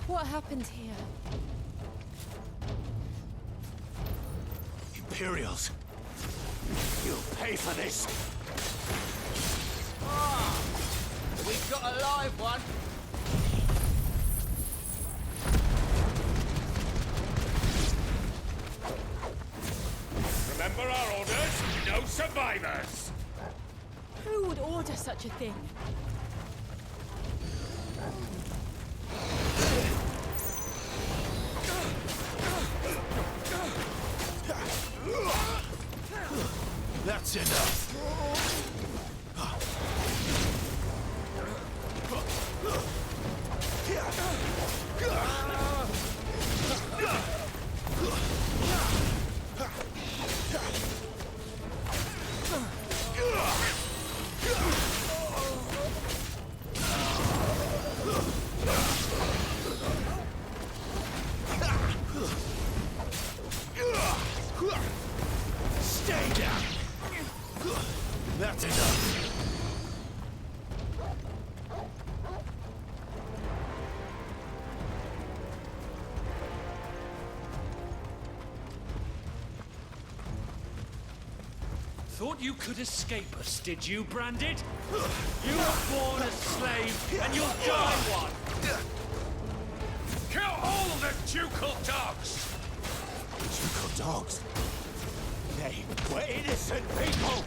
What happened here? Imperials. You'll pay for this. Ah, we've got a live one. Remember our orders? No survivors! Who would order such a thing? That's enough. Stay down. That's enough. Thought you could escape us, did you, Branded? You were born a slave, and you'll die one! Kill all the ducal dogs! Ducal dogs? They were innocent people!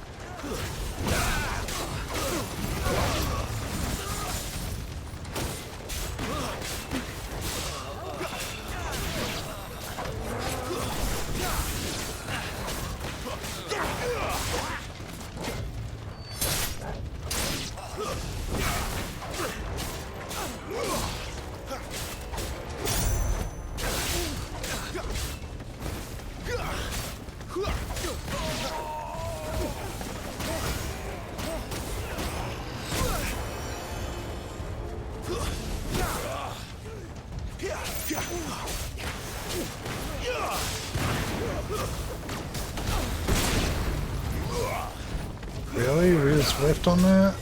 Really? We just whiffed on that?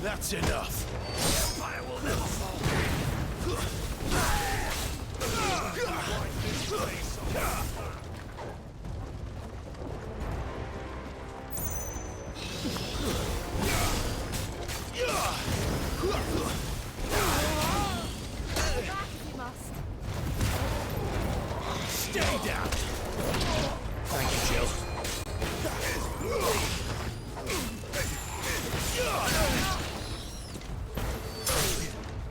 That's enough. Empire will never fall. Stay down. Thank you, Jill.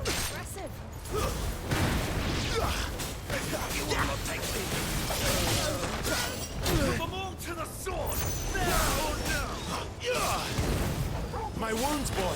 Aggressive. You will not take me. Put them all to the sword. Now or no. My wounds, boy.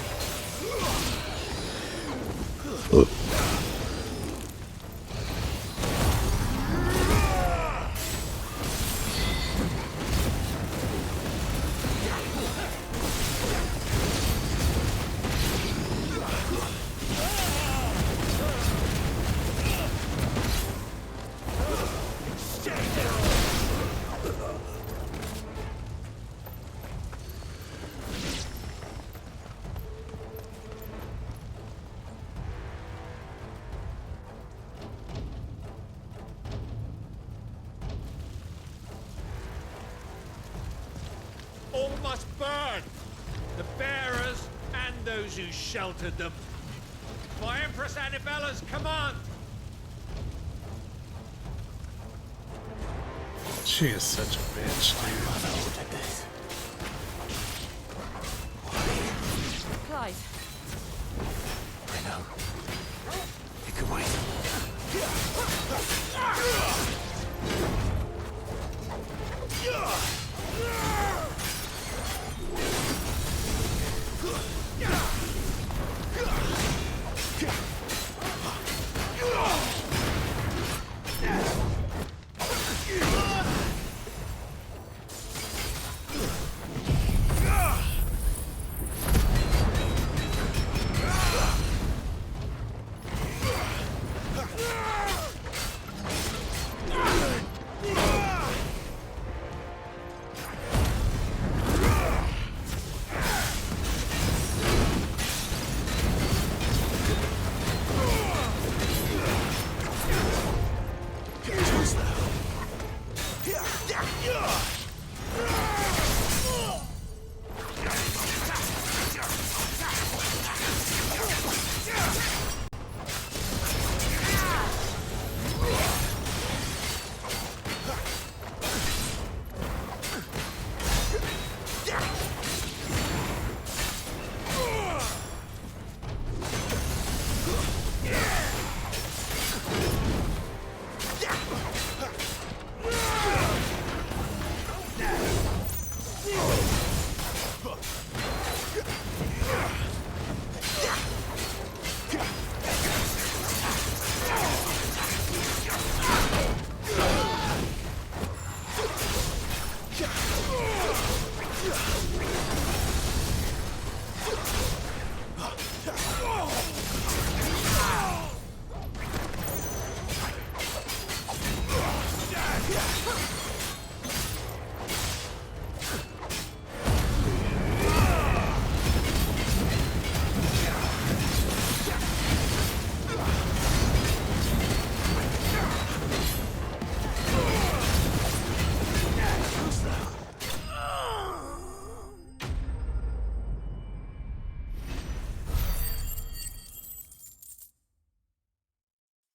All must burn! The bearers and those who sheltered them. By Empress Annibella's command! She is such a bitch, dude. Clive. I know. It could wait.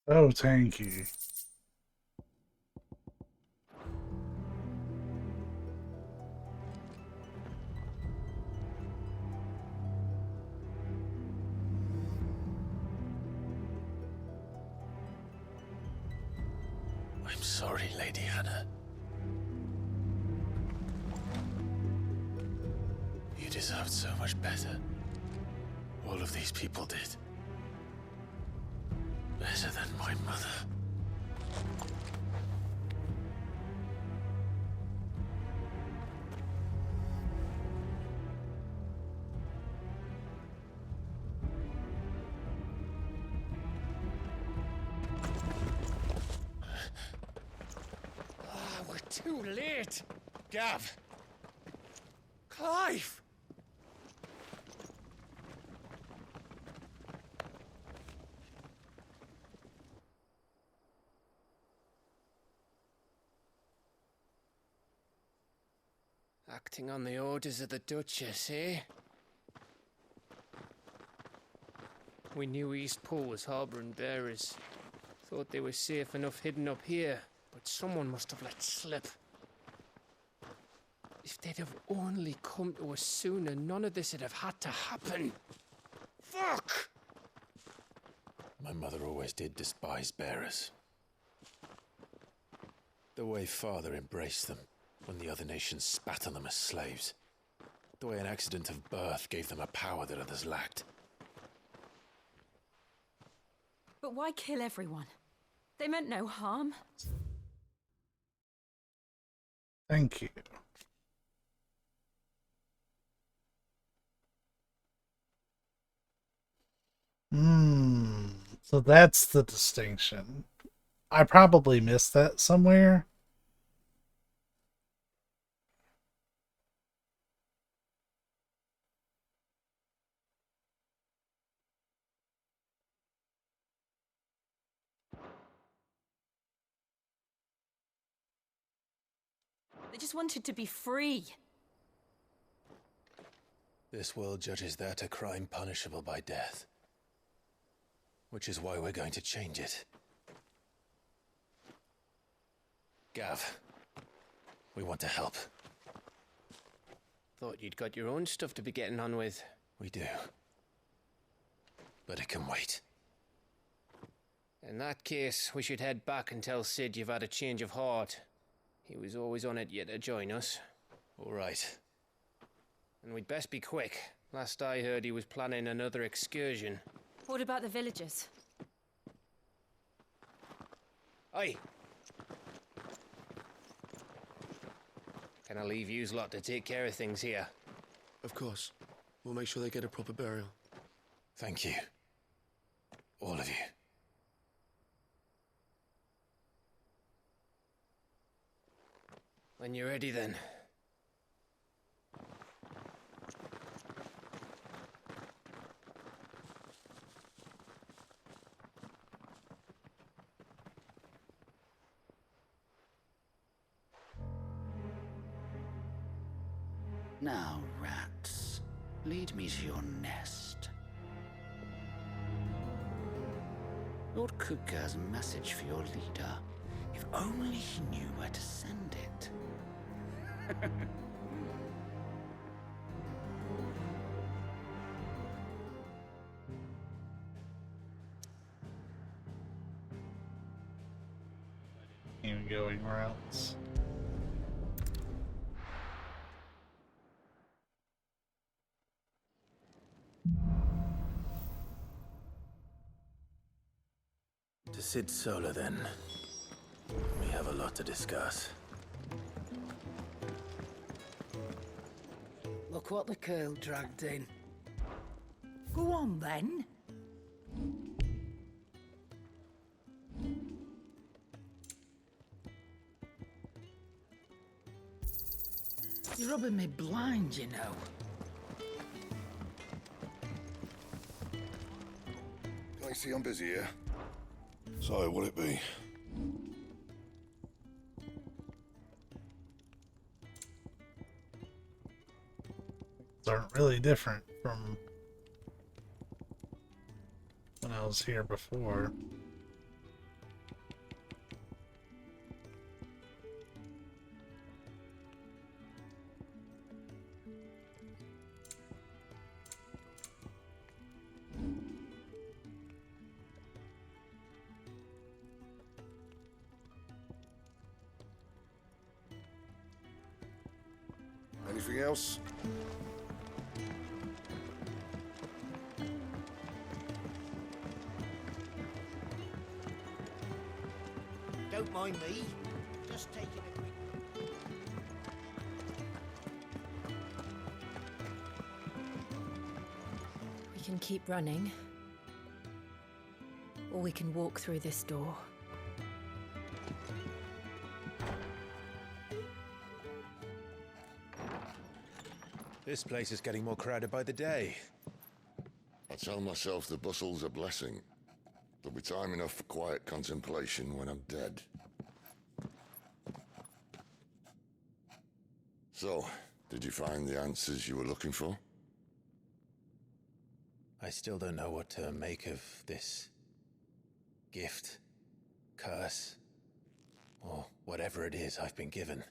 Oh, tanky. I'm sorry, Lady Hannah. You deserved so much better. All of these people did. Better than my mother. We're too late. Gav. Clive. Acting on the orders of the Duchess, eh? We knew East Pool was harbouring bearers. Thought they were safe enough hidden up here, but someone must have let slip. If they'd have only come to us sooner, none of this would have had to happen. Fuck! My mother always did despise bearers. The way Father embraced them when the other nations spat on them as slaves. The way an accident of birth gave them a power that others lacked. But why kill everyone? They meant no harm. Thank you. So that's the distinction. I probably missed that somewhere. They just wanted to be free. This world judges that a crime punishable by death. Which is why we're going to change it. Gav, we want to help. Thought you'd got your own stuff to be getting on with. We do. But it can wait. In that case, we should head back and tell Sid you've had a change of heart. He was always on it yet to join us. All right. And we'd best be quick. Last I heard, he was planning another excursion. What about the villagers? Aye. Can I leave yous lot to take care of things here? Of course. We'll make sure they get a proper burial. Thank you. All of you. When you're ready, then. Now, rats, lead me to your nest. Lord Kupka has a message for your leader. If only he knew where to send it. Even going routes. To Sid Solar, then. We have a lot to discuss. Look what the girl dragged in. Go on, then. You're rubbing me blind, you know. I see I'm busy here. So, what it be? These aren't really different from when I was here before. Anything else? Don't mind me. Just taking a quick... We can keep running. Or we can walk through this door. This place is getting more crowded by the day. I tell myself the bustle's a blessing. There'll be time enough for quiet contemplation when I'm dead. So, did you find the answers you were looking for? I still don't know what to make of this gift, curse, or whatever it is I've been given.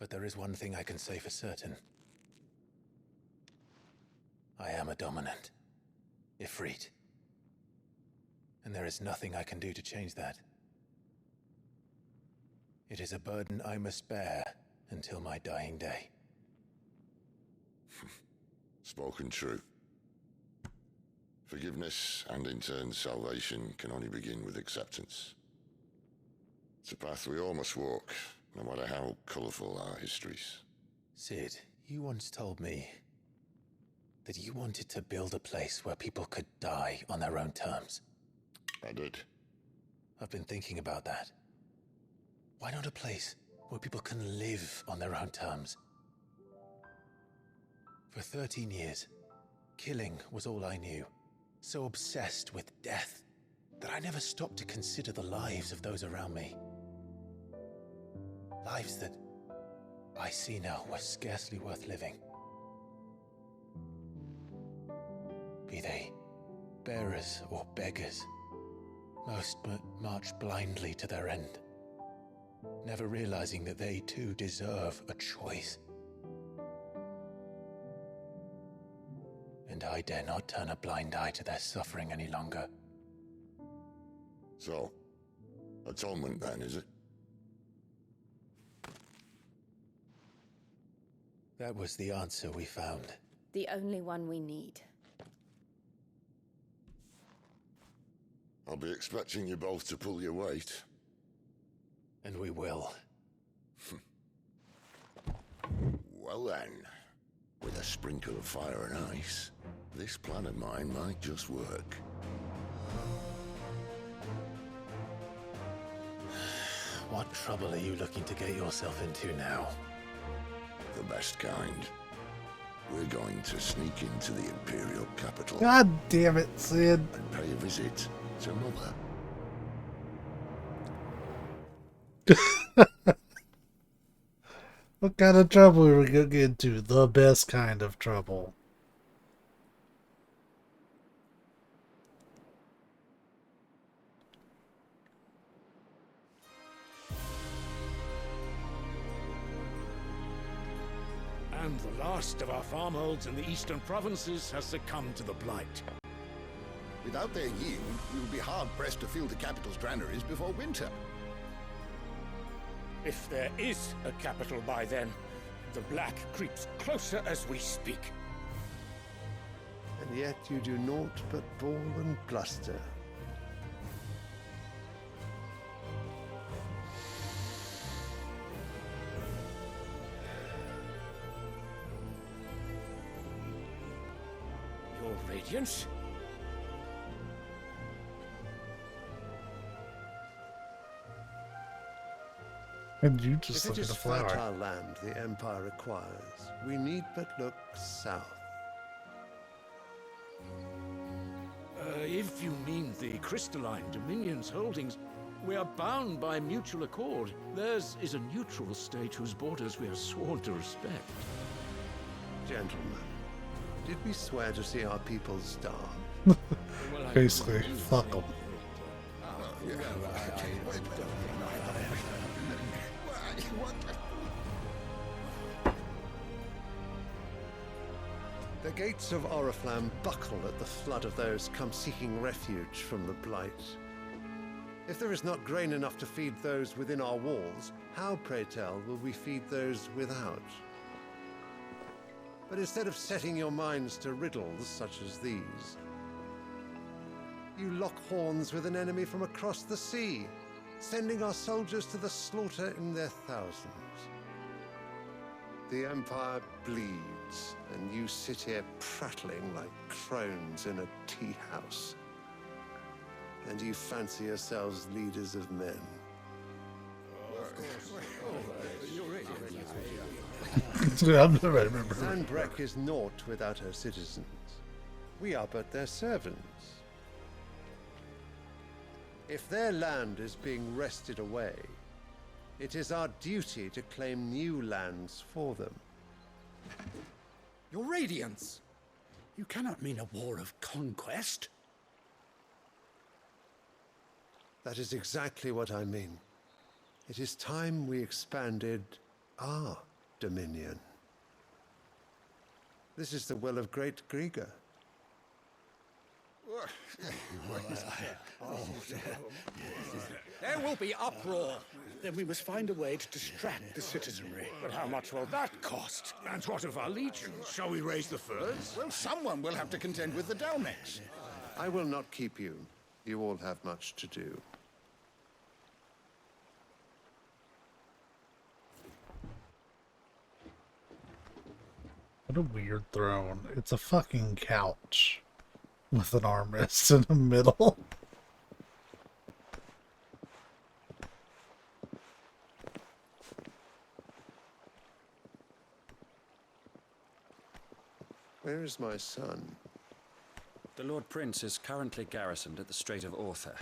But there is one thing I can say for certain. I am a dominant, Ifrit. And there is nothing I can do to change that. It is a burden I must bear until my dying day. Spoken true. Forgiveness and in turn salvation can only begin with acceptance. It's a path we all must walk, no matter how colourful our histories. Sid, you once told me that you wanted to build a place where people could die on their own terms. I did. I've been thinking about that. Why not a place where people can live on their own terms? For 13 years, killing was all I knew. So obsessed with death that I never stopped to consider the lives of those around me. Lives that I see now were scarcely worth living. Be they bearers or beggars, most march blindly to their end, never realizing that they too deserve a choice. And I dare not turn a blind eye to their suffering any longer. So, atonement then, is it? That was the answer we found. The only one we need. I'll be expecting you both to pull your weight. And we will. Well then, with a sprinkle of fire and ice, this plan of mine might just work. What trouble are you looking to get yourself into now? The best kind. We're going to sneak into the Imperial capital. God damn it, Sid. And pay a visit to Mother. What kind of trouble are we gonna get into? The best kind of trouble. And the last of our farmholds in the eastern provinces has succumbed to the blight. Without their yield, we will be hard-pressed to fill the capital's granaries before winter. If there is a capital by then, the black creeps closer as we speak. And yet you do naught but bawl and bluster. Your Radiance? And you just If look it at is a flower. fertile land the Empire requires, we need but look south. If you mean the crystalline Dominion's holdings, we are bound by mutual accord. Theirs is a neutral state whose borders we are sworn to respect. Gentlemen, did we swear to see our people starve? Basically, fuck them. The gates of Oriflamme buckle at the flood of those come seeking refuge from the Blight. If there is not grain enough to feed those within our walls, how, pray tell, will we feed those without? But instead of setting your minds to riddles such as these, you lock horns with an enemy from across the sea, sending our soldiers to the slaughter in their thousands. The Empire bleeds, and you sit here prattling like crones in a tea house. And you fancy yourselves leaders of men. Sandbreck is naught without her citizens. We are but their servants. If their land is being wrested away, it is our duty to claim new lands for them. Your Radiance! You cannot mean a war of conquest. That is exactly what I mean. It is time we expanded our dominion. This is the will of great Grieger. There will be uproar. Then we must find a way to distract the citizenry. But how much will that cost? And what of our legions? Shall we raise the furs? Well, someone will have to contend with the Dalmex. I will not keep you. You all have much to do. What a weird throne. It's a fucking couch with an armrest in the middle. Where is my son? The Lord Prince is currently garrisoned at the Strait of Author.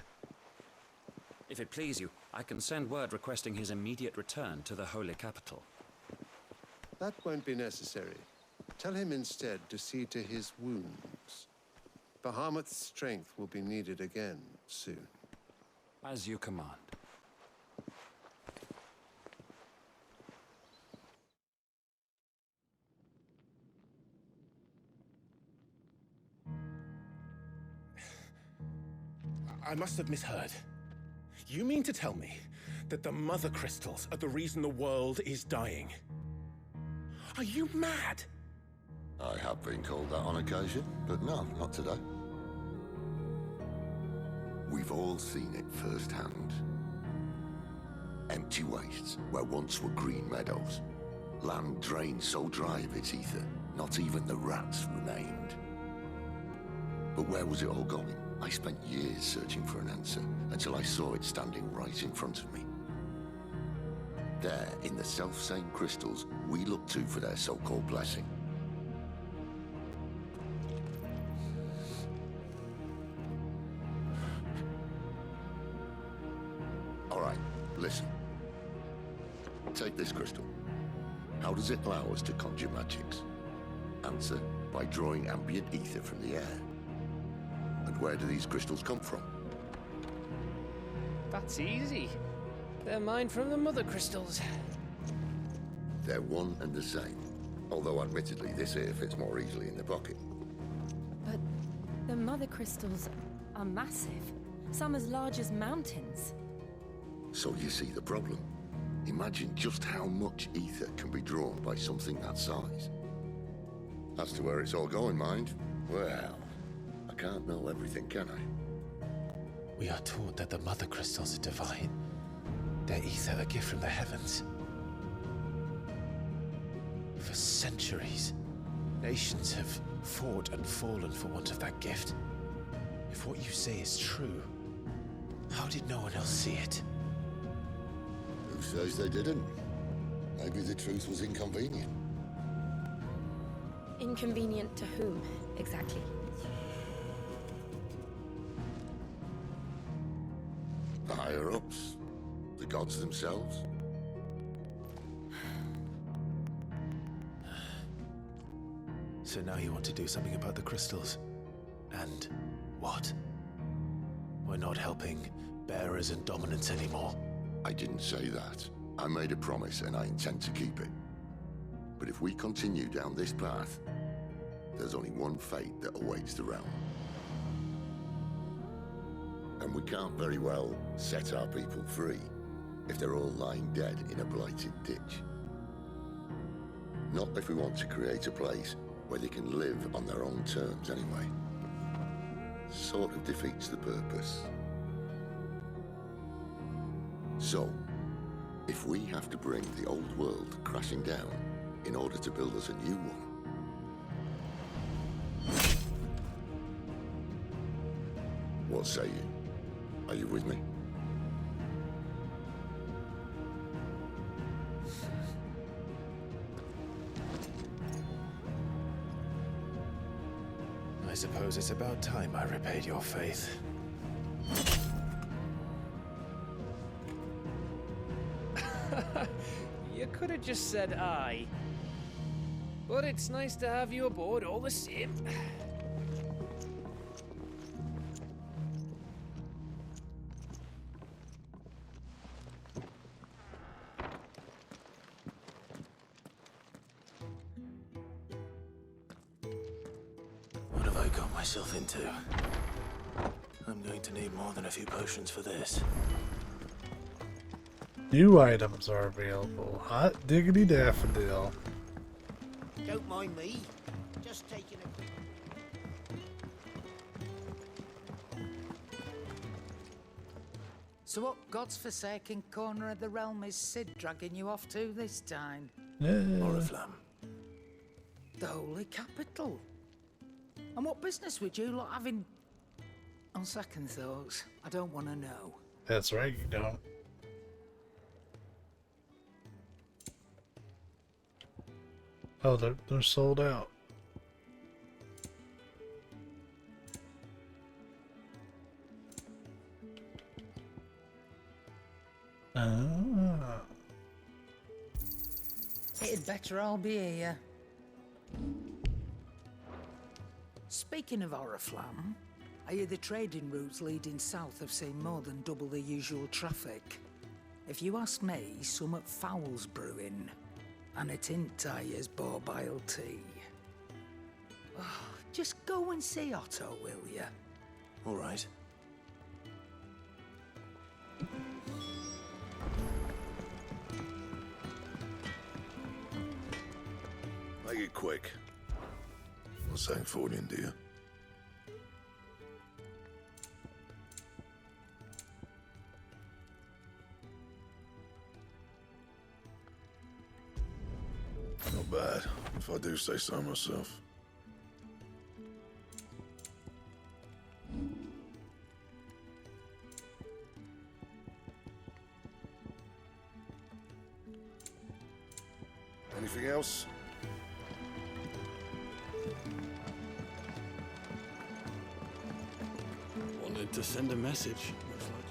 If it please you, I can send word requesting his immediate return to the Holy Capital. That won't be necessary. Tell him instead to see to his wounds. Bahamut's strength will be needed again soon. As you command. I must have misheard. You mean to tell me that the Mother Crystals are the reason the world is dying? Are you mad? I have been called that on occasion, but no, not today. We've all seen it firsthand. Empty wastes where once were green meadows. Land drained so dry of its ether, not even the rats remained. But where was it all going? I spent years searching for an answer, until I saw it standing right in front of me. There, in the self-same crystals we look to for their so-called blessing. All right, listen. Take this crystal. How does it allow us to conjure magics? Answer, by drawing ambient ether from the air. And where do these crystals come from? That's easy. They're mined from the Mother Crystals. They're one and the same. Although admittedly this here fits more easily in the pocket. But the Mother Crystals are massive. Some as large as mountains. So you see the problem. Imagine just how much ether can be drawn by something that size. As to where it's all going, mind, well, I can't know everything, can I? We are taught that the Mother Crystals are divine. Their ether a gift from the heavens. For centuries, nations have fought and fallen for want of that gift. If what you say is true, how did no one else see it? Who says they didn't. Maybe the truth was inconvenient. Inconvenient to whom, exactly? The higher-ups, the gods themselves. So now you want to do something about the crystals. And what? We're not helping bearers and dominants anymore. I didn't say that. I made a promise and I intend to keep it. But if we continue down this path, there's only one fate that awaits the realm. And we can't very well set our people free if they're all lying dead in a blighted ditch. Not if we want to create a place where they can live on their own terms anyway. Sort of defeats the purpose. So, if we have to bring the old world crashing down in order to build us a new one, what say you? Are you with me? I suppose it's about time I repaid your faith. You could have just said aye. But it's nice to have you aboard all the same. What have I got myself into? I'm going to need more than a few potions for this. New items are available. Hot diggity daffodil. Don't mind me. Just taking a quick... So what God's forsaken corner of the realm is Sid dragging you off to this time? Oriflamme. The holy capital. And what business would you lot having... On second thoughts, I don't want to know. That's right, you don't. Oh, they're sold out. Ah. It'd better all be here. Speaking of Oriflamme, I hear the trading routes leading south have seen more than double the usual traffic. If you ask me, some foul's brewing. And it ain't Tyre's borbile tea. Oh, just go and see Otto, will ya? All right. Make it quick. Not saying forwarding, do you? Not bad, if I do say so myself. Anything else? Wanted to send a message, most likely.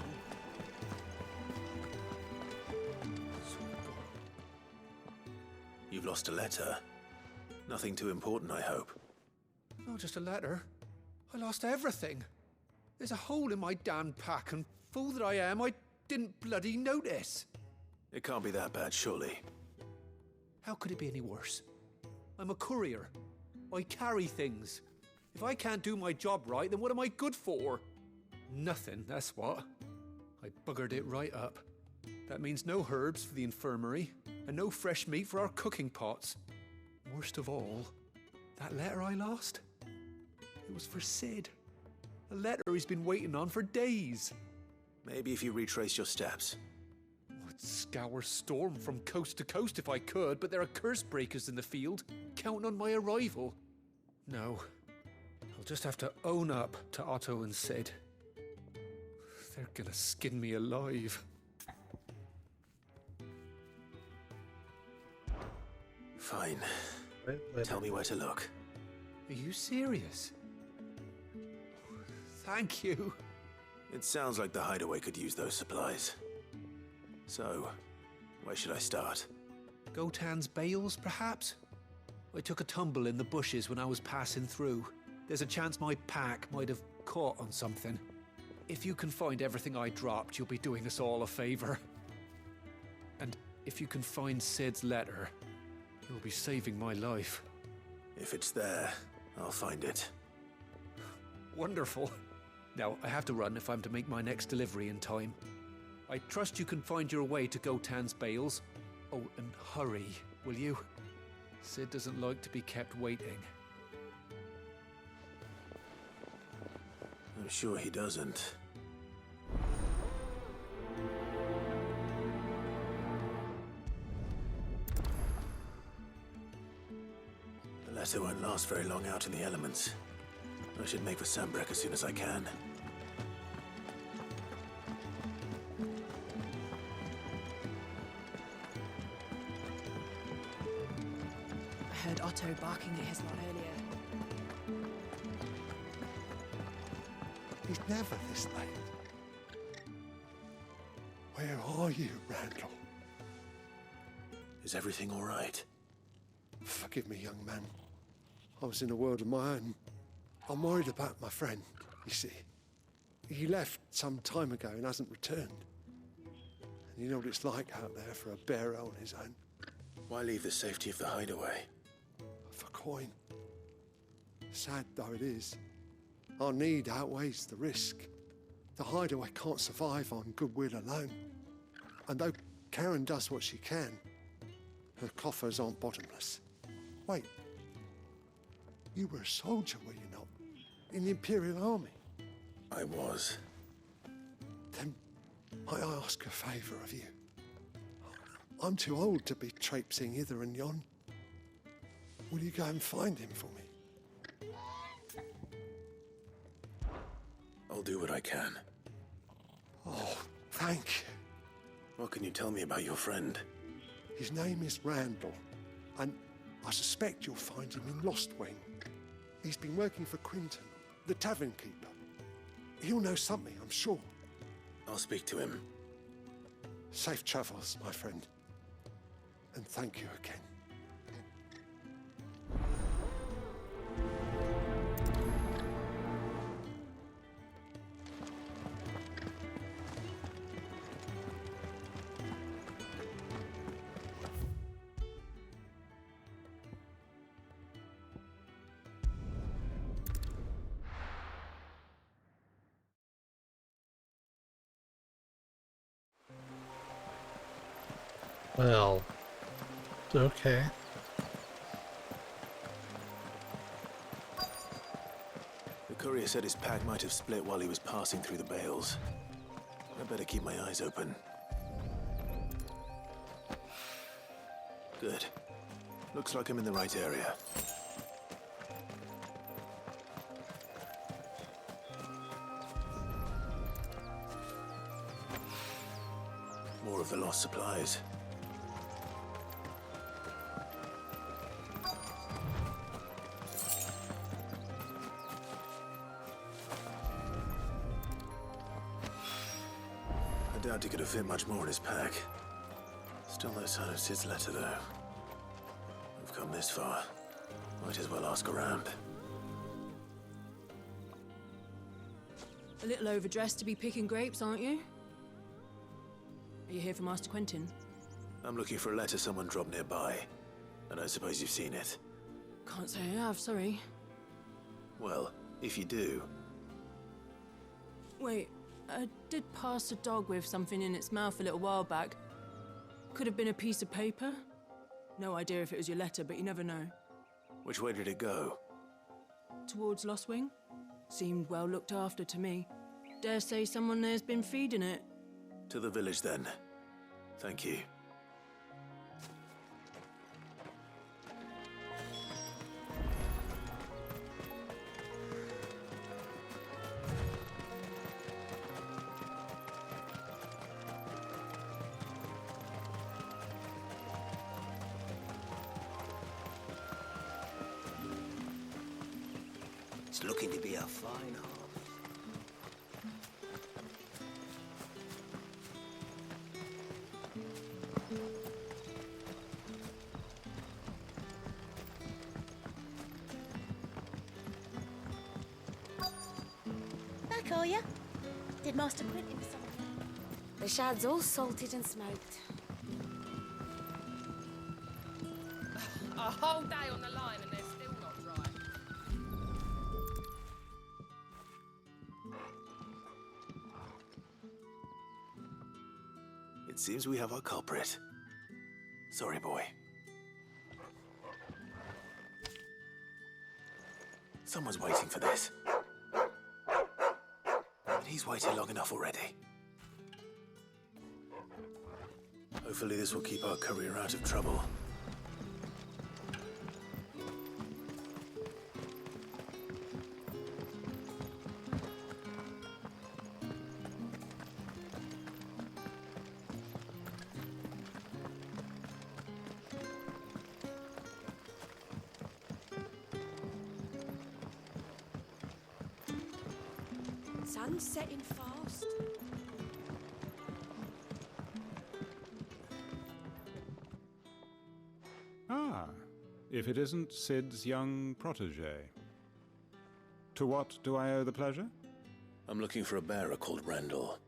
You've lost a letter. Nothing too important, I hope. Not just a letter. I lost everything. There's a hole in my damn pack, and fool that I am, I didn't bloody notice. It can't be that bad, surely. How could it be any worse? I'm a courier. I carry things. If I can't do my job right, then what am I good for? Nothing, that's what. I buggered it right up. That means no herbs for the infirmary, and no fresh meat for our cooking pots. Worst of all, that letter I lost? It was for Sid. A letter he's been waiting on for days. Maybe if you retrace your steps. I'd scour Storm from coast to coast if I could, but there are curse breakers in the field, counting on my arrival. No, I'll just have to own up to Otto and Sid. They're gonna skin me alive. Fine. Right, Tell me where to look. Are you serious? Thank you. It sounds like the hideaway could use those supplies. So, where should I start? Gotan's bales, perhaps? I took a tumble in the bushes when I was passing through. There's a chance my pack might have caught on something. If you can find everything I dropped, you'll be doing us all a favor. And if you can find Sid's letter, you'll be saving my life. If it's there, I'll find it. Wonderful. Now, I have to run if I'm to make my next delivery in time. I trust you can find your way to Gotan's bales. Oh, and hurry, will you? Sid doesn't like to be kept waiting. I'm sure he doesn't. The letter won't last very long out in the elements. I should make for Sambrek as soon as I can. I heard Otto barking at his lot earlier. He's never this late. Where are you, Randall? Is everything all right? Forgive me, young man. I was in a world of my own. I'm worried about my friend, you see. He left some time ago and hasn't returned. And you know what it's like out there for a bearer on his own. Why leave the safety of the hideaway? For coin. Sad though it is, our need outweighs the risk. The hideaway can't survive on goodwill alone. And though Karen does what she can, her coffers aren't bottomless. Wait, you were a soldier, were you not? In the Imperial Army? I was. Then might I ask a favour of you? I'm too old to be traipsing hither and yon. Will you go and find him for me? I'll do what I can. Oh, thank you. What can you tell me about your friend? His name is Randall, and I suspect you'll find him in Lost Wing. He's been working for Quinton, the tavern keeper. He'll know something, I'm sure. I'll speak to him. Safe travels, my friend. And thank you again. Well, okay. The courier said his pack might have split while he was passing through the bales. I better keep my eyes open. Good. Looks like I'm in the right area. More of the lost supplies. I doubt he could have fit much more in his pack. Still no sign of Sid's letter, though. We've come this far. Might as well ask around. A little overdressed to be picking grapes, aren't you? Are you here for Master Quentin? I'm looking for a letter someone dropped nearby. And I suppose you've seen it. Can't say I have, sorry. Well, if you do... Wait, I did pass a dog with something in its mouth a little while back. Could have been a piece of paper. No idea if it was your letter, but you never know. Which way did it go? Towards Lost Wing? Seemed well looked after to me. Dare say someone there's been feeding it. To the village, then. Thank you. It's looking to be a fine half. Back, are ya? Did Master Quint him something? The shad's all salted and smoked. A whole day on the line and they're still not dry. It seems we have our culprit. Sorry, boy. Someone's waiting for this. But he's waited long enough already. Hopefully this will keep our courier out of trouble. Sun's setting fast. Ah, if it isn't Sid's young protege. To what do I owe the pleasure? I'm looking for a bearer called Randall.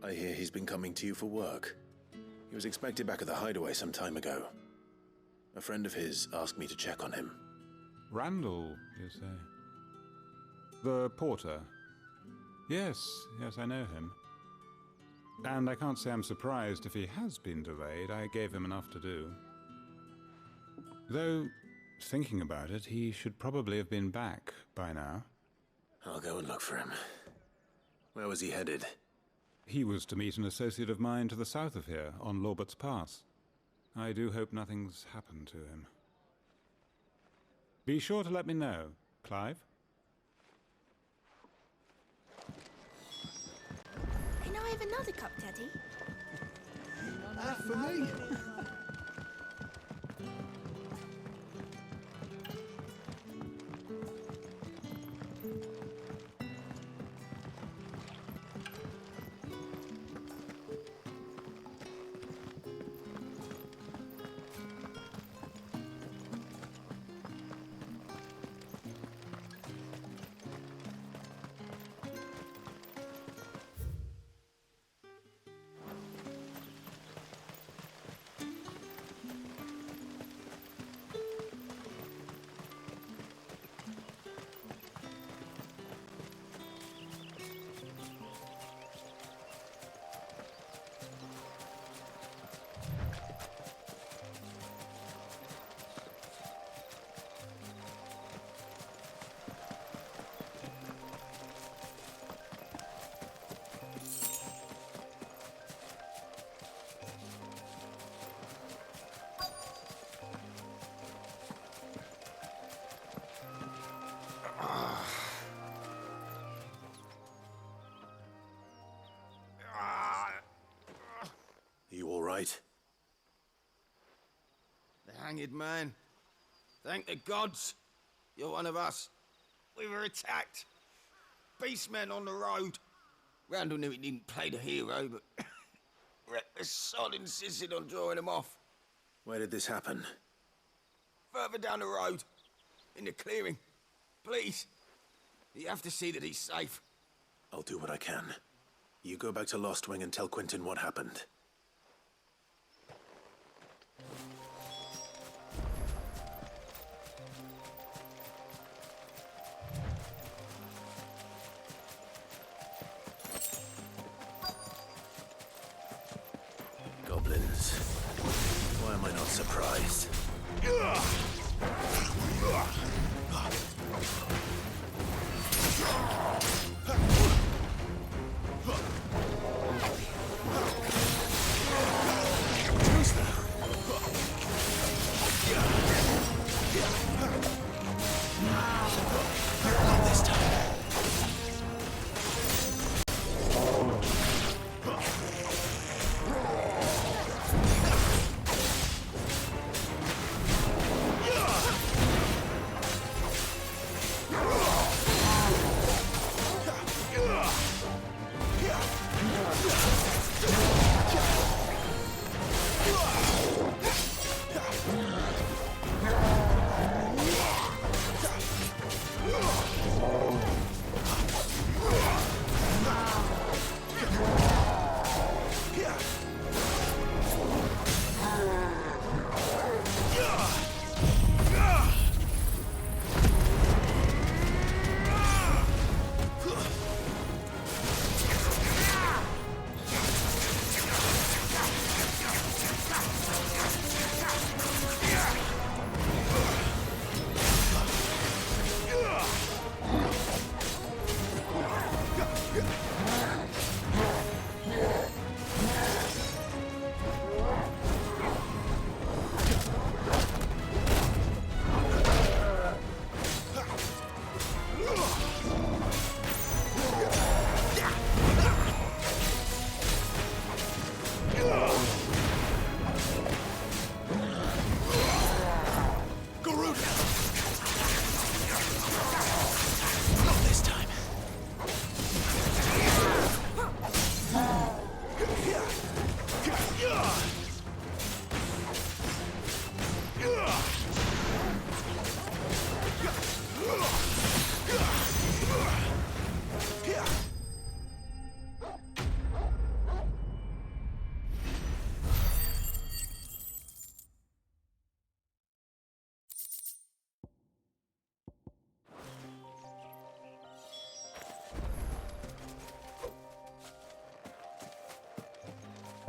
I hear he's been coming to you for work. He was expected back at the hideaway some time ago. A friend of his asked me to check on him. Randall, you say? The porter? Yes, I know him. And I can't say I'm surprised if he has been delayed. I gave him enough to do. Though, thinking about it, he should probably have been back by now. I'll go and look for him. Where was he headed? He was to meet an associate of mine to the south of here, on Lorbert's Pass. I do hope nothing's happened to him. Be sure to let me know, Clive. Can I have another cup, Teddy? For me? You all right? The hanged man. Thank the gods. You're one of us. We were attacked. Beastmen on the road. Randall knew he didn't play the hero, but the sod insisted on drawing him off. Where did this happen? Further down the road. In the clearing. Please. You have to see that he's safe. I'll do what I can. You go back to Lost Wing and tell Quentin what happened. Goblins. Why am I not surprised? This time.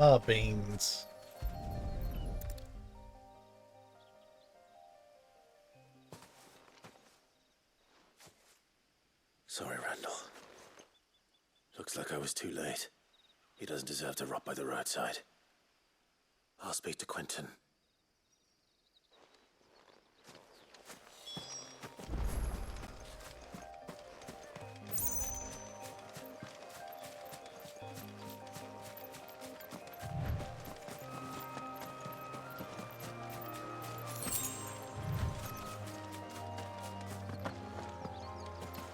Ah, beans. Sorry, Randall. Looks like I was too late. He doesn't deserve to rot by the roadside. I'll speak to Quentin.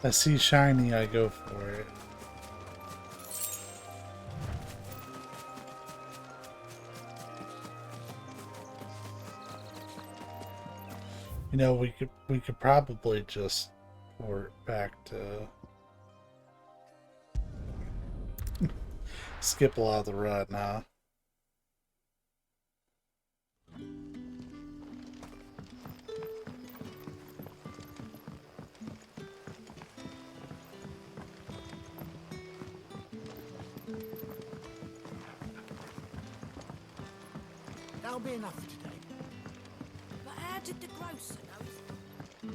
I see shiny, I go for it. You know, we could probably just port back to skip a lot of the run, huh? That'll be enough for today. But how did the grocer know?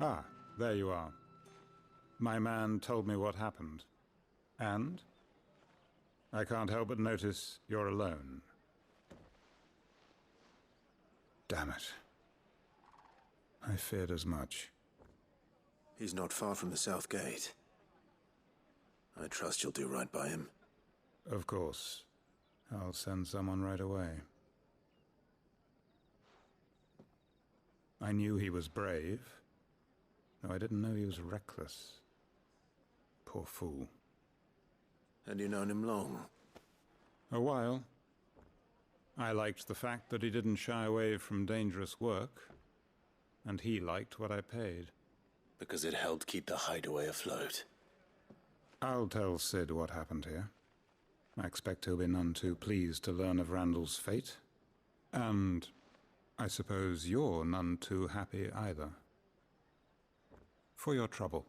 Ah, there you are. My man told me what happened. And? I can't help but notice you're alone. Damn it. I feared as much. He's not far from the south gate. I trust you'll do right by him. Of course. I'll send someone right away. I knew he was brave, though I didn't know he was reckless. Poor fool. And you known him long? A while. I liked the fact that he didn't shy away from dangerous work, and he liked what I paid. Because it helped keep the hideaway afloat. I'll tell Sid what happened here. I expect he'll be none too pleased to learn of Randall's fate. And I suppose you're none too happy either. For your trouble.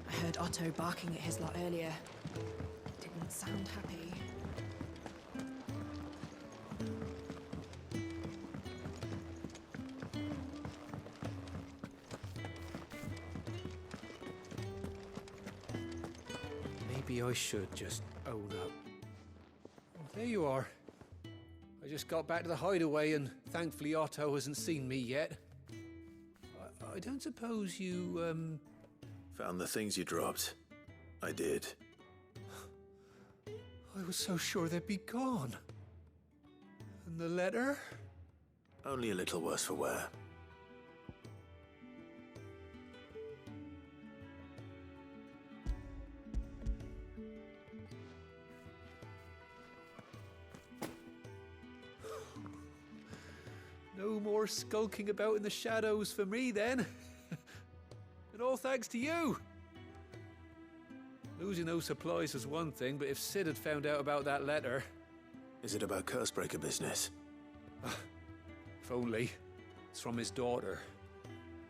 I heard Otto barking at his lot earlier. Didn't sound happy. Maybe I should just own up. Oh, there you are. I just got back to the hideaway and thankfully Otto hasn't seen me yet. I don't suppose you, Found the things you dropped. I did. I was so sure they'd be gone. And the letter? Only a little worse for wear. No more skulking about in the shadows for me then. And all thanks to you. Losing those supplies was one thing, but if Sid had found out about that letter... Is it about Cursebreaker business? If only. It's from his daughter.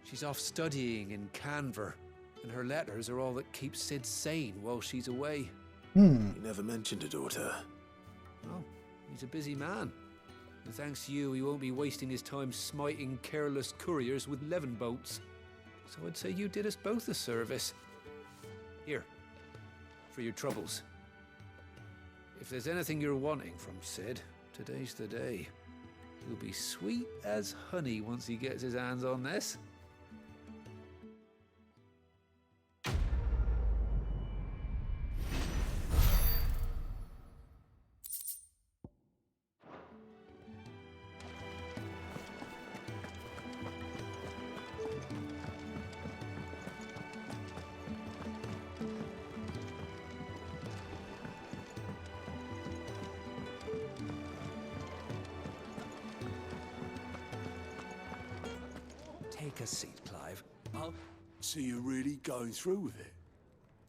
She's off studying in Canver, and her letters are all that keeps Sid sane while she's away. He never mentioned a daughter. Oh, he's a busy man. And thanks to you, he won't be wasting his time smiting careless couriers with levin bolts. So I'd say you did us both a service. Here, for your troubles. If there's anything you're wanting from Sid, today's the day. He'll be sweet as honey once he gets his hands on this. Take a seat, Clive. So you're really going through with it?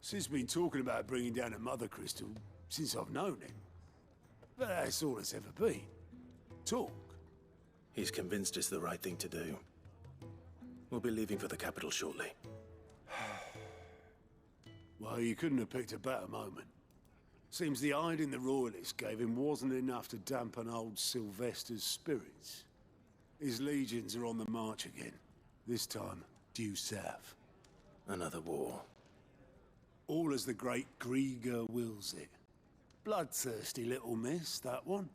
Sid's been talking about bringing down a mother crystal since I've known him. But that's all it's ever been. Talk. He's convinced it's the right thing to do. We'll be leaving for the capital shortly. Well, you couldn't have picked a better moment. Seems the hiding the royalists gave him wasn't enough to dampen old Sylvester's spirits. His legions are on the march again. This time, due south. Another war. All as the great Grieger wills it. Bloodthirsty little miss, that one.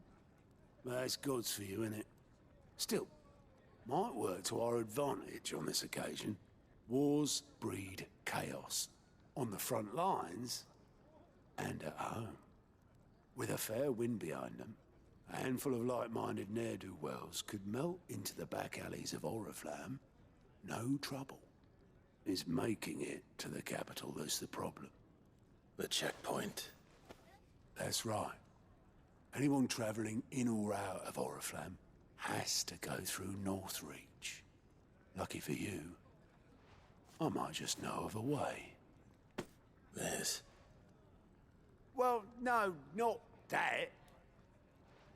But that's God's for you, innit? Still, might work to our advantage on this occasion. Wars breed chaos. On the front lines, and at home. With a fair wind behind them, a handful of like-minded ne'er-do-wells could melt into the back alleys of Oriflamme. No trouble. It's making it to the capital that's the problem. The checkpoint. That's right. Anyone travelling in or out of Oriflamme has to go through Northreach. Lucky for you, I might just know of a way. This? Well, no, not that.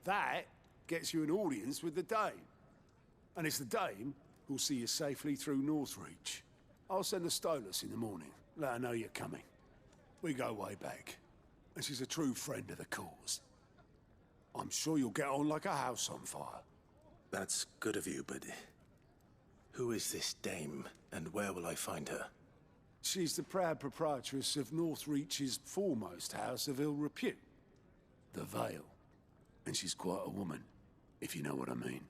That gets you an audience with the Dame. And it's the Dame who'll see you safely through Northreach. I'll send the Stolas in the morning, let her know you're coming. We go way back, and she's a true friend of the cause. I'm sure you'll get on like a house on fire. That's good of you, but who is this Dame, and where will I find her? She's the proud proprietress of Northreach's foremost house of ill repute, the Vale. And she's quite a woman, if you know what I mean.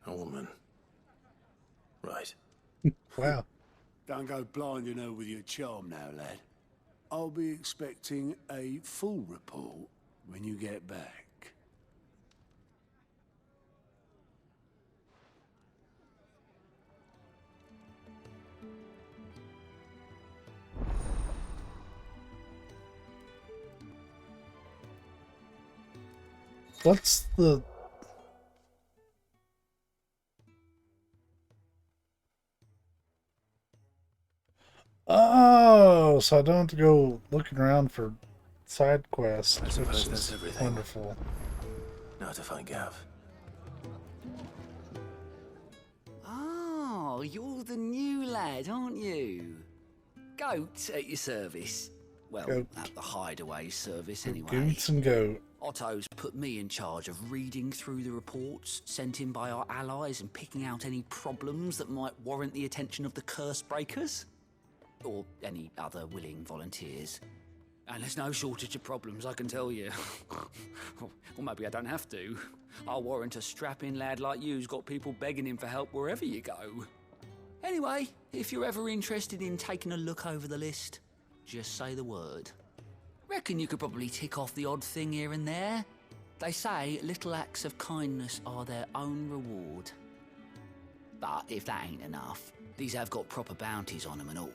A woman? Right. Wow. Don't go blinding her with your charm now, lad. I'll be expecting a full report when you get back. What's the... Oh, so I don't have to go looking around for side quests, I suppose which that's is everything. wonderful. Now to find Gav. Oh, you're the new lad, aren't you? Goat at your service. Well, Goat. at the hideaway service anyway. Goots and goat. Otto's put me in charge of reading through the reports sent in by our allies and picking out any problems that might warrant the attention of the curse breakers. Or any other willing volunteers. And there's no shortage of problems, I can tell you. Or maybe I don't have to. I'll warrant a strapping lad like you's got people begging him for help wherever you go. Anyway, if you're ever interested in taking a look over the list, just say the word. Reckon you could probably tick off the odd thing here and there. They say little acts of kindness are their own reward. But if that ain't enough, these have got proper bounties on them and all.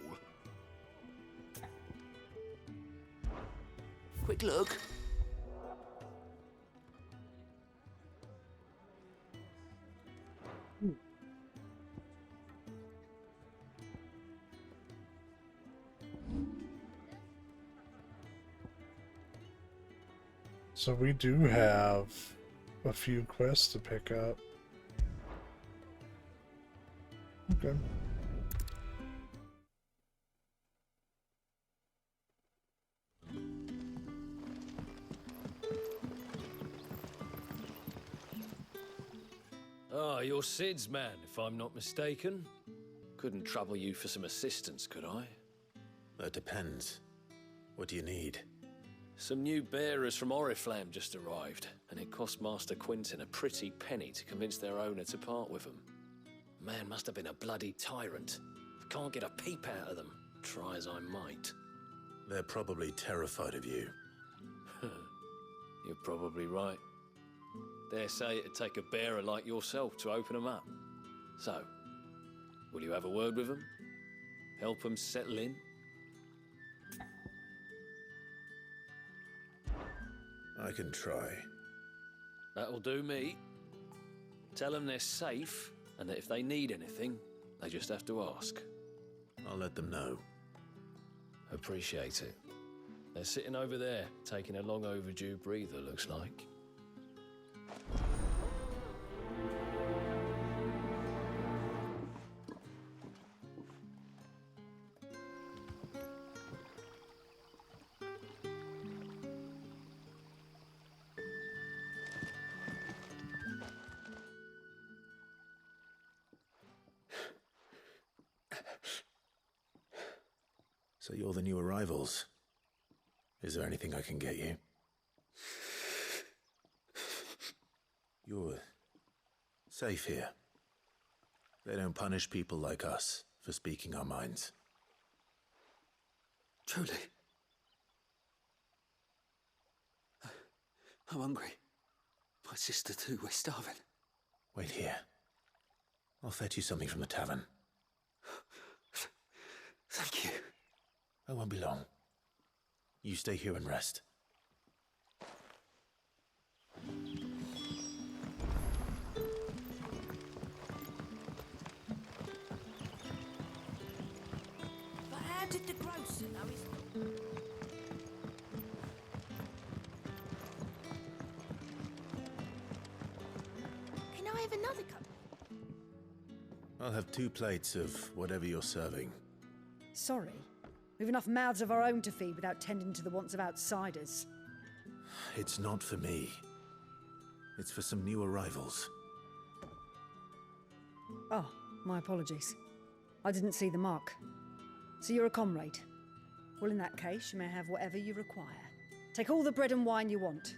Quick look. So we do have a few quests to pick up. Okay. Ah, you're Sid's man, if I'm not mistaken. Couldn't trouble you for some assistance, could I? That depends. What do you need? Some new bearers from Oriflamme just arrived, and it cost Master Quinton a pretty penny to convince their owner to part with them. Man must have been a bloody tyrant. I can't get a peep out of them, try as I might. They're probably terrified of you. You're probably right. Dare say it'd take a bearer like yourself to open them up. So, will you have a word with them? Help them settle in? I can try. That'll do me. Tell them they're safe, and that if they need anything, They just have to ask. I'll let them know. Appreciate it. They're sitting over there, taking a long overdue breather, looks like. So you're the new arrivals. Is there anything I can get you? You're safe here. They don't punish people like us for speaking our minds. Truly. I'm hungry. My sister too, we're starving. Wait here. I'll fetch you something from the tavern. Thank you. I won't be long. You stay here and rest. But how did the grocer know his... Can I have another cup? I'll have 2 plates of whatever you're serving. Sorry. We've enough mouths of our own to feed without tending to the wants of outsiders. It's not for me. It's for some new arrivals. Oh, my apologies. I didn't see the mark. So you're a comrade. Well, in that case, you may have whatever you require. Take all the bread and wine you want.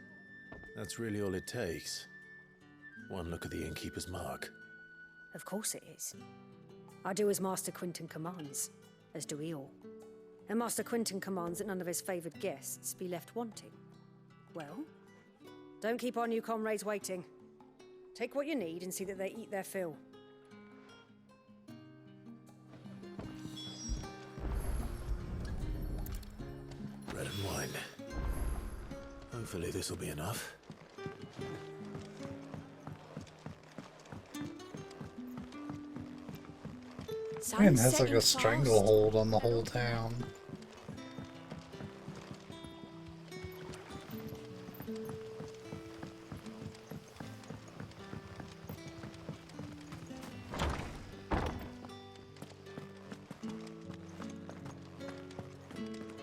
That's really all it takes. One look at the innkeeper's mark. Of course it is. I do as Master Quinton commands, as do we all. And Master Quinton commands that none of his favoured guests be left wanting. Well, don't keep our new comrades waiting. Take what you need and see that they eat their fill. Bread and wine. Hopefully this'll be enough. Man has like a stranglehold on the whole town.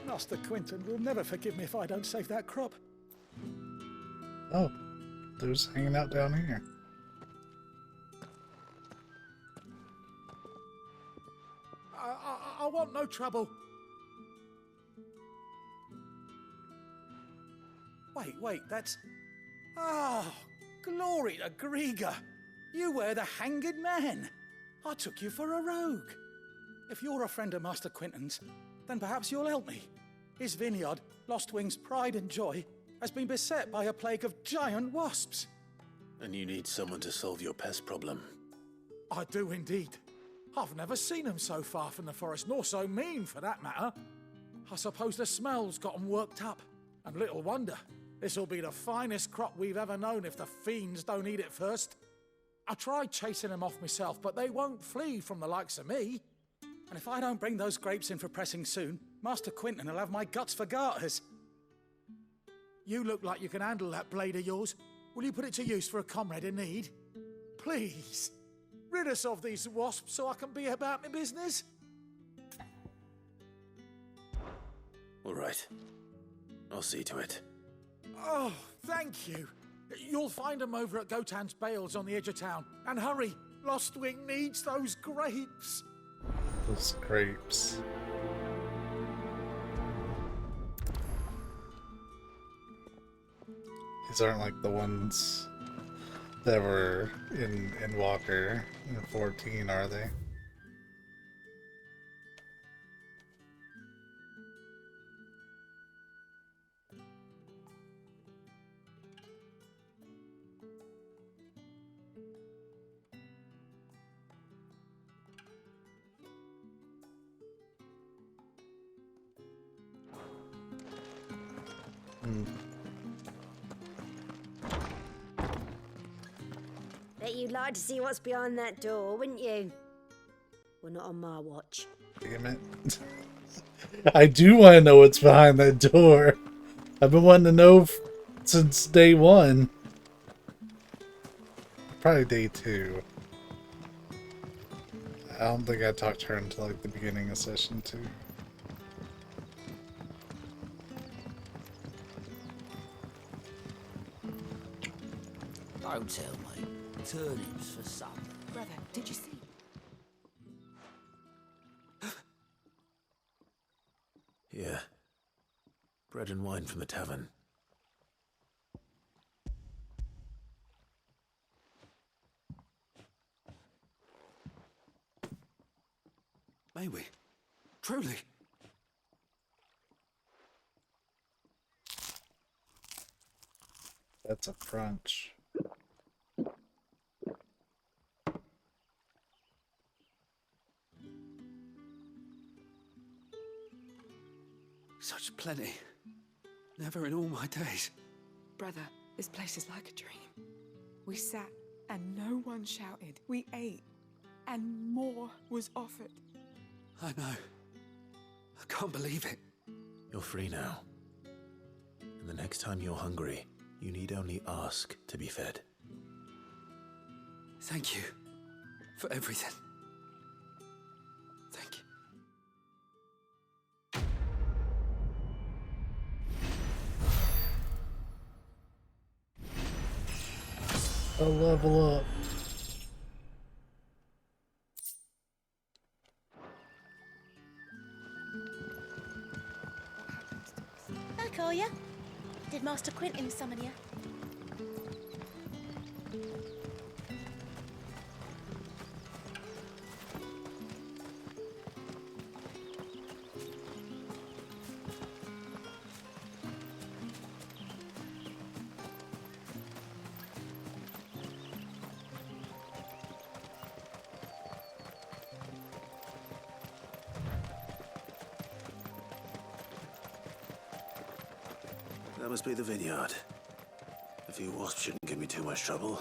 Master Quinton will never forgive me if I don't save that crop. Oh, they're just hanging out down here. I want no trouble. Wait, that's... Oh, glory to Griga. You were the hanged man. I took you for a rogue. If you're a friend of Master Quinton's, then perhaps you'll help me. His vineyard, Lostwing's pride and joy, has been beset by a plague of giant wasps. And you need someone to solve your pest problem. I do indeed. I've never seen them so far from the forest, nor so mean, for that matter. I suppose the smell's got them worked up. And little wonder. This'll be the finest crop we've ever known if the fiends don't eat it first. I tried chasing them off myself, but they won't flee from the likes of me. And if I don't bring those grapes in for pressing soon, Master Quinton will have my guts for garters. You look like you can handle that blade of yours. Will you put it to use for a comrade in need? Please. Rid us of these wasps so I can be about my business. All right. I'll see to it. Oh, thank you. You'll find them over at Gotan's Bales on the edge of town. And hurry, Lostwing needs those grapes. Those grapes. These aren't like the ones that were in Walker in 14, are they? Bet you'd like to see what's behind that door, wouldn't you? We're not on my watch. Damn it. I do want to know what's behind that door. I've been wanting to know since day one. Probably day 2. I don't think I talked to her until like the beginning of session 2. Don't tell me. Turnips for supper. Brother, did you see? Yeah. Bread and wine from the tavern. May we? Truly? That's a crunch. Such plenty. Never in all my days. Brother, this place is like a dream. We sat and no one shouted. We ate and more was offered. I know. I can't believe it. You're free now. And the next time you're hungry, you need only ask to be fed. Thank you for everything. Thank you. I'll level up. Back, are ya? Did Master Quentin summon you? That must be the vineyard. A few wasps shouldn't give me too much trouble.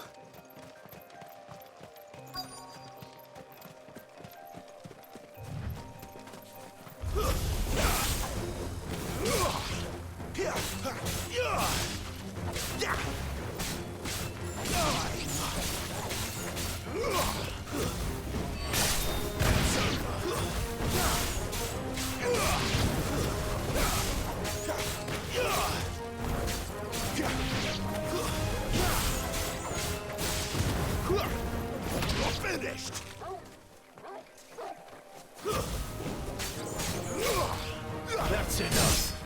That's enough.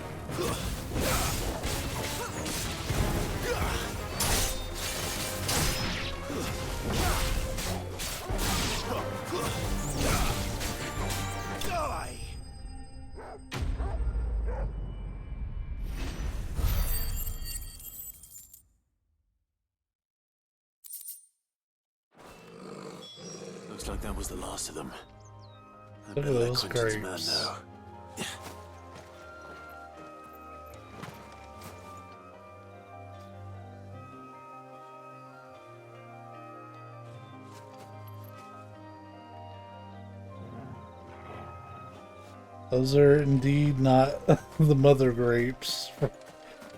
Die. Looks like that was the last of them. I Look at better let those Quentin's man grapes. know. Those are indeed not the mother grapes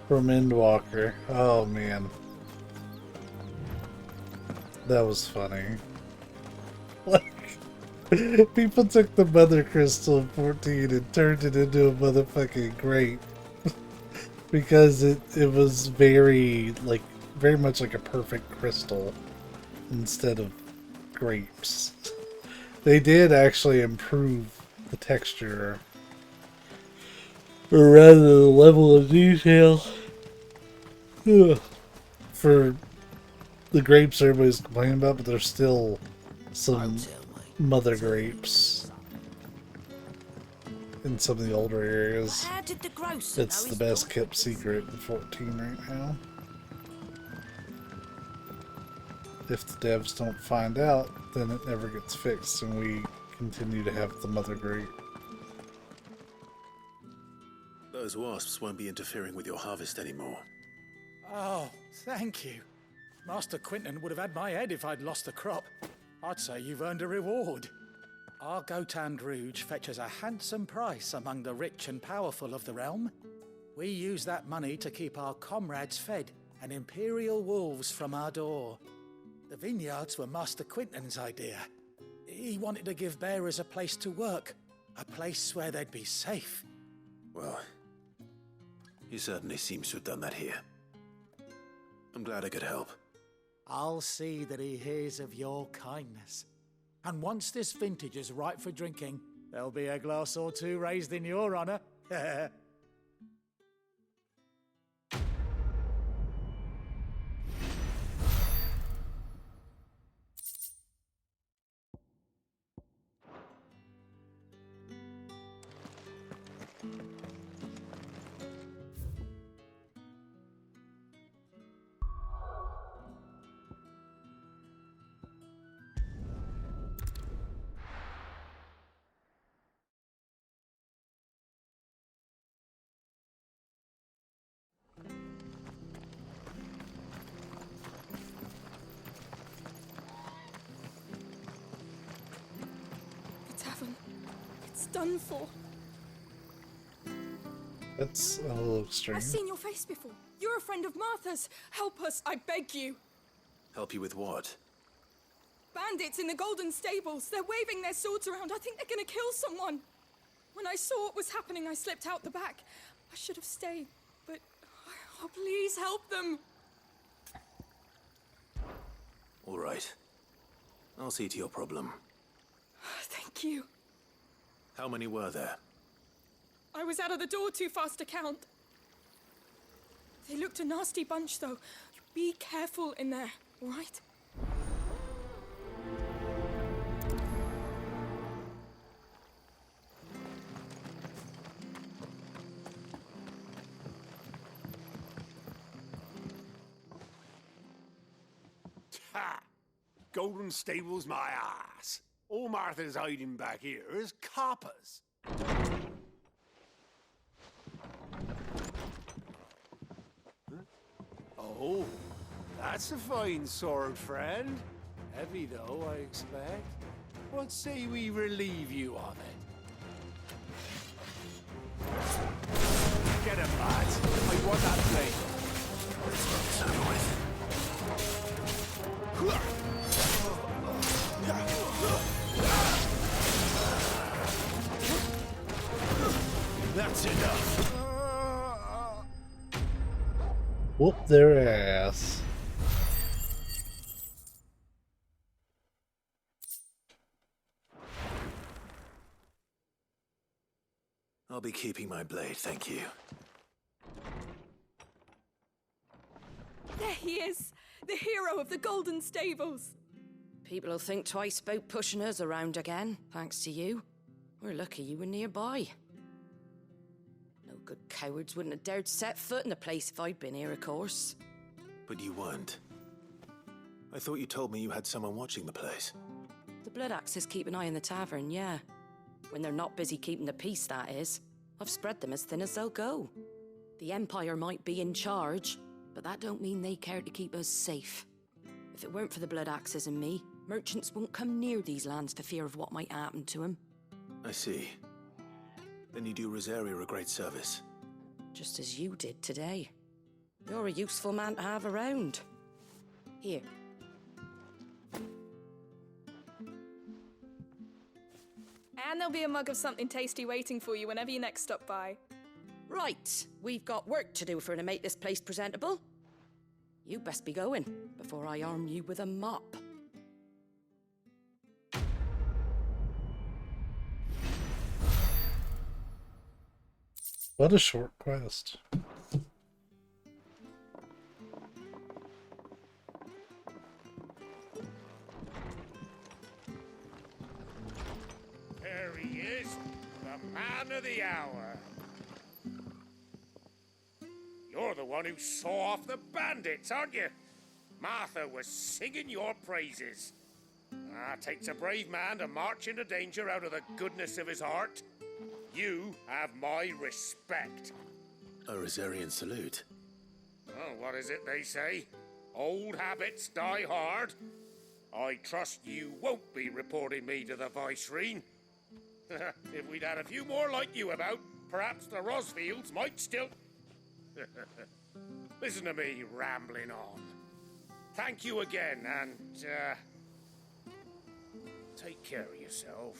from Endwalker. Oh man. That was funny. Like, people took the mother crystal of 14 and turned it into a motherfucking grape. Because it was very much like a perfect crystal instead of grapes. They did actually improve the texture, or rather the level of detail for the grapes everybody's complaining about, but there's still some mother grapes in some of the older areas. How did the grocer It's know the his best kept secret in 14 right now. If the devs don't find out, then it never gets fixed and we continue to have the mother grape. Those wasps won't be interfering with your harvest anymore. Oh, thank you. Master Quentin would have had my head if I'd lost the crop. I'd say you've earned a reward. Our Gotand Rouge fetches a handsome price among the rich and powerful of the realm. We use that money to keep our comrades fed and imperial wolves from our door. The vineyards were Master Quinton's idea. He wanted to give bearers a place to work, a place where they'd be safe. Well, he certainly seems to have done that here. I'm glad I could help. I'll see that he hears of your kindness. And once this vintage is ripe for drinking, there'll be a glass or two raised in your honor. The tavern. It's done for. That's a little strange. I've seen your face before. You're a friend of Martha's. Help us, I beg you. Help you with what? Bandits in the Golden Stables. They're waving their swords around. I think they're gonna kill someone. When I saw what was happening, I slipped out the back. I should have stayed, but... Oh, please help them. All right. I'll see to your problem. Thank you. How many were there? I was out of the door too fast to count. They looked a nasty bunch, though. Be careful in there, all right? Ha! Golden Stables my ass. All Martha's hiding back here is coppers. Huh? Oh, that's a fine sword, friend. Heavy though, I expect. What say we relieve you of it? Get him, lads. I want that blade. That's enough. Whoop their ass. I'll be keeping my blade, thank you. There he is, the hero of the Golden Stables. People will think twice about pushing us around again, thanks to you. We're lucky you were nearby. No good cowards wouldn't have dared set foot in the place if I'd been here, of course. But you weren't. I thought you told me you had someone watching the place. The Blood Axes keep an eye on the tavern, yeah. When they're not busy keeping the peace, that is. I've spread them as thin as they'll go. The Empire might be in charge, but that don't mean they care to keep us safe. If it weren't for the Blood Axes and me, merchants won't come near these lands for fear of what might happen to them. I see. Then you do Rosaria a great service. Just as you did today. You're a useful man to have around. Here. And there'll be a mug of something tasty waiting for you whenever you next stop by. Right, we've got work to do to make this place presentable. You best be going, before I arm you with a mop. What a short quest. There he is, the man of the hour. You're the one who saw off the bandits, aren't you? Martha was singing your praises. Takes a brave man to march into danger out of the goodness of his heart. You have my respect. A Rosarian salute. Oh, what is it they say? Old habits die hard. I trust you won't be reporting me to the Viceroy. If we'd had a few more like you about, perhaps the Rosfields might still... Listen to me rambling on. Thank you again, and, take care of yourself.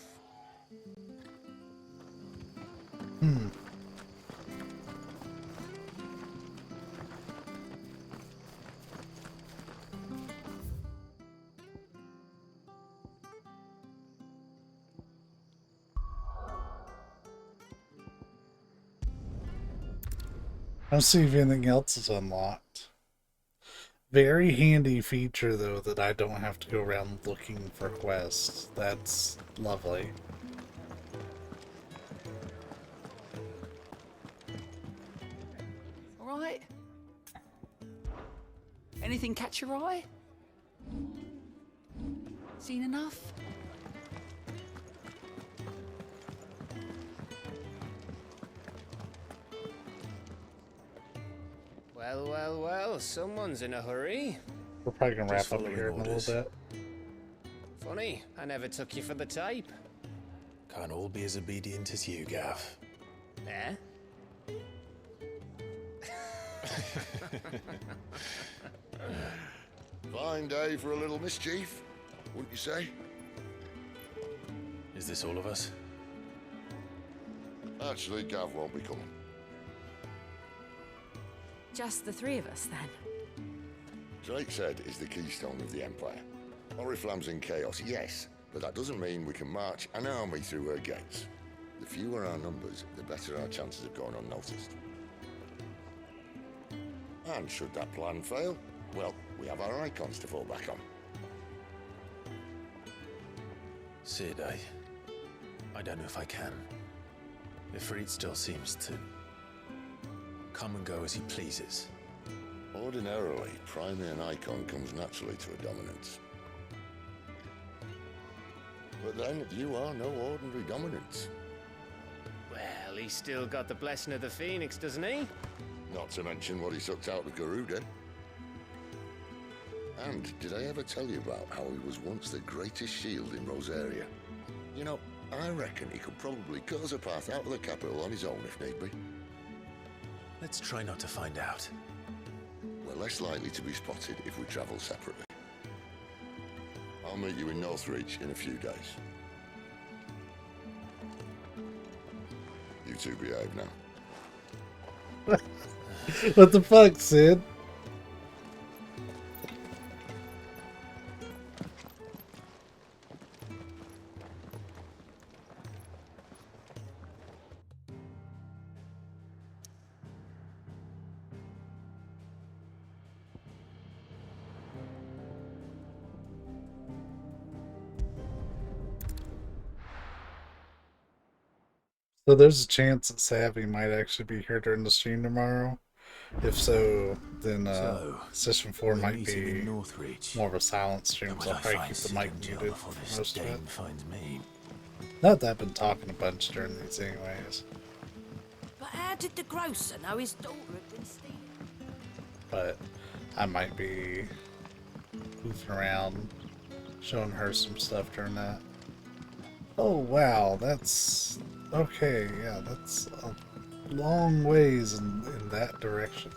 Let's see if anything else is unlocked. Very handy feature, though, that I don't have to go around looking for quests. That's lovely. All right. Anything catch your eye? Seen enough? Well, well, well, someone's in a hurry. We're probably gonna wrap Just up following here in a orders. little bit. Funny, I never took you for the type. Can't all be as obedient as you, Gav. Eh? Fine day for a little mischief, wouldn't you say? Is this all of us? Actually, Gav won't be coming. Just the three of us, then? Drake's Head is the keystone of the Empire. Oriflamme's in chaos, yes, but that doesn't mean we can march an army through her gates. The fewer our numbers, the better our chances of going unnoticed. And should that plan fail, well, we have our icons to fall back on. Sid, I don't know if I can. Ifrit still seems to come and go as he pleases. Ordinarily, priming an icon comes naturally to a dominance. But then, you are no ordinary dominance. Well, he's still got the blessing of the Phoenix, doesn't he? Not to mention what he sucked out of Garuda. And did I ever tell you about how he was once the greatest shield in Rosaria? You know, I reckon he could probably cut us a path out of the capital on his own if need be. Let's try not to find out. We're less likely to be spotted if we travel separately. I'll meet you in Northreach in a few days. You two behave now. What the fuck, Sid? So there's a chance that Savvy might actually be here during the stream tomorrow. If so, then Session 4 might be more of a silent stream, so I'll probably keep the mic muted for most of it. Not that I've been talking a bunch during these anyways. But how did the grocer know his daughter had been stealing? But I might be goofing around, showing her some stuff during that. Oh wow, that's... okay, yeah, that's a long ways in that direction.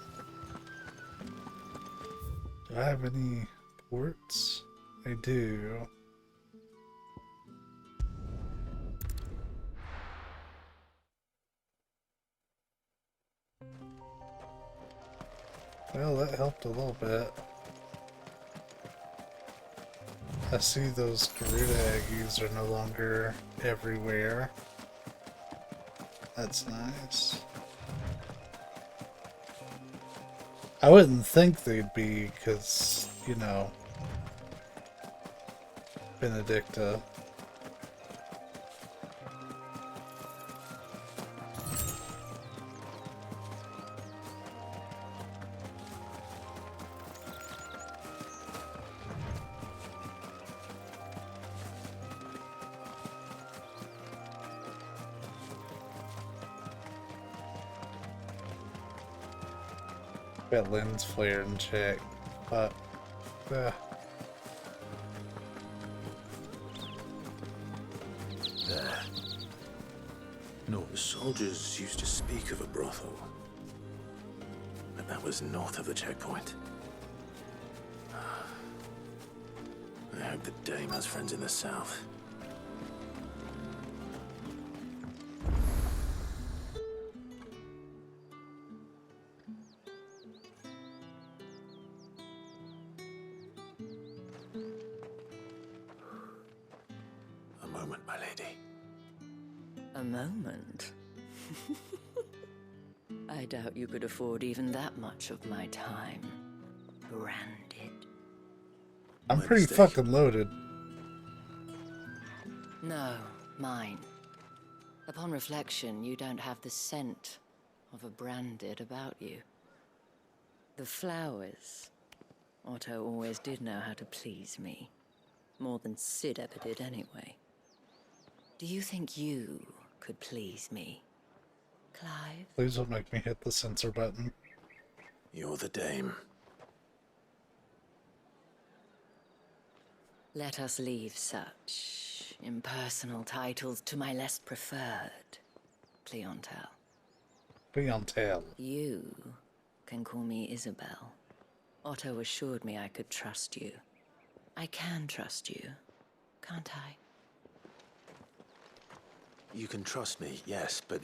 Do I have any ports? I do. Well, that helped a little bit. I see those Garuda Aggies are no longer everywhere. That's nice. I wouldn't think they'd be, because, you know, Benedicta. Got lens flare and check, but there. No, the soldiers used to speak of a brothel. But that was north of the checkpoint. I hope the dame has friends in the south. A moment, my lady. A moment? I doubt you could afford even that much of my time. Branded. I'm pretty fucking loaded. No, mine. Upon reflection, you don't have the scent of a branded about you. The flowers. Otto always did know how to please me. More than Sid ever did anyway. Do you think you could please me, Clive? Please don't make me hit the censor button. You're the dame. Let us leave such impersonal titles to my less preferred clientele. Clientele. You can call me Isabel. Otto assured me I could trust you. I can trust you, can't I? You can trust me, yes, but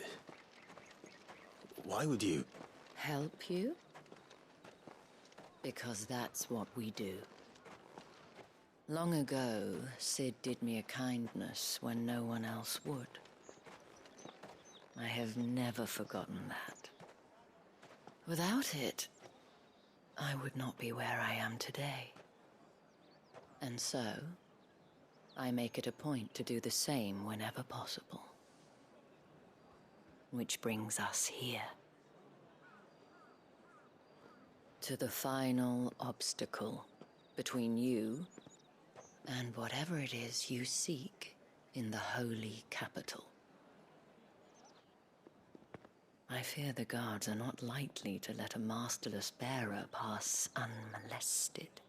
why would you? Help you? Because that's what we do. Long ago, Sid did me a kindness when no one else would. I have never forgotten that. Without it, I would not be where I am today. And so, I make it a point to do the same whenever possible. Which brings us here. To the final obstacle between you and whatever it is you seek in the holy capital. I fear the guards are not likely to let a masterless bearer pass unmolested,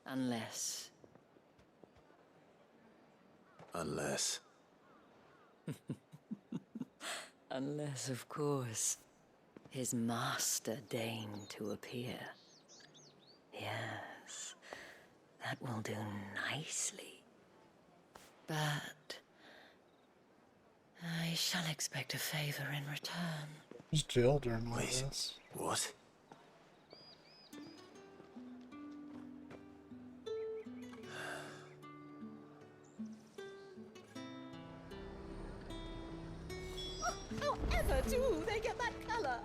unless... Unless... Unless, of course, his master deigned to appear. Yes, that will do nicely. But I shall expect a favor in return. Who's Jill during all this? What? However do they get that colour?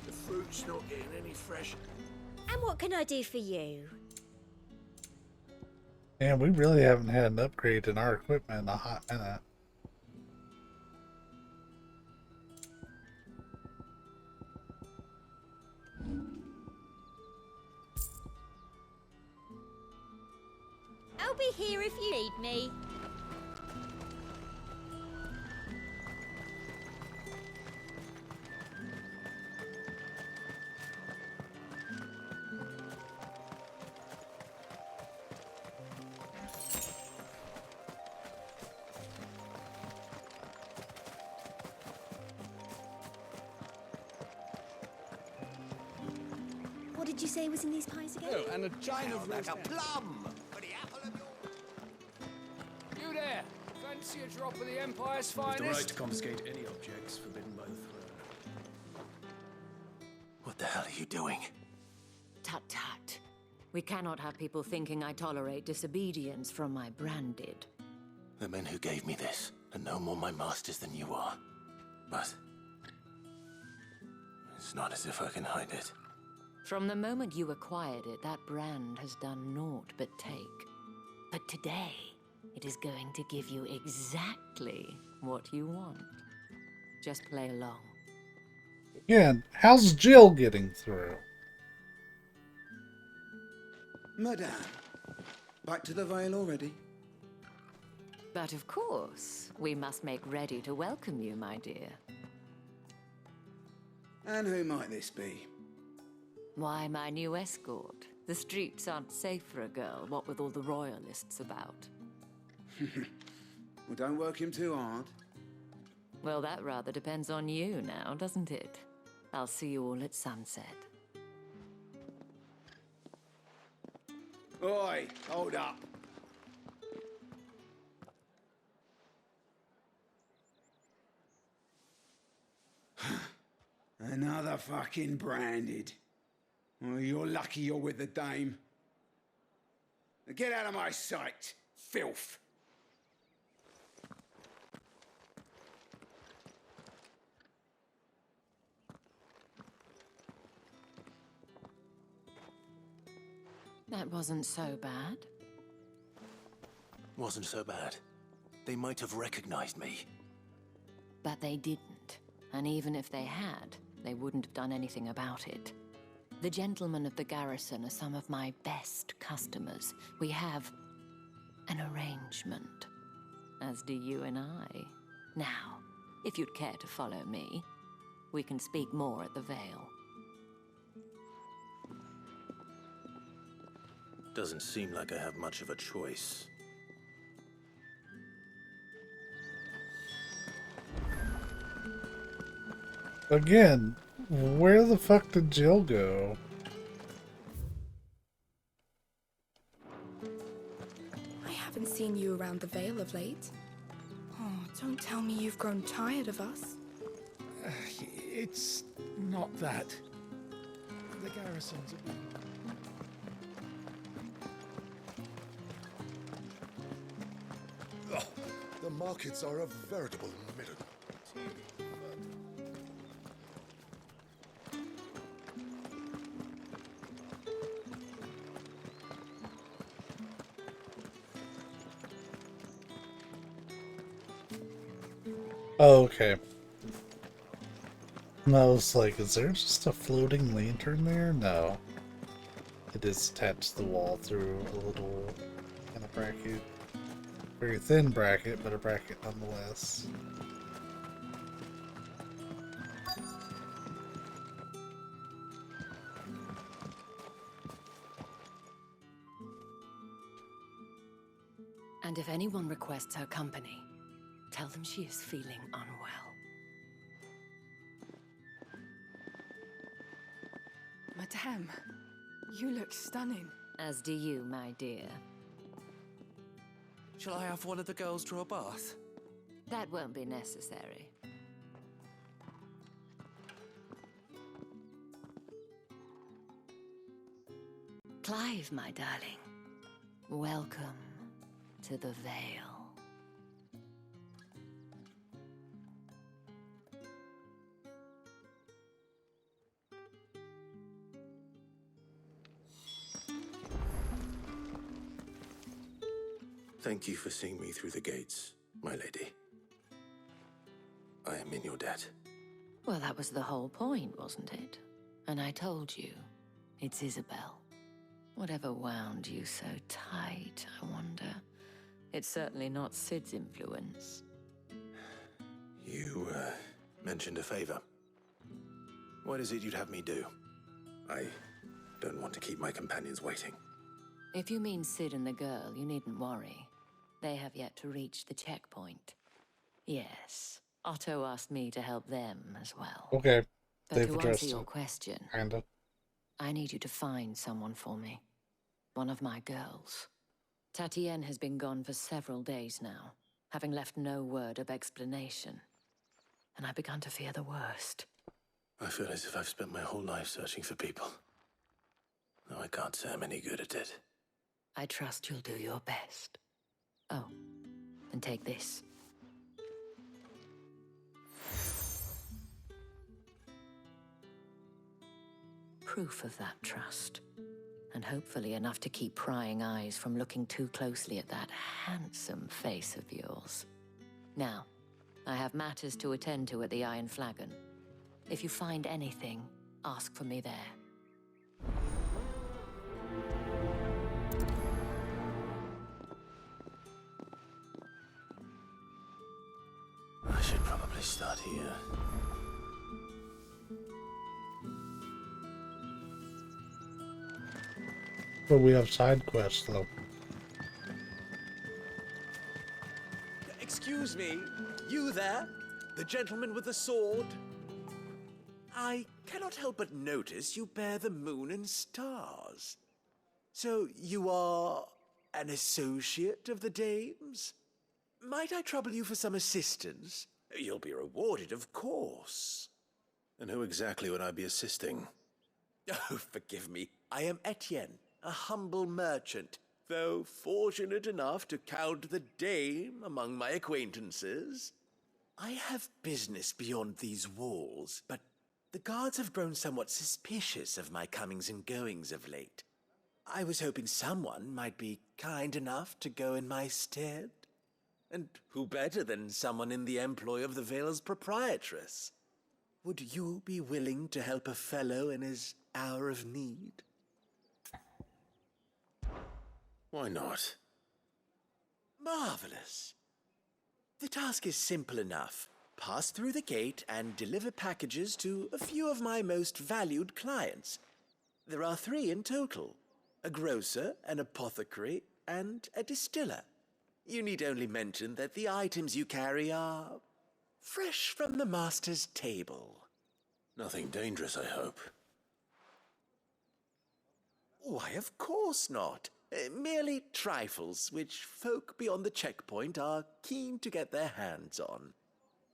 The fruit's not getting any fresher. And what can I do for you? Man, we really haven't had an upgrade in our equipment in a hot minute. I'll be here if you need me. What did you say was in these pies again? Oh, and a giant of Like a plum! For the apple of your... You there! Fancy a drop of the Empire's With finest? the right to confiscate any objects forbidden by the throne. What the hell are you doing? Tut tut. We cannot have people thinking I tolerate disobedience from my branded. The men who gave me this are no more my masters than you are. But... it's not as if I can hide it. From the moment you acquired it, that brand has done naught but take. But today, it is going to give you exactly what you want. Just play along. Again, how's Jill getting through? Madame, back to the Vale already? But of course, we must make ready to welcome you, my dear. And who might this be? Why, my new escort. The streets aren't safe for a girl, what with all the royalists about. Well, don't work him too hard. Well, that rather depends on you now, doesn't it? I'll see you all at sunset. Oi, hold up. Another fucking branded. Well, you're lucky you're with the dame. Now get out of my sight, filth. That wasn't so bad. Wasn't so bad. They might have recognized me. But they didn't. And even if they had, they wouldn't have done anything about it. The gentlemen of the garrison are some of my best customers. We have an arrangement, as do you and I. Now, if you'd care to follow me, we can speak more at the Vale. Doesn't seem like I have much of a choice. Again, where the fuck did Jill go? I haven't seen you around the Vale of late. Oh, don't tell me you've grown tired of us. It's not that. The garrison's a bit... Oh, the markets are a veritable middle. Oh, okay. And I was like, is there just a floating lantern there? No. It is attached to the wall through a little kind of bracket. Very thin bracket, but a bracket nonetheless. And if anyone requests her company, tell them she is feeling unwell. Madame, you look stunning. As do you, my dear. Shall I have one of the girls draw a bath? That won't be necessary. Clive, my darling. Welcome to the Vale. Thank you for seeing me through the gates, my lady. I am in your debt. Well, that was the whole point, wasn't it? And I told you, it's Isabel. Whatever wound you so tight, I wonder. It's certainly not Sid's influence. You, mentioned a favor. What is it you'd have me do? I don't want to keep my companions waiting. If you mean Sid and the girl, you needn't worry. They have yet to reach the checkpoint. Yes, Otto asked me to help them as well. Okay, But they've to addressed answer your it. question, Kinda. I need you to find someone for me. One of my girls. Tatienne has been gone for several days now, having left no word of explanation. And I've begun to fear the worst. I feel as if I've spent my whole life searching for people. Though I can't say I'm any good at it. I trust you'll do your best. Oh, and take this. Proof of that trust. And hopefully enough to keep prying eyes from looking too closely at that handsome face of yours. Now, I have matters to attend to at the Iron Flagon. If you find anything, ask for me there. I should probably start here. But we have side quests though. Excuse me, you there? The gentleman with the sword? I cannot help but notice you bear the moon and stars. So you are an associate of the dame's? Might I trouble you for some assistance? You'll be rewarded, of course. And who exactly would I be assisting? Oh, forgive me. I am Etienne, a humble merchant, though fortunate enough to count the dame among my acquaintances. I have business beyond these walls, but the guards have grown somewhat suspicious of my comings and goings of late. I was hoping someone might be kind enough to go in my stead. And who better than someone in the employ of the Vale's proprietress? Would you be willing to help a fellow in his hour of need? Why not? Marvelous. The task is simple enough. Pass through the gate and deliver packages to a few of my most valued clients. There are 3 in total: a grocer, an apothecary, and a distiller. You need only mention that the items you carry are fresh from the master's table. Nothing dangerous, I hope. Why, of course not. Merely trifles which folk beyond the checkpoint are keen to get their hands on.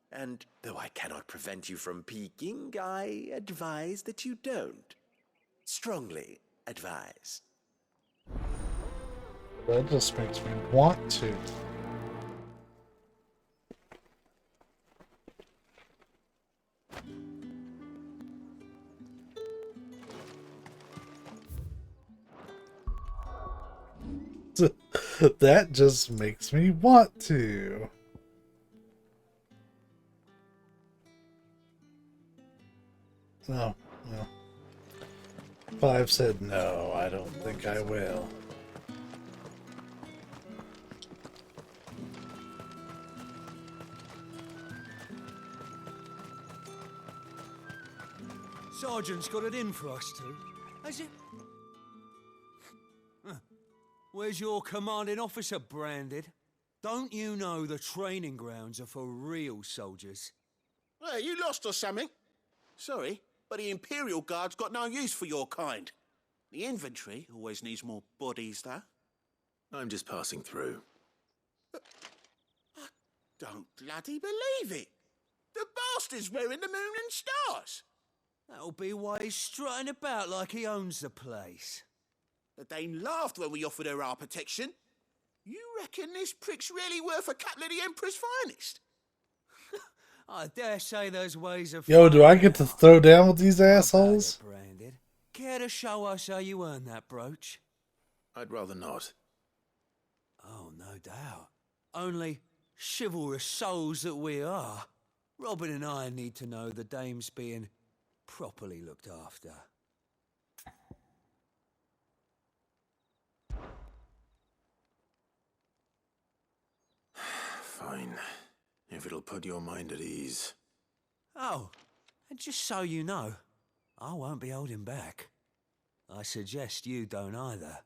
And though I cannot prevent you from peeking, I advise that you don't. Strongly advise. That just makes me want to. That just makes me want to. No, no. 5 said no, I don't think I will. Sergeant's got it in for us two, has it? Huh. Where's your commanding officer branded? Don't you know the training grounds are for real soldiers? Hey, you lost or something? Sorry, but the Imperial Guard's got no use for your kind. The infantry always needs more bodies, though. I'm just passing through. I don't bloody believe it. The bastard's wearing the moon and stars. That'll be why he's strutting about like he owns the place. The Dane laughed when we offered her our protection. You reckon this prick's really worth a couple of the Emperor's finest? I dare say there's ways of... Yo, do I get to throw down with these assholes? Branded. Care to show us how you earned that brooch? I'd rather not. Oh, no doubt. Only chivalrous souls that we are. Robin and I need to know the dame's being properly looked after. Fine. If it'll put your mind at ease. Oh, and just so you know, I won't be holding back. I suggest you don't either.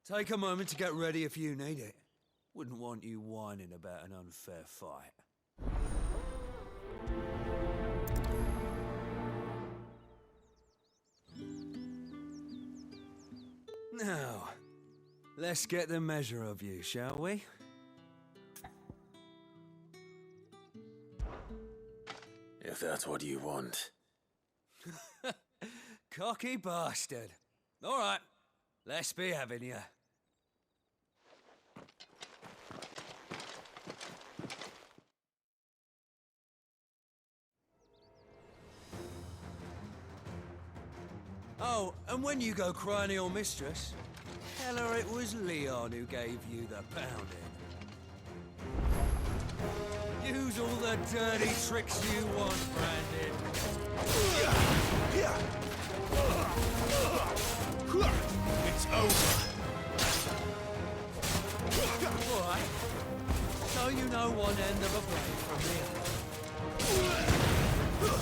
Take a moment to get ready if you need it. Wouldn't want you whining about an unfair fight. Now, let's get the measure of you, shall we? If that's what you want. Cocky bastard. All right, let's be having you. Oh, and when you go crying to your mistress, tell her it was Leon who gave you the pounding. Use all the dirty tricks you want, Brandon. It's over. All right. So you know one end of a blade from the other.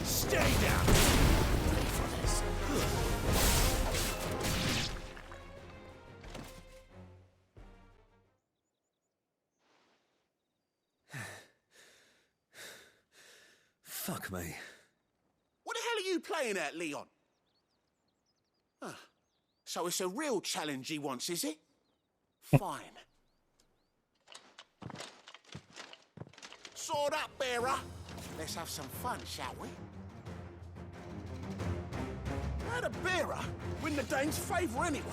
Stay down. Ready for this? Fuck me. What the hell are you playing at, Leon? Ah, so it's a real challenge he wants, is it? Fine. Sword up, bearer. Let's have some fun, shall we? How'd a bearer win the Dane's favour anyway?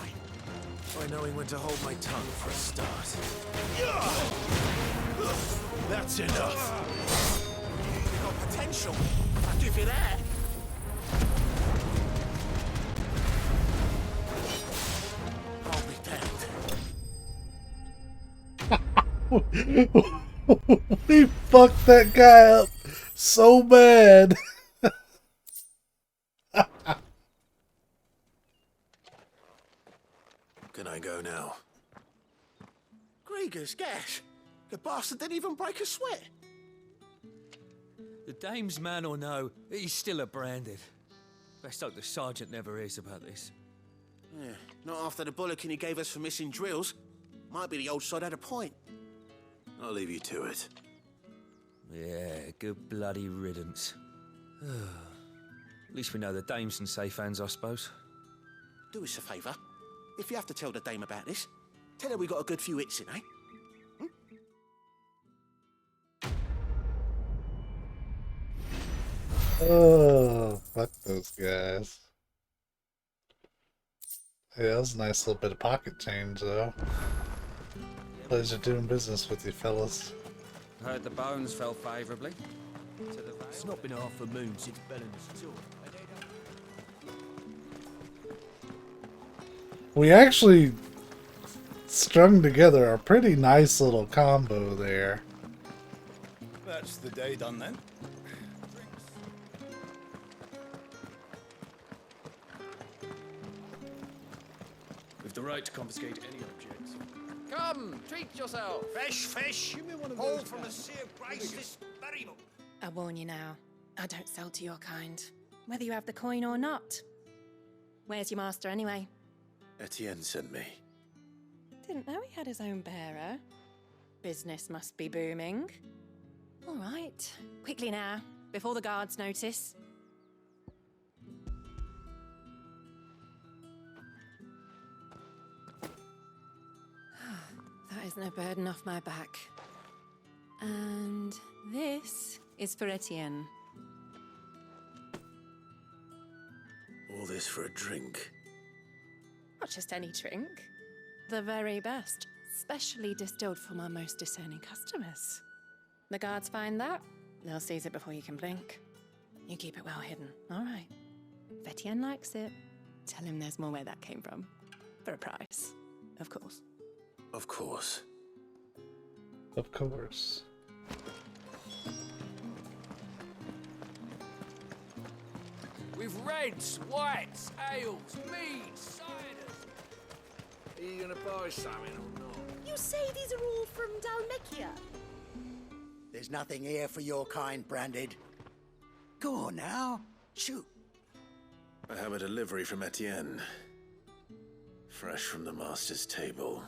By knowing when to hold my tongue for a start. That's enough. You got potential. I'll give you that. I'll be damned. We fucked that guy up so bad. Can I go now? Grieger's gas. The bastard didn't even break a sweat. The dame's man or no, he's still a branded. Best hope the sergeant never hears about this. Yeah, not after the bollocking he gave us for missing drills. Might be the old sod had a point. I'll leave you to it. Yeah, good bloody riddance. At least we know the dame's in safe hands, I suppose. Do us a favour. If you have to tell the dame about this, tell her we got a good few hits in, eh? Oh, fuck those guys. Yeah, that was a nice little bit of pocket change, though. Pleasure doing business with you, fellas. Heard the bones fell favourably. It's not been half a moon since Bellen's tour. We actually strung together a pretty nice little combo there. That's the day done then. We've the right to confiscate any objects. Come, treat yourself. Fresh fish. Give me one of Haul those from the guys. Sea of Grace this very moment. I warn you now, I don't sell to your kind, whether you have the coin or not. Where's your master anyway? Etienne sent me. Didn't know he had his own bearer. Business must be booming. All right, quickly now, before the guards notice. That isn't a burden off my back. And this is for Etienne. All this for a drink. Not just any drink. The very best, specially distilled for my most discerning customers. The guards find that, they'll seize it before you can blink. You keep it well hidden, all right? If Etienne likes it, tell him there's more where that came from. For a price, of course. Of course. Of course. With reds, whites, ales, meads, ciders. Are you gonna buy something or not? You say these are all from Dalmekia? There's nothing here for your kind, Branded. Go on now. Shoot. I have a delivery from Etienne. Fresh from the master's table.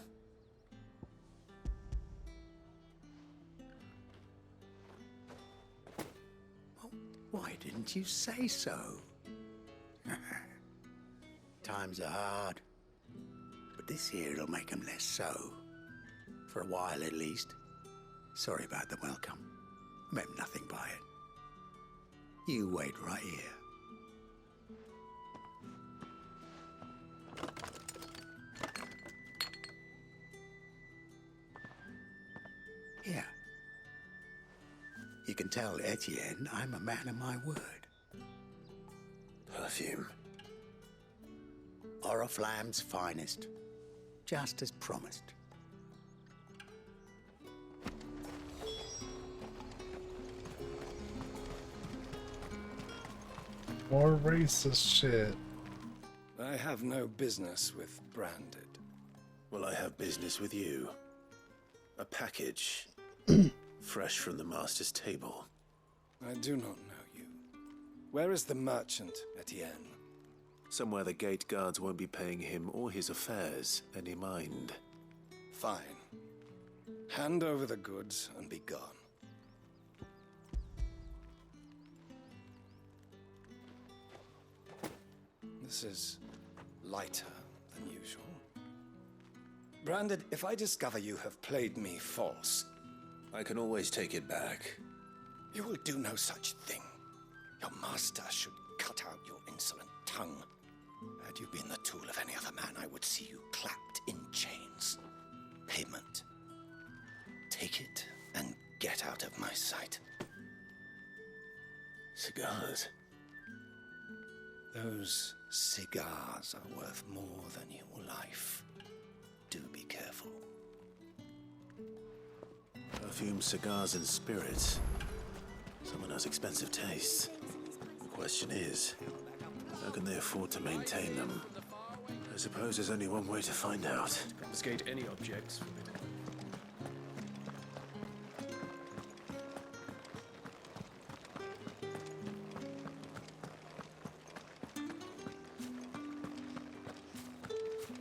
Why didn't you say so? Times are hard. But this here'll make 'em less so. For a while at least. Sorry about the welcome. Meant nothing by it. You wait right here. Here. You can tell Etienne I'm a man of my word. Perfume. Oriflamme's finest. Just as promised. More racist shit. I have no business with Branded. Well, I have business with you. A package. Fresh from the master's table. I do not know you. Where is the merchant, Etienne? Somewhere the gate guards won't be paying him or his affairs any mind. Fine. Hand over the goods and be gone. This is lighter than usual. Branded, if I discover you have played me false... I can always take it back. You will do no such thing. Your master should cut out your insolent tongue. Had you been the tool of any other man, I would see you clapped in chains. Payment. Take it and get out of my sight. Cigars? Those cigars are worth more than your life. Do be careful. Perfume, cigars, and spirits. Someone has expensive tastes. The question is, how can they afford to maintain them? I suppose there's only one way to find out. Confiscate any objects.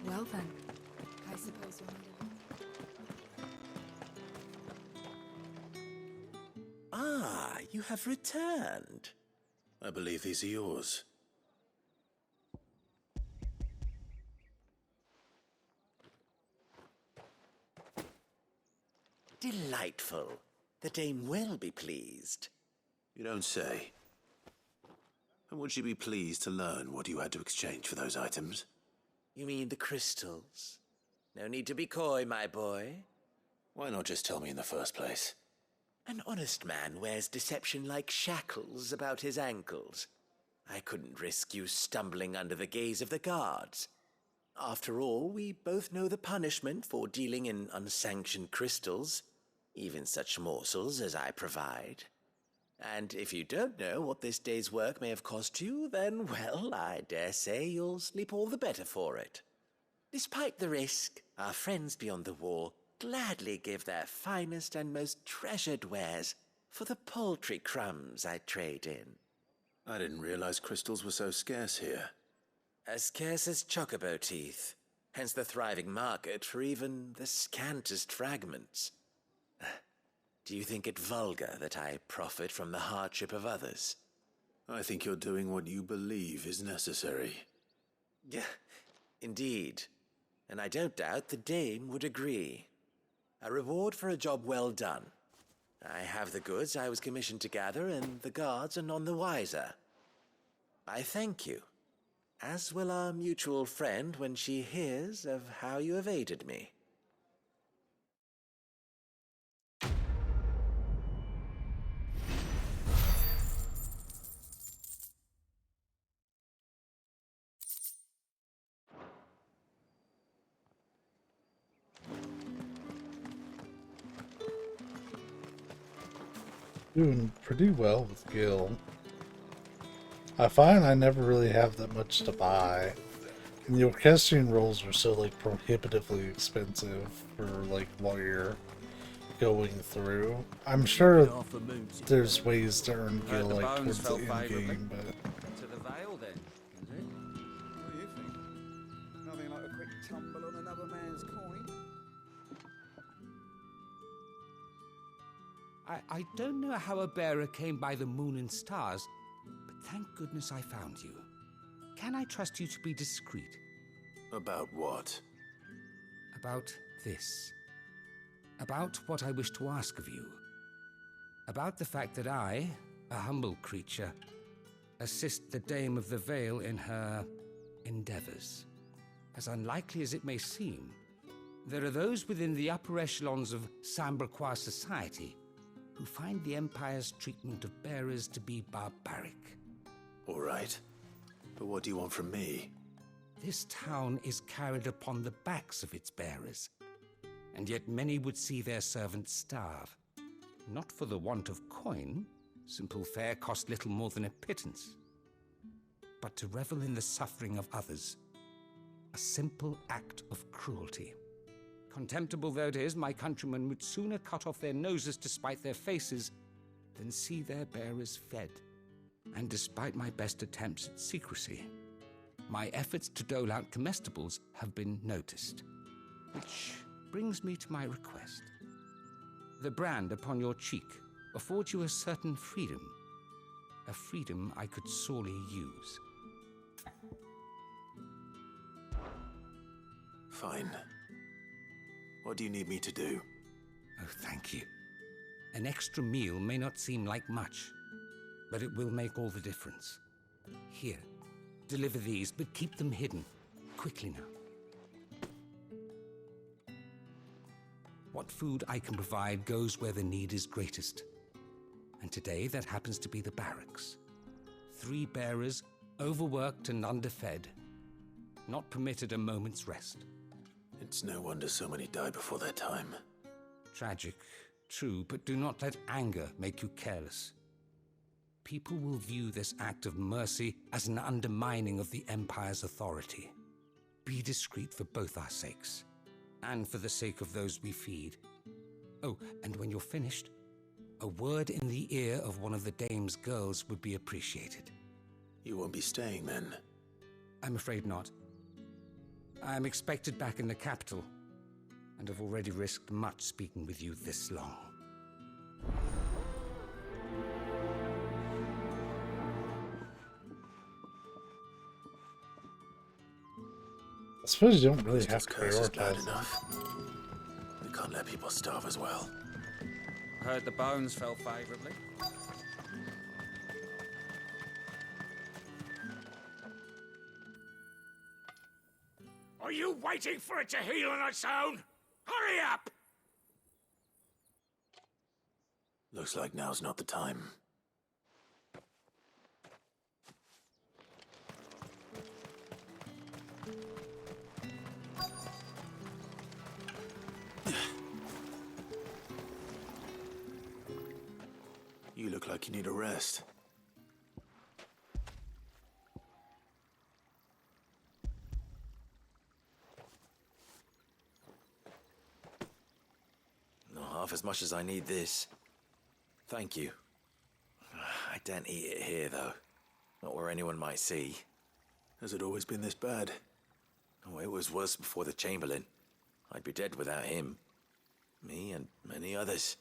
Well then, I suppose you'll need Ah, you have returned. I believe these are yours. Delightful. The dame will be pleased. You don't say. And would she be pleased to learn what you had to exchange for those items? You mean the crystals? No need to be coy, my boy. Why not just tell me in the first place? An honest man wears deception like shackles about his ankles. I couldn't risk you stumbling under the gaze of the guards. After all, we both know the punishment for dealing in unsanctioned crystals, even such morsels as I provide. And if you don't know what this day's work may have cost you, then, well, I dare say you'll sleep all the better for it. Despite the risk, our friends beyond the wall gladly give their finest and most treasured wares for the paltry crumbs I trade in. I didn't realize crystals were so scarce here. As scarce as chocobo teeth, hence the thriving market for even the scantest fragments. Do you think it vulgar that I profit from the hardship of others? I think you're doing what you believe is necessary. Yeah, indeed. And I don't doubt the dame would agree. A reward for a job well done. I have the goods I was commissioned to gather, and the guards are none the wiser. I thank you, as will our mutual friend when she hears of how you have aided me. Doing pretty well with Gil. I find I never really have that much to buy. And the orchestrion rolls are so like prohibitively expensive for like while you're going through. I'm sure there's ways to earn Gil like towards the end game, but To the Vale, then, is it? What do you think? Nothing like a quick tumble on another man's coin. I don't know how a bearer came by the moon and stars, but thank goodness I found you. Can I trust you to be discreet? About what? About this. About what I wish to ask of you. About the fact that I, a humble creature, assist the Dame of the Vale in her endeavors. As unlikely as it may seem, there are those within the upper echelons of Samberquois society who find the Empire's treatment of bearers to be barbaric. All right. But what do you want from me? This town is carried upon the backs of its bearers, and yet many would see their servants starve. Not for the want of coin, simple fare cost little more than a pittance, but to revel in the suffering of others, a simple act of cruelty. Contemptible though it is, my countrymen would sooner cut off their noses to spite their faces than see their bearers fed. And despite my best attempts at secrecy, my efforts to dole out comestibles have been noticed. Which brings me to my request. The brand upon your cheek affords you a certain freedom, a freedom I could sorely use. Fine. What do you need me to do? Oh, thank you. An extra meal may not seem like much, but it will make all the difference. Here, deliver these, but keep them hidden. Quickly now. What food I can provide goes where the need is greatest. And today, that happens to be the barracks. 3 bearers, overworked and underfed, not permitted a moment's rest. It's no wonder so many die before their time. Tragic, true, but do not let anger make you careless. People will view this act of mercy as an undermining of the Empire's authority. Be discreet for both our sakes, and for the sake of those we feed. Oh, and when you're finished, a word in the ear of one of the dame's girls would be appreciated. You won't be staying then? I'm afraid not. I'm expected back in the capital, and have already risked much speaking with you this long. I suppose you don't really have to curse is bad prioritize. enough. We can't let people starve as well. Heard the bones fell favorably. Are you waiting for it to heal on its own? Hurry up! Looks like now's not the time. You look like you need a rest. Not half as much as I need this. Thank you. I don't eat it here, though. Not where anyone might see. Has it always been this bad? Oh, it was worse before the Chamberlain. I'd be dead without him. Me and many others.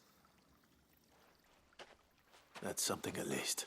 That's something at least.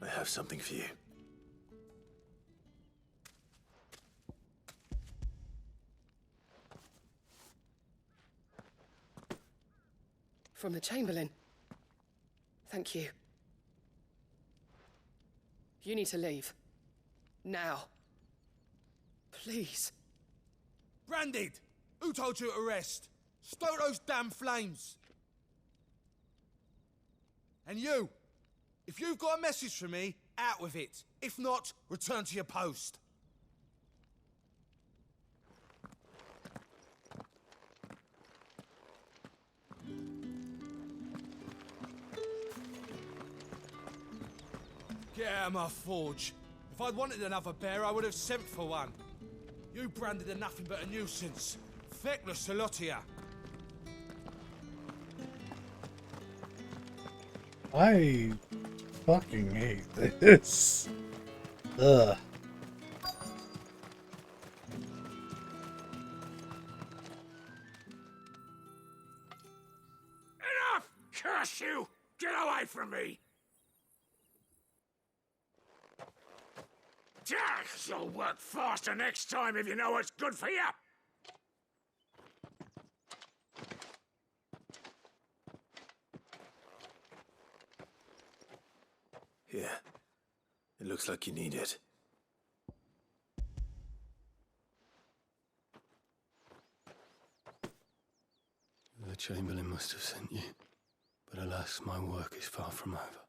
I have something for you. From the Chamberlain. Thank you. You need to leave. Now. Please. Branded! Who told you to rest? Stoke those damn flames! And you! If you've got a message for me, out with it. If not, return to your post. Get out of my forge. If I'd wanted another bear, I would have sent for one. You branded are nothing but a nuisance. Feckless, a lot of ya. I fucking hate this. Ugh. Enough! Curse you! Get away from me! You'll work faster next time if you know what's good for you! Here. It looks like you need it. The Chamberlain must have sent you, but alas, my work is far from over.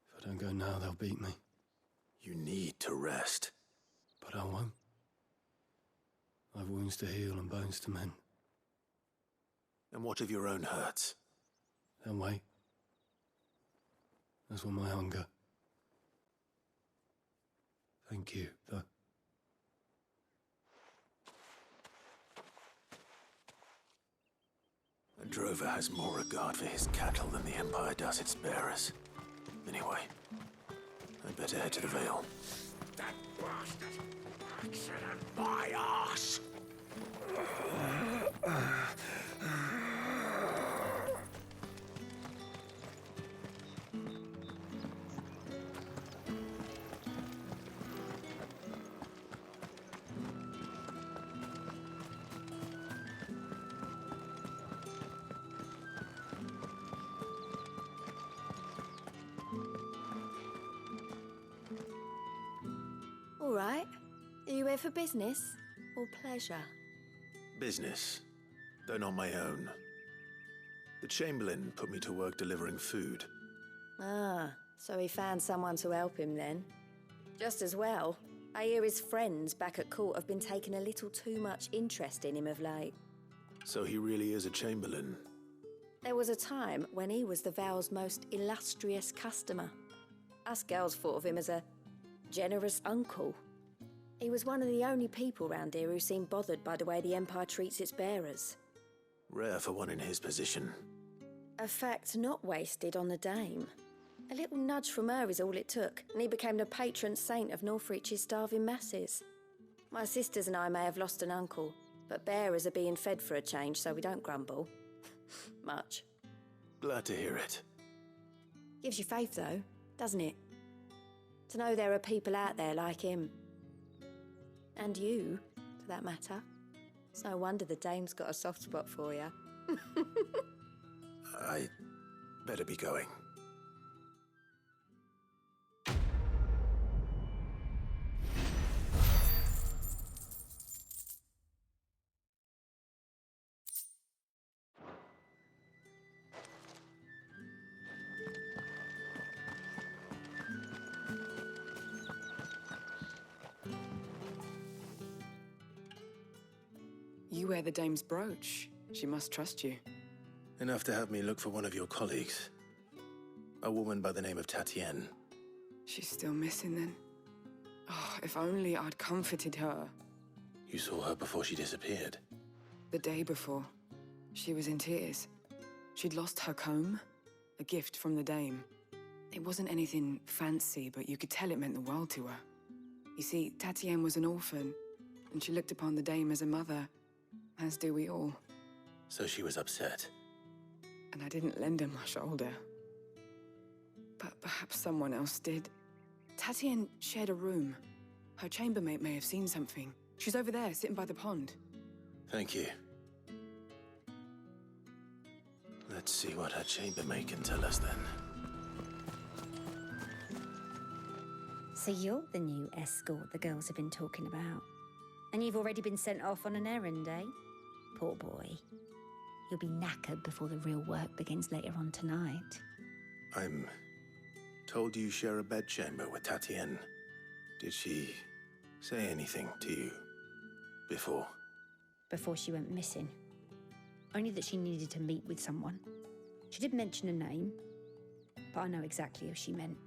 If I don't go now, they'll beat me. You need to rest. But I won't. I've wounds to heal and bones to mend. And what of your own hurts? They'll wait. As will my hunger. Thank you, though. A drover has more regard for his cattle than the Empire does its bearers. Anyway, I'd better head to the Vale. That bastard! Excellent, my ass! All right. Are you here for business or pleasure? Business, though not my own. The Chamberlain put me to work delivering food. Ah, so he found someone to help him then. Just as well. I hear his friends back at court have been taking a little too much interest in him of late. So he really is a Chamberlain. There was a time when he was the Vale's most illustrious customer. Us girls thought of him as a generous uncle. He was one of the only people round here who seemed bothered by the way the Empire treats its bearers. Rare for one in his position. A fact not wasted on the Dame. A little nudge from her is all it took, and he became the patron saint of Northreach's starving masses. My sisters and I may have lost an uncle, but bearers are being fed for a change, so we don't grumble. Much. Glad to hear it. Gives you faith, though, doesn't it? To know there are people out there like him. And you, for that matter. It's no wonder the Dame's got a soft spot for you. I better be going. You wear the Dame's brooch. She must trust you. Enough to have me look for one of your colleagues. A woman by the name of Tatienne. She's still missing then. Oh, if only I'd comforted her. You saw her before she disappeared? The day before. She was in tears. She'd lost her comb, a gift from the Dame. It wasn't anything fancy, but you could tell it meant the world to her. You see, Tatienne was an orphan, and she looked upon the Dame as a mother, as do we all. So she was upset. And I didn't lend her my shoulder. But perhaps someone else did. Tatienne shared a room. Her chambermaid may have seen something. She's over there, sitting by the pond. Thank you. Let's see what her chambermaid can tell us then. So you're the new escort the girls have been talking about. And you've already been sent off on an errand, eh? Poor boy. You'll be knackered before the real work begins later on tonight. I'm told you share a bedchamber with Tatienne. Did she say anything to you before? Before she went missing. Only that she needed to meet with someone. She did mention a name, but I know exactly who she meant.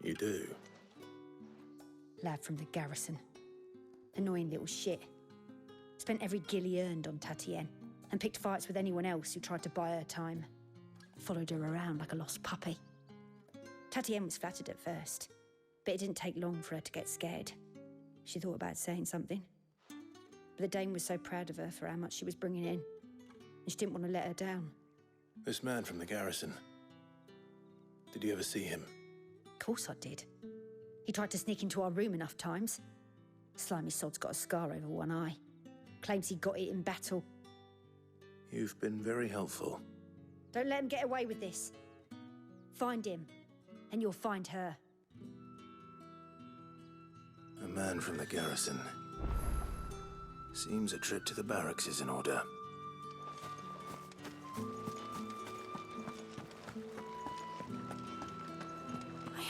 You do? Lad from the garrison. Annoying little shit. Spent every gil he earned on Tatienne, and picked fights with anyone else who tried to buy her time. Followed her around like a lost puppy. Tatienne was flattered at first, but it didn't take long for her to get scared. She thought about saying something. But the Dame was so proud of her for how much she was bringing in, and she didn't want to let her down. This man from the garrison. Did you ever see him? Of course I did. He tried to sneak into our room enough times. Slimy sod's got a scar over one eye. Claims he got it in battle. You've been very helpful. Don't let him get away with this. Find him, and you'll find her. A man from the garrison. Seems a trip to the barracks is in order.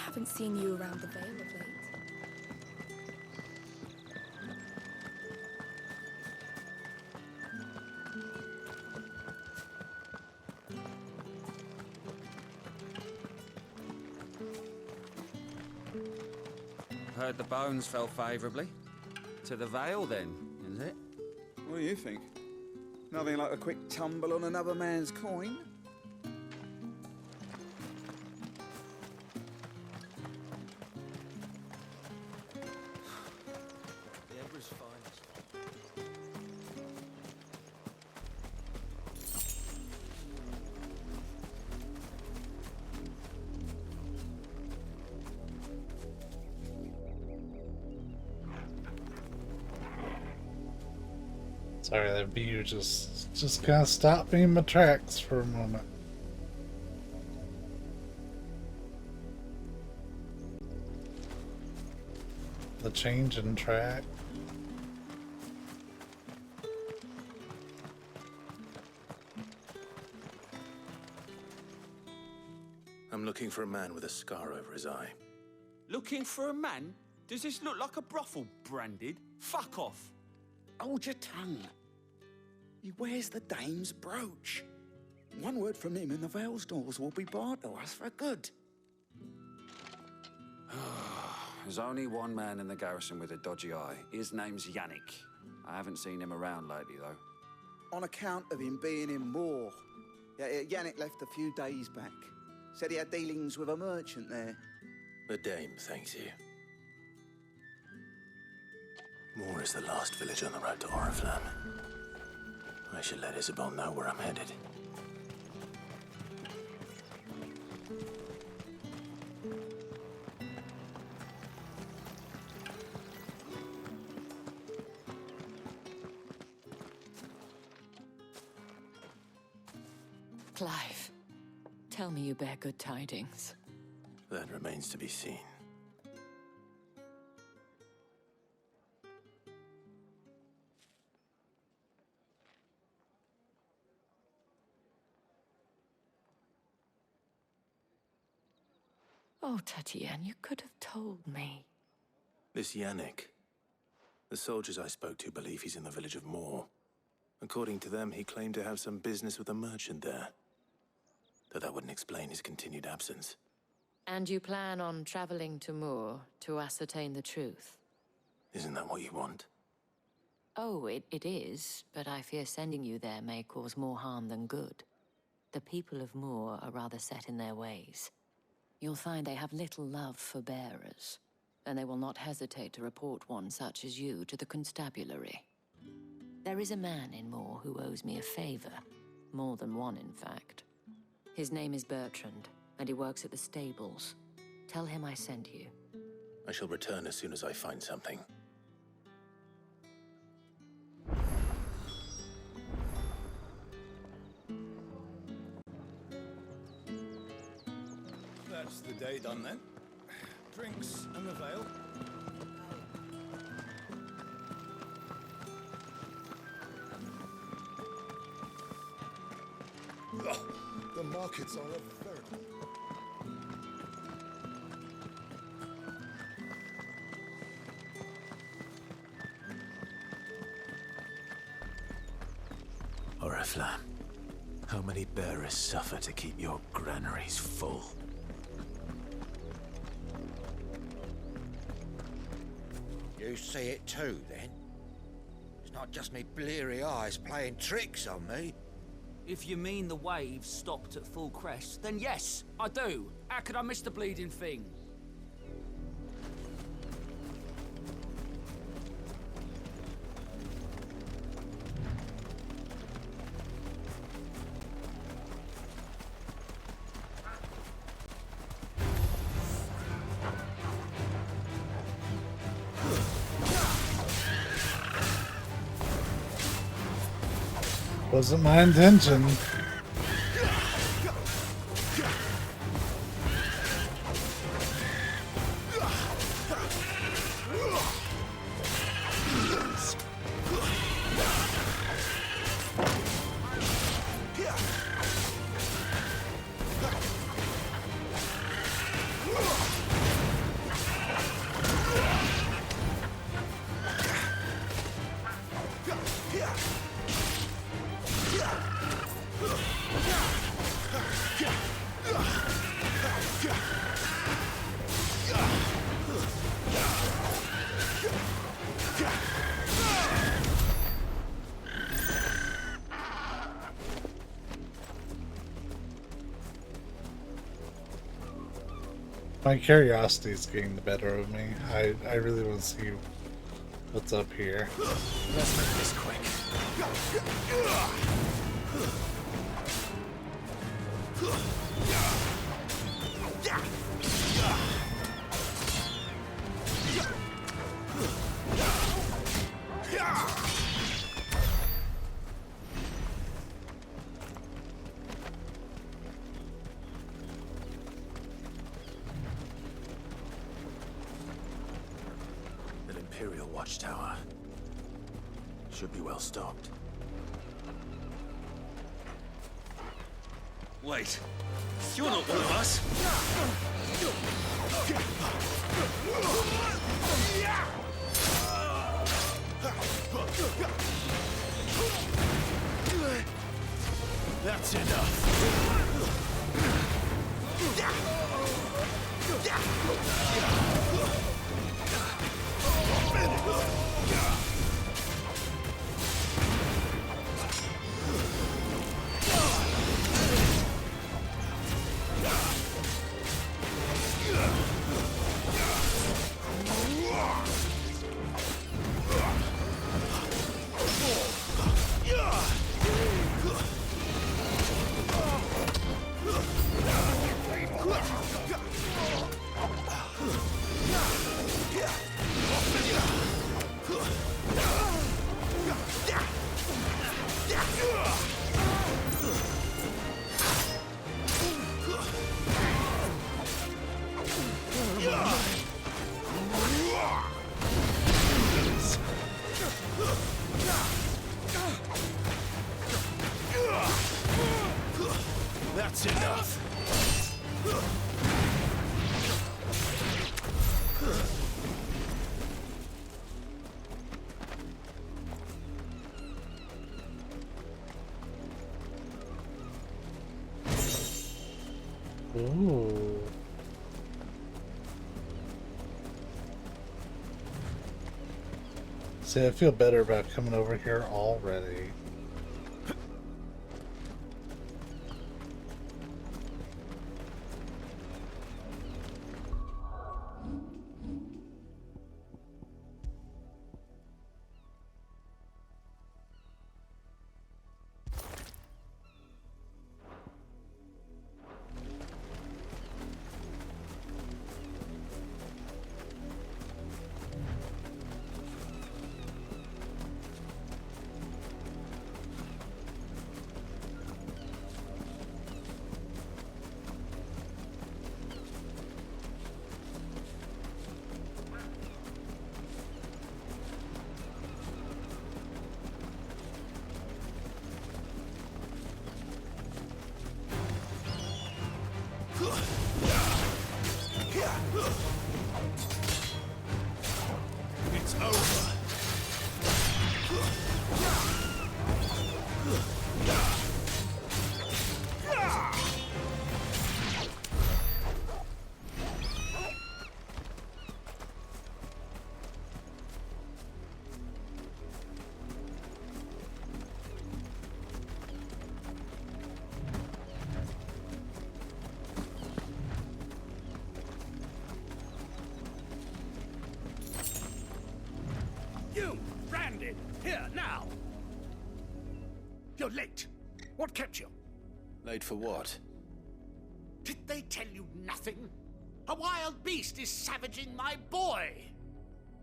haven't seen you around the Vale of late. Heard the bones fell favourably. To the Vale, then, is it? What do you think? Nothing like a quick tumble on another man's coin? The Emperor's finest. Sorry, that view just kind of stopped me in my tracks for a moment. The change in track. I'm looking for a man with a scar over his eye. Looking for a man? Does this look like a brothel, Branded? Fuck off. Hold your tongue. He wears the dame's brooch. One word from him and the Vale's doors will be barred to us for good. There's only one man in the garrison with a dodgy eye. His name's Yannick. I haven't seen him around lately, though. On account of him being in Moor. Yannick left a few days back. Said he had dealings with a merchant there. The dame thanks you. Moor is the last village on the road to Oriflamme. I should let Isabel know where I'm headed. Clive, tell me you bear good tidings. That remains to be seen. Oh, Tatienne, you could have told me. This Yannick. The soldiers I spoke to believe he's in the village of Moor. According to them, he claimed to have some business with a merchant there. Though that wouldn't explain his continued absence. And you plan on traveling to Moor to ascertain the truth? Isn't that what you want? Oh, it is, but I fear sending you there may cause more harm than good. The people of Moor are rather set in their ways. You'll find they have little love for bearers, and they will not hesitate to report one such as you to the constabulary. There is a man in Moor who owes me a favor. More than one, in fact. His name is Bertrand, and he works at the stables. Tell him I sent you. I shall return as soon as I find something. That's the day done then. Drinks and the Vale. Oh, the markets are a veritable. Oriflamme, how many bearers suffer to keep your granaries full? You see it too, then? It's not just me bleary eyes playing tricks on me. If you mean the waves stopped at full crest, then yes, I do. How could I miss the bleeding thing? Wasn't my intention. My curiosity is getting the better of me. I really want to see what's up here. Let's make this quick. An Imperial watchtower. Should be well stocked. Wait, you're not one of us. That's enough. That's enough. Ooh. See, I feel better about coming over here already. It's over. You, branded, here, now! You're late. What kept you? Late for what? Did they tell you nothing? A wild beast is savaging my boy!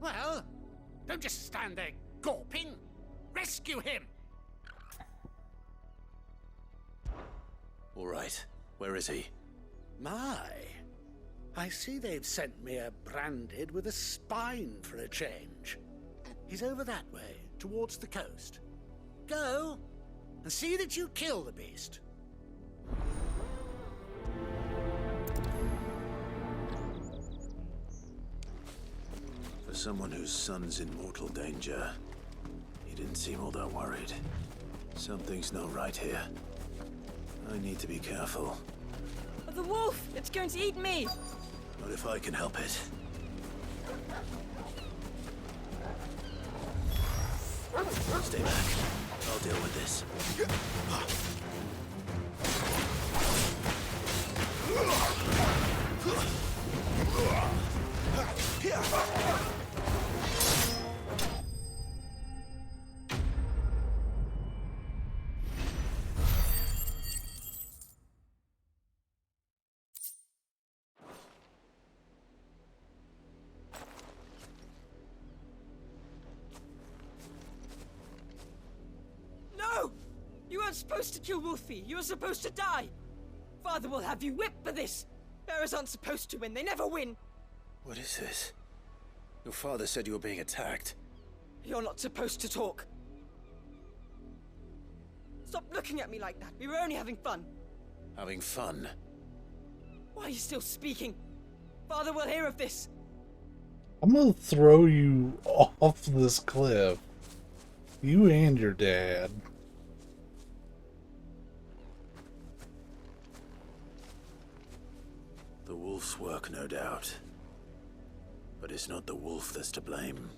Well, don't just stand there gawping. Rescue him! All right. Where is he? My, I see they've sent me a branded with a spine for a change. He's over that way, towards the coast. Go, and see that you kill the beast. For someone whose son's in mortal danger, he didn't seem all that worried. Something's not right here. I need to be careful. The wolf! It's going to eat me! Not if I can help it. Stay back. I'll deal with this. supposed to kill Wolfie. You were supposed to die. Father will have you whipped for this. Bearers aren't supposed to win. They never win. What is this? Your father said you were being attacked. You're not supposed to talk. Stop looking at me like that. We were only having fun. Having fun? Why are you still speaking? Father will hear of this. I'm gonna throw you off this cliff. You and your dad. The wolf's work, no doubt. But it's not the wolf that's to blame.